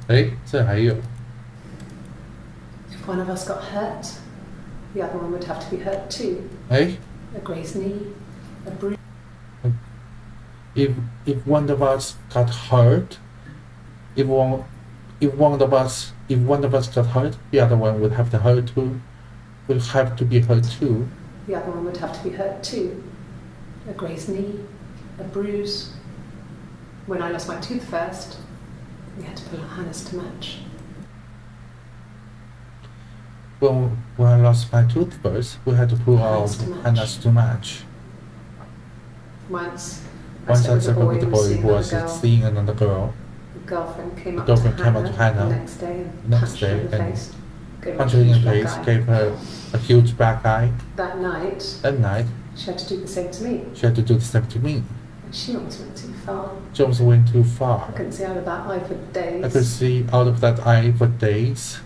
Speaker 1: Hey, 这还有
Speaker 2: If one of us got hurt, the other one would have to be hurt too.
Speaker 1: 哎
Speaker 2: A grazed knee, a bruise.
Speaker 1: if one of us got hurt, if one of us got hurt, the other one would have to hurt too. Would have to be hurt too.
Speaker 2: The other one would have to be hurt too. A grazed knee, a bruise. When I lost my tooth first, we had to pull our harness to match.
Speaker 1: When I lost my tooth first, we had to pull our
Speaker 2: Hands to match.
Speaker 1: hands to match.
Speaker 2: Once I
Speaker 1: Once I
Speaker 2: slept with a
Speaker 1: slept
Speaker 2: boy
Speaker 1: with the
Speaker 2: who
Speaker 1: boy
Speaker 2: was
Speaker 1: who was seeing another girl.
Speaker 2: The girlfriend came up
Speaker 1: Girlfriend
Speaker 2: to
Speaker 1: came up to
Speaker 2: Hannah
Speaker 1: Hannah
Speaker 2: the next day and
Speaker 1: next
Speaker 2: punched her in the
Speaker 1: day and
Speaker 2: face. Gave her a
Speaker 1: Punched her in the
Speaker 2: huge black
Speaker 1: face,
Speaker 2: eye.
Speaker 1: gave her a huge black eye.
Speaker 2: That night,
Speaker 1: That night,
Speaker 2: she had to do the same to me.
Speaker 1: she had to do the same to me.
Speaker 2: And she almost went too far.
Speaker 1: Jones went too far.
Speaker 2: I couldn't see out of that eye for days.
Speaker 1: I could see out of that eye for days.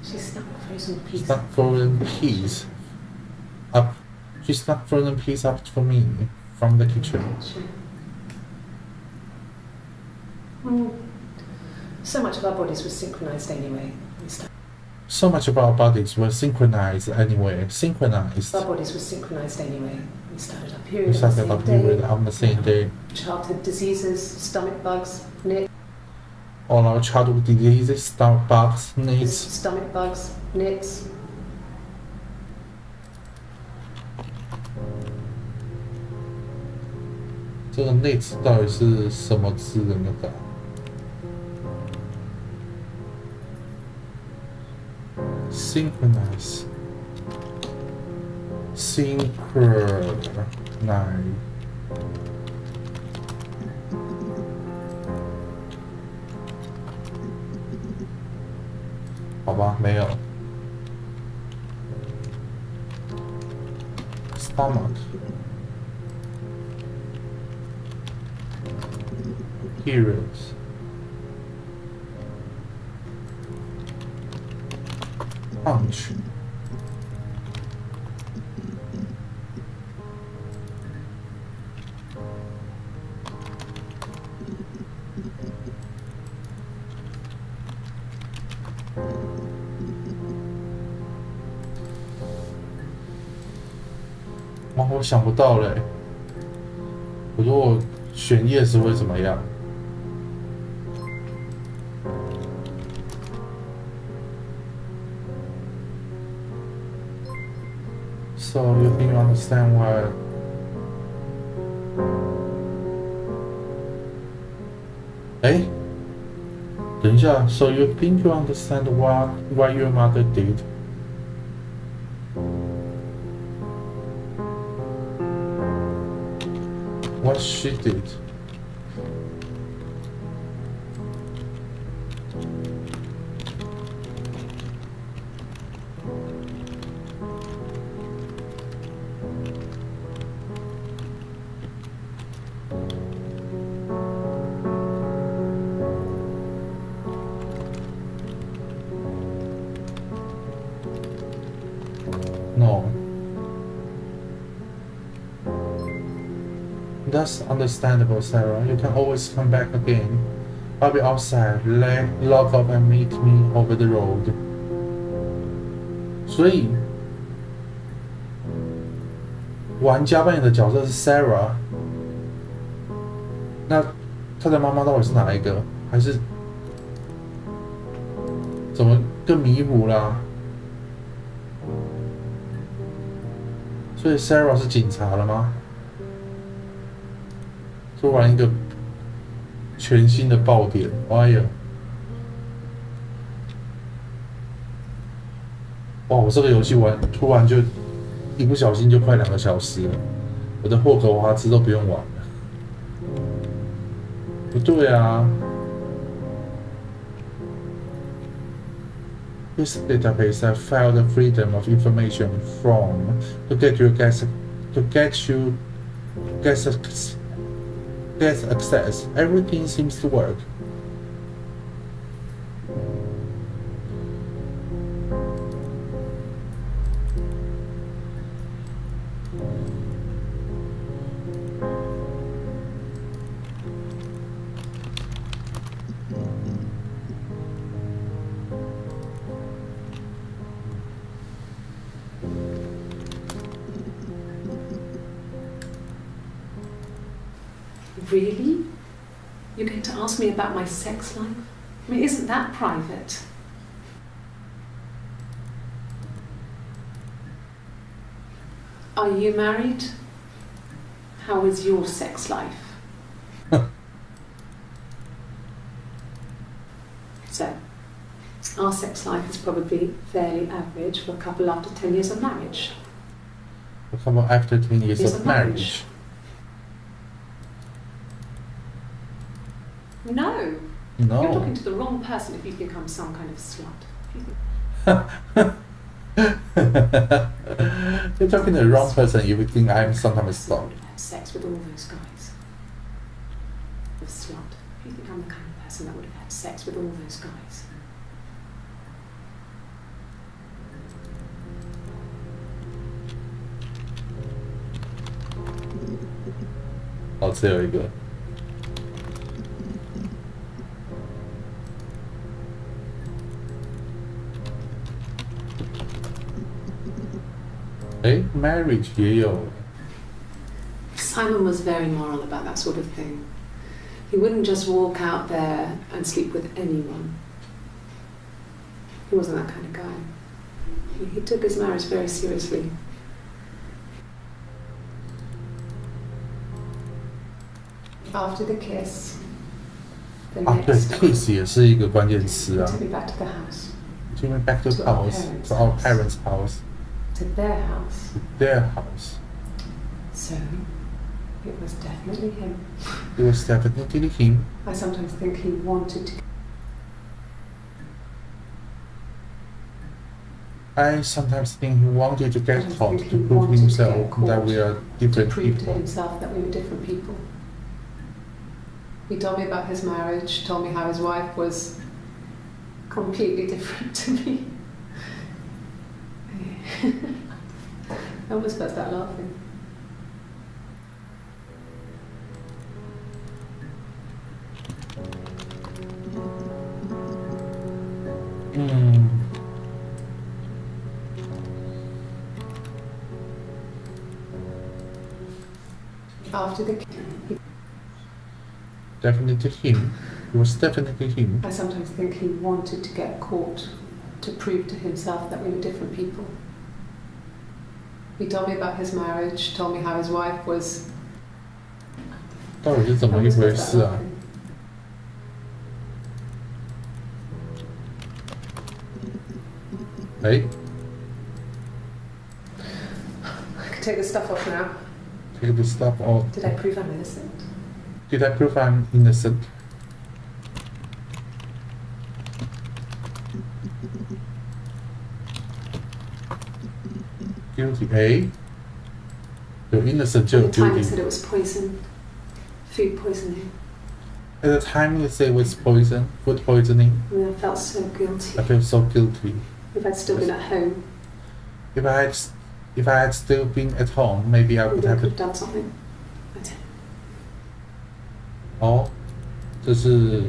Speaker 2: She snuck a frozen
Speaker 1: She
Speaker 2: piece.
Speaker 1: snuck frozen peas up. She snuck frozen peas up for me from the kitchen.
Speaker 2: So much of our bodies was synchronized anyway. We started
Speaker 1: So much of our bodies were synchronized anyway. Synchronized.
Speaker 2: Our bodies were synchronized anyway. We started our period
Speaker 1: We started our period on the same day.
Speaker 2: Childhood diseases, stomach bugs, nicks.
Speaker 1: All our childhood diseases, stomach bugs, nicks.
Speaker 2: Stomach bugs, nicks.
Speaker 1: 这个 nicks 到底是什么字的那个？Synchronize. Synchronize. 好吧，没有。Stomach. Periods. Punch.哇，我想不到嘞。我说我选 yes 会怎么样？ So you think you understand why? Eh? 等一下 So you think you understand why your mother did? What she did? No. That's understandable, Sarah. You can always come back again. I'll be outside. Lock up and meet me over the road. 所以，玩家扮演的角色是 Sarah。那她的妈妈到底是哪一个？还是怎么更迷糊啦？所以 Sarah 是警察了吗？突然一个全新的爆点，哎呀！哇，我这个游戏玩突然就一不小心就快2个小时了，我的霍格华兹都不用玩了。不对啊 ！This database I filed the freedom of information from to get you get access. Everything seems to work.
Speaker 2: Really? You're going to ask me about my sex life? I mean, isn't that private? Are you married? How is your sex life? So, our sex life is probably fairly average for a couple after 10 years of marriage.
Speaker 1: A couple after 10 years of marriage.
Speaker 2: No.
Speaker 1: No.
Speaker 2: You're talking to the wrong person if you think I'm some kind of slut.
Speaker 1: You're talking to the wrong person if you think I'm some kind of slut.
Speaker 2: I would have had sex with all those guys. A slut. If you think I'm the kind of person that would have had sex with all those guys.
Speaker 1: Oh, 只有一个。marriage 也有。
Speaker 2: Simon was very moral about that sort of thing. He wouldn't just walk out there and sleep with anyone. He wasn't that kind of guy. He took his marriage very seriously. After the kiss, the
Speaker 1: 啊，对
Speaker 2: next
Speaker 1: ，kiss 也是一个关键词
Speaker 2: he
Speaker 1: 啊。
Speaker 2: took me back to the house,
Speaker 1: Take me back to the
Speaker 2: To our
Speaker 1: house,
Speaker 2: parents'
Speaker 1: to our
Speaker 2: house.
Speaker 1: parents' house,
Speaker 2: to their house.
Speaker 1: their house.
Speaker 2: So, it was definitely him.
Speaker 1: It was definitely him.
Speaker 2: I sometimes think he wanted to.
Speaker 1: I sometimes think he wanted to get
Speaker 2: Sometimes
Speaker 1: caught
Speaker 2: think
Speaker 1: to
Speaker 2: he
Speaker 1: prove
Speaker 2: wanted to
Speaker 1: himself
Speaker 2: get caught,
Speaker 1: that we are
Speaker 2: to
Speaker 1: different
Speaker 2: prove to
Speaker 1: people.
Speaker 2: himself that we were different people. He told me about his marriage, told me how his wife was completely different to me. I almost burst out laughing. After the
Speaker 1: Definitely him. It was definitely him.
Speaker 2: I sometimes think he wanted to get caught to prove to himself that we were different people. He told me about his marriage, told me how his wife was.
Speaker 1: 到底是怎
Speaker 2: I
Speaker 1: 么一
Speaker 2: almost
Speaker 1: 回
Speaker 2: burst out
Speaker 1: 事啊？
Speaker 2: laughing. I could take the stuff off now.
Speaker 1: Take the stuff off.
Speaker 2: Did I prove I'm innocent?
Speaker 1: Did I prove I'm innocent? Guilty, eh? You're innocent,
Speaker 2: At
Speaker 1: you're
Speaker 2: the time he
Speaker 1: guilty.
Speaker 2: said it was poison. Food poisoning.
Speaker 1: At the time you say it was poison, food poisoning,
Speaker 2: I mean, I felt so guilty.
Speaker 1: I feel so guilty.
Speaker 2: If I'd still been at home,
Speaker 1: If I had still been at home, maybe I would
Speaker 2: maybe I
Speaker 1: have.
Speaker 2: could have done something. I didn't.
Speaker 1: 哦，这是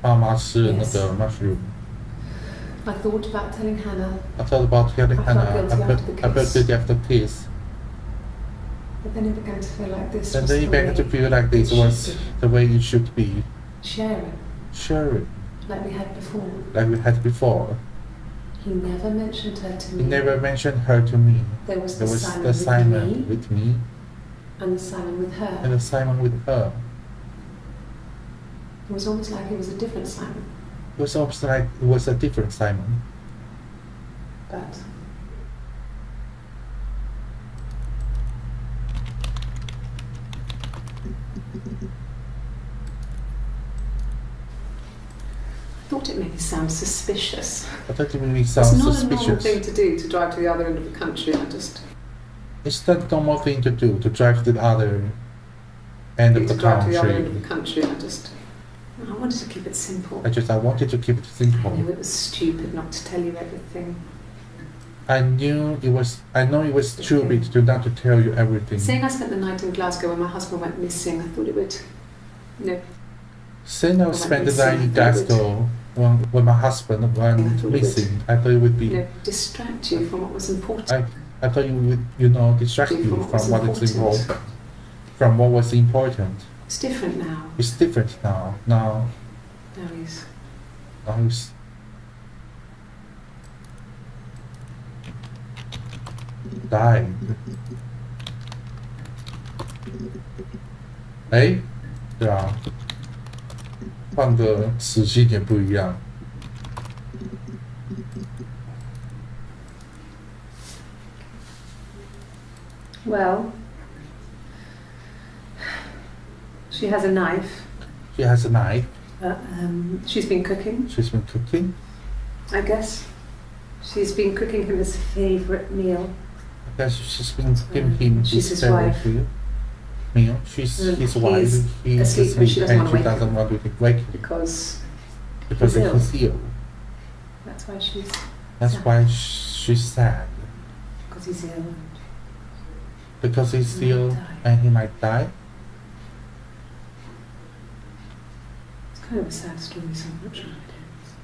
Speaker 1: 爸妈吃的那个
Speaker 2: Yes.
Speaker 1: mushroom.
Speaker 2: I thought about telling Hannah,
Speaker 1: I thought about telling
Speaker 2: I felt
Speaker 1: Hannah.
Speaker 2: guilty after the
Speaker 1: I felt
Speaker 2: kiss.
Speaker 1: guilty after the kiss.
Speaker 2: but then it began to feel like this
Speaker 1: And
Speaker 2: was
Speaker 1: then
Speaker 2: the
Speaker 1: you began to
Speaker 2: way
Speaker 1: feel like this
Speaker 2: it should
Speaker 1: was
Speaker 2: be.
Speaker 1: the way it should be.
Speaker 2: Share it,
Speaker 1: Share it,
Speaker 2: like we had before.
Speaker 1: like we had before.
Speaker 2: He never mentioned her to me.
Speaker 1: He never mentioned her to me.
Speaker 2: There was
Speaker 1: There
Speaker 2: the
Speaker 1: was
Speaker 2: Simon
Speaker 1: the
Speaker 2: with
Speaker 1: Simon
Speaker 2: me
Speaker 1: with me
Speaker 2: and the Simon with her.
Speaker 1: and the Simon with her.
Speaker 2: It was almost like it was a different Simon.
Speaker 1: It was almost like it was a different Simon.
Speaker 2: But I thought it made me sound suspicious.
Speaker 1: I thought it made me
Speaker 2: It's
Speaker 1: sound
Speaker 2: not a normal
Speaker 1: suspicious.
Speaker 2: thing to do, to drive to the other end of the country.
Speaker 1: It's not a normal thing to do, to drive to the other end of the
Speaker 2: drive to the other end of
Speaker 1: country.
Speaker 2: the country. I wanted to keep it simple.
Speaker 1: I wanted to keep it
Speaker 2: I knew
Speaker 1: simple.
Speaker 2: it was stupid not to tell you everything.
Speaker 1: I know it was stupid to not to tell you everything.
Speaker 2: Saying I spent the night in Glasgow when my husband went missing, I thought it would,
Speaker 1: Saying I spent the night in Glasgow when my husband went missing, I thought it would be.
Speaker 2: distract you from what was important.
Speaker 1: I thought you would, distract you from what is important. From what was important.
Speaker 2: It's different now.
Speaker 1: It's different now. Now
Speaker 2: he's
Speaker 1: he's died. 哎，对啊，换个时机点不一样。
Speaker 2: Well, she has a knife.
Speaker 1: She has a knife.
Speaker 2: She's been cooking,
Speaker 1: She's been cooking.
Speaker 2: I guess. She's been cooking him his favourite meal.
Speaker 1: I guess she's been giving him
Speaker 2: She's
Speaker 1: his
Speaker 2: his
Speaker 1: favorite
Speaker 2: wife.
Speaker 1: meal. She's
Speaker 2: And
Speaker 1: his
Speaker 2: he's
Speaker 1: wife. He's
Speaker 2: asleep and she doesn't want to wake
Speaker 1: doesn't
Speaker 2: him.
Speaker 1: want to wake him
Speaker 2: Because
Speaker 1: because
Speaker 2: he's
Speaker 1: he's ill.
Speaker 2: that's why she's
Speaker 1: That's
Speaker 2: sad.
Speaker 1: why she's sad.
Speaker 2: Because he's ill.
Speaker 1: Because he's
Speaker 2: He might
Speaker 1: ill
Speaker 2: die.
Speaker 1: and he might die.
Speaker 2: It's kind of a sad story, so I'm not sure how it ends.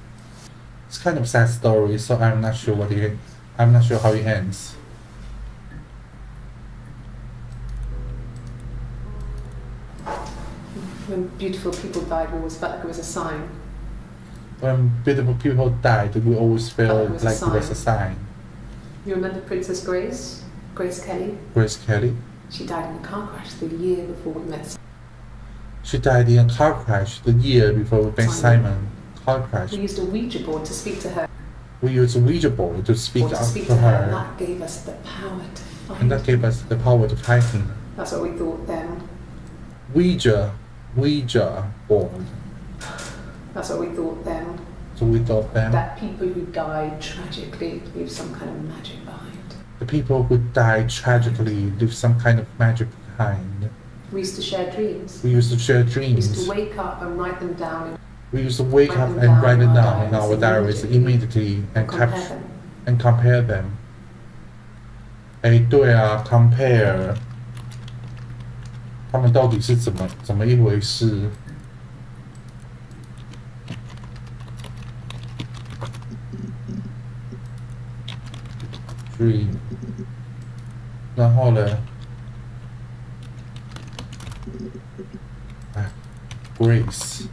Speaker 1: It's kind of a sad story, so I'm not sure I'm not sure how it ends.
Speaker 2: When beautiful people died, we always felt like it was a sign.
Speaker 1: When beautiful people died, we always felt like it was a sign.
Speaker 2: You remember Princess Grace? Grace Kelly?
Speaker 1: Grace Kelly?
Speaker 2: She died in a car crash the year before we met.
Speaker 1: She died in a car crash the year before we met Simon. Car crash.
Speaker 2: We used a Ouija board to speak to her.
Speaker 1: We used a Ouija board to speak
Speaker 2: to
Speaker 1: to her.
Speaker 2: And that gave us the power to find
Speaker 1: And that gave us the power to find him.
Speaker 2: That's what we thought then.
Speaker 1: Ouija board.
Speaker 2: That's what we thought then.
Speaker 1: So we thought then.
Speaker 2: That people who died tragically leave some kind of magic behind.
Speaker 1: The people who died tragically leave some kind of magic behind.
Speaker 2: We used to share dreams.
Speaker 1: We used to share
Speaker 2: We
Speaker 1: dreams.
Speaker 2: used to wake up and write them down.
Speaker 1: We used to wake up and write them down in our diaries immediately and compare them. 哎，对啊 ，compare， 他们到底是怎么一回事？ Dream， 然后呢？哎 ，Grace。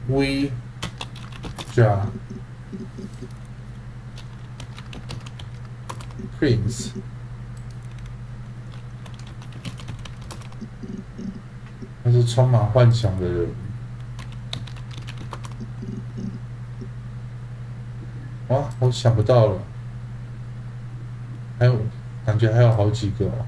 Speaker 1: We Ja Prince 他是充满幻想的人。哇，我想不到了，还有感觉还有好几个哦。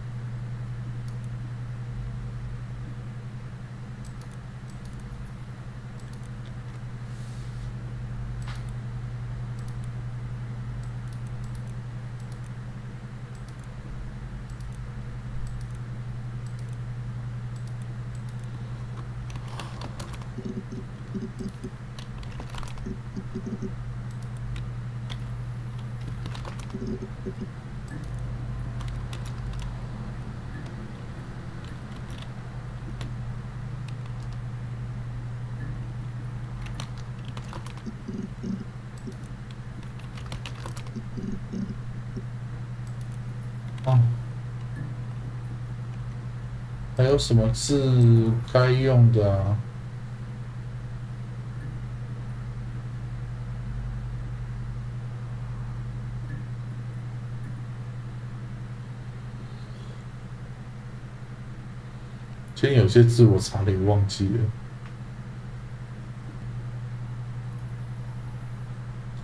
Speaker 1: 还有什么字该用的啊？今天有些字我查了也忘记了，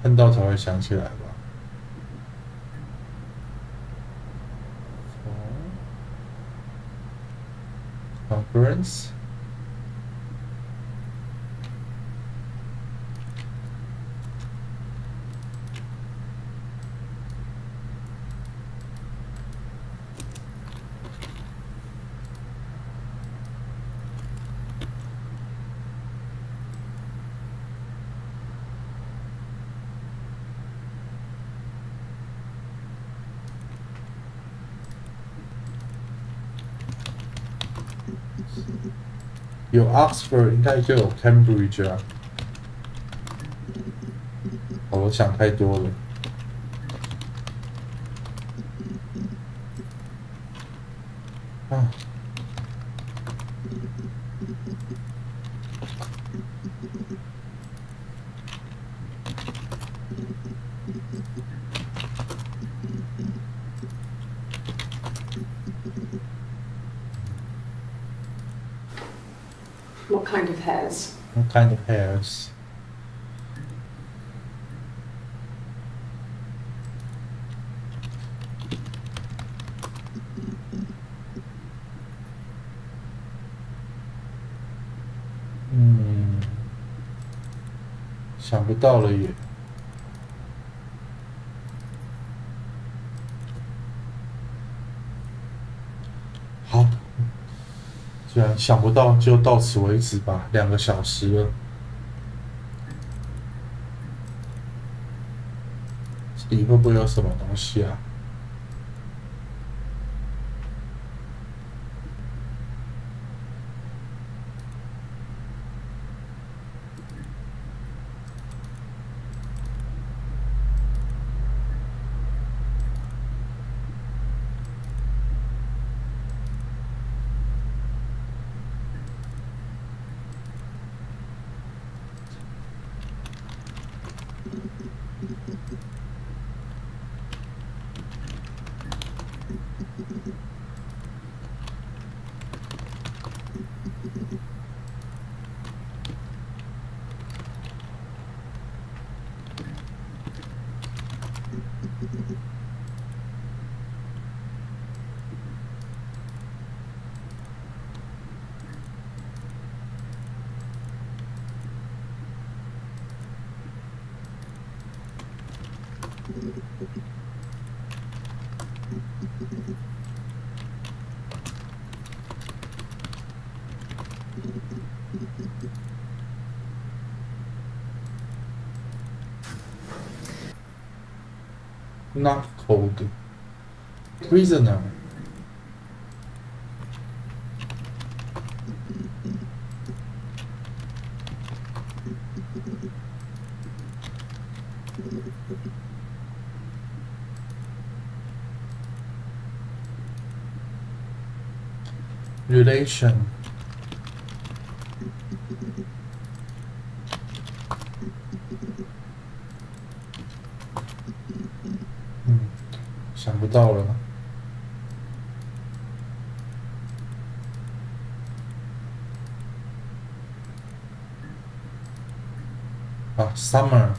Speaker 1: 看到才会想起来吧。 Conference. 有 Oxford 应该就有 Cambridge 啊。哦，我想太多了。啊。
Speaker 2: What kind of hairs?
Speaker 1: What kind of hairs?想不到了耶。好。 既然想不到，就到此为止吧。2个小时了，这里会不会有什么东西啊？ Not cold. Prisoner. Relation.嗯，想不到了。啊，summer。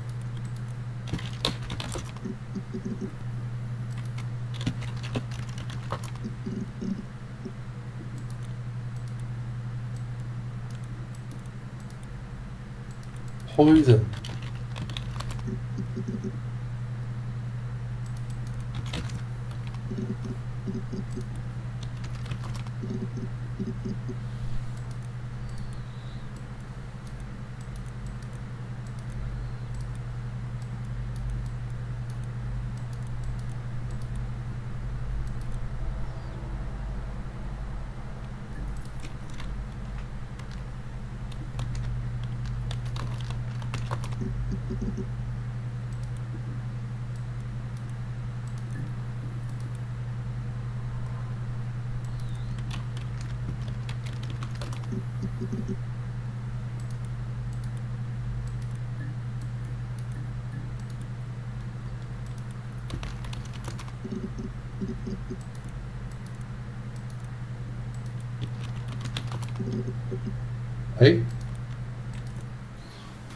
Speaker 1: Poison.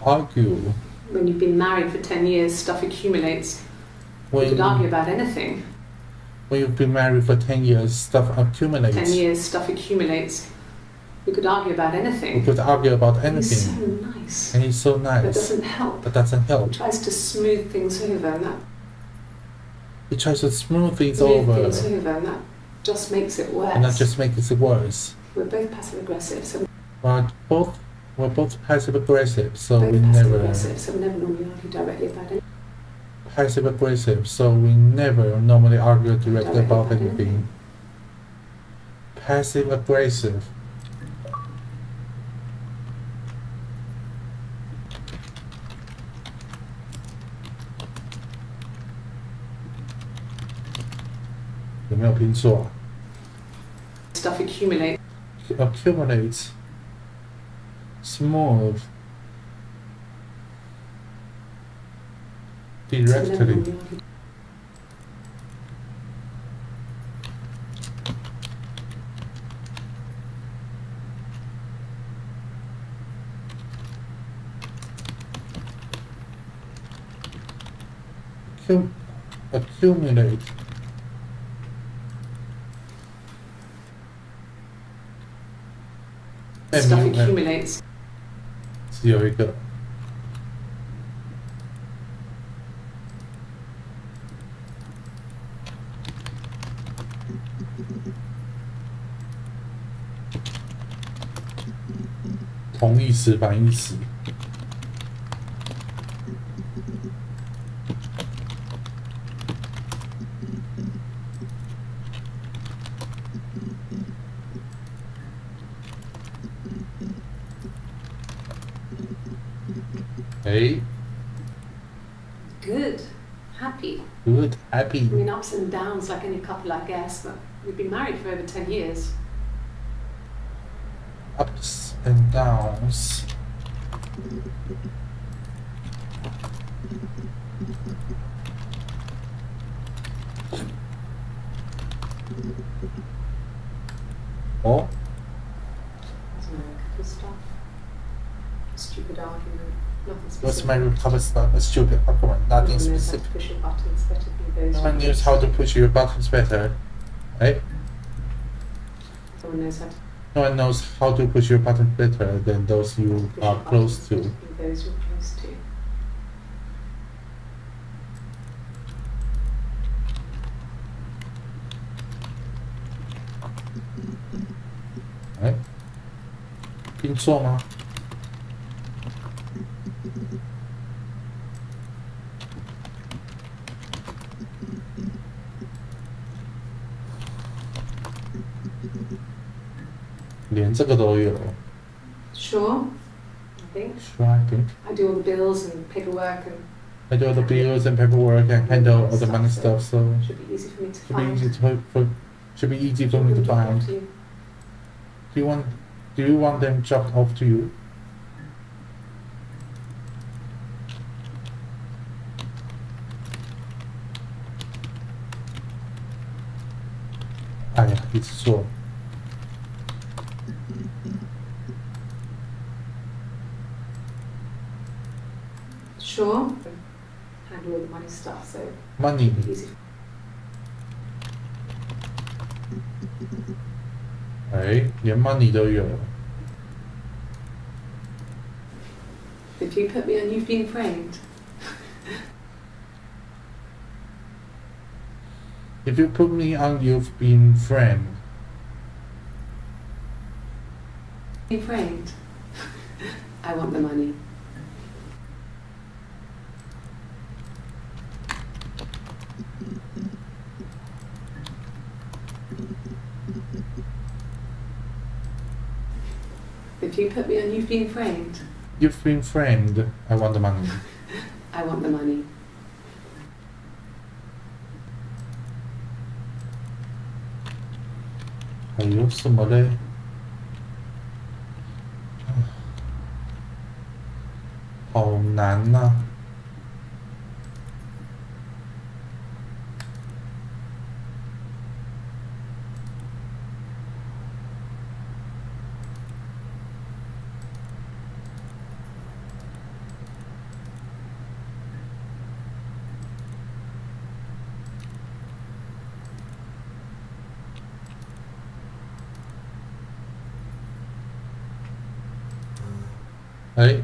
Speaker 1: Argue.
Speaker 2: When you've been married for 10 years, stuff accumulates. We could argue about anything.
Speaker 1: When you've been married for 10 years, stuff accumulates.
Speaker 2: 10 years, stuff accumulates. We could argue about anything.
Speaker 1: We could argue about
Speaker 2: He's
Speaker 1: anything.
Speaker 2: so nice.
Speaker 1: And he's so nice.
Speaker 2: That doesn't help.
Speaker 1: That doesn't help.
Speaker 2: He tries to smooth things over, and that
Speaker 1: He tries to smooth things over.
Speaker 2: and that just makes it worse.
Speaker 1: And that just makes it worse.
Speaker 2: We're both passive aggressive, so
Speaker 1: We're both passive aggressive, so
Speaker 2: both
Speaker 1: we
Speaker 2: passive
Speaker 1: never
Speaker 2: aggressive, so we never normally argue directly about it.
Speaker 1: passive aggressive, so we never normally argue directly about anything. Passive aggressive.有没有拼错啊
Speaker 2: Stuff accumulates.
Speaker 1: Accumulates. Smooth.
Speaker 2: So we never
Speaker 1: Directly.
Speaker 2: normally argue.
Speaker 1: Accumulate.
Speaker 2: Stuff accumulates.
Speaker 1: 只有一个。同义词、反义词。哎
Speaker 2: Good. Happy.，good, I
Speaker 1: happy.
Speaker 2: mean, ups and downs like any couple, I guess, but we've been married for over 10 years.
Speaker 1: Ups and downs. Oh,
Speaker 2: There's no couple stuff. Stupid argument. Nothing
Speaker 1: what's
Speaker 2: specific.
Speaker 1: my recover stuff? A stupid argument, nothing
Speaker 2: Everyone knows how to
Speaker 1: specific.
Speaker 2: push your buttons better than those.
Speaker 1: No one knows how to push your buttons better. Eh?
Speaker 2: Everyone knows how to
Speaker 1: No one knows how to push your buttons better than those you
Speaker 2: push
Speaker 1: are
Speaker 2: your
Speaker 1: close
Speaker 2: buttons
Speaker 1: to.
Speaker 2: better than those you're close to.
Speaker 1: 拼错吗？连这个都有。
Speaker 2: Sure, I think.
Speaker 1: Sure, I think.
Speaker 2: I do all the bills and paperwork and
Speaker 1: I do all the bills and paperwork and handle all the money stuff, so
Speaker 2: should be easy for me to
Speaker 1: should be
Speaker 2: find.
Speaker 1: easy should be easy for me to
Speaker 2: Drop
Speaker 1: find.
Speaker 2: off to you.
Speaker 1: Do you want them dropped off to you? 哎呀，一直错。
Speaker 2: Sure. Handle all the money stuff, so
Speaker 1: Money，
Speaker 2: easy.
Speaker 1: 哎，连 money 都有。
Speaker 2: If you put me on, you've been framed.
Speaker 1: If you put me on, you've been framed.
Speaker 2: Been framed. I want the money. If you put me on, you've been framed.
Speaker 1: You've been framed. I want the money.
Speaker 2: I want the money.
Speaker 1: 还有什么嘞？好难呐、哎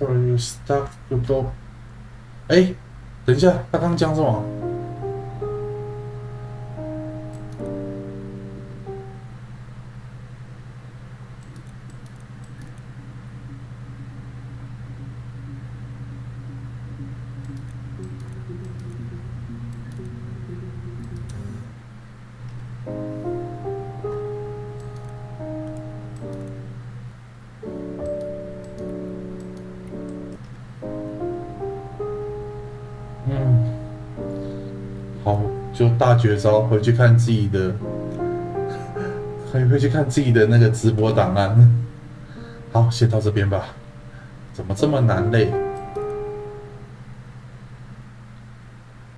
Speaker 1: ，Sorry, you stuck to go. 哎，等一下，他刚讲什么？好，就大绝招，回去看自己的，回去看自己的那个直播档案。好，先到这边吧。怎么这么难嘞？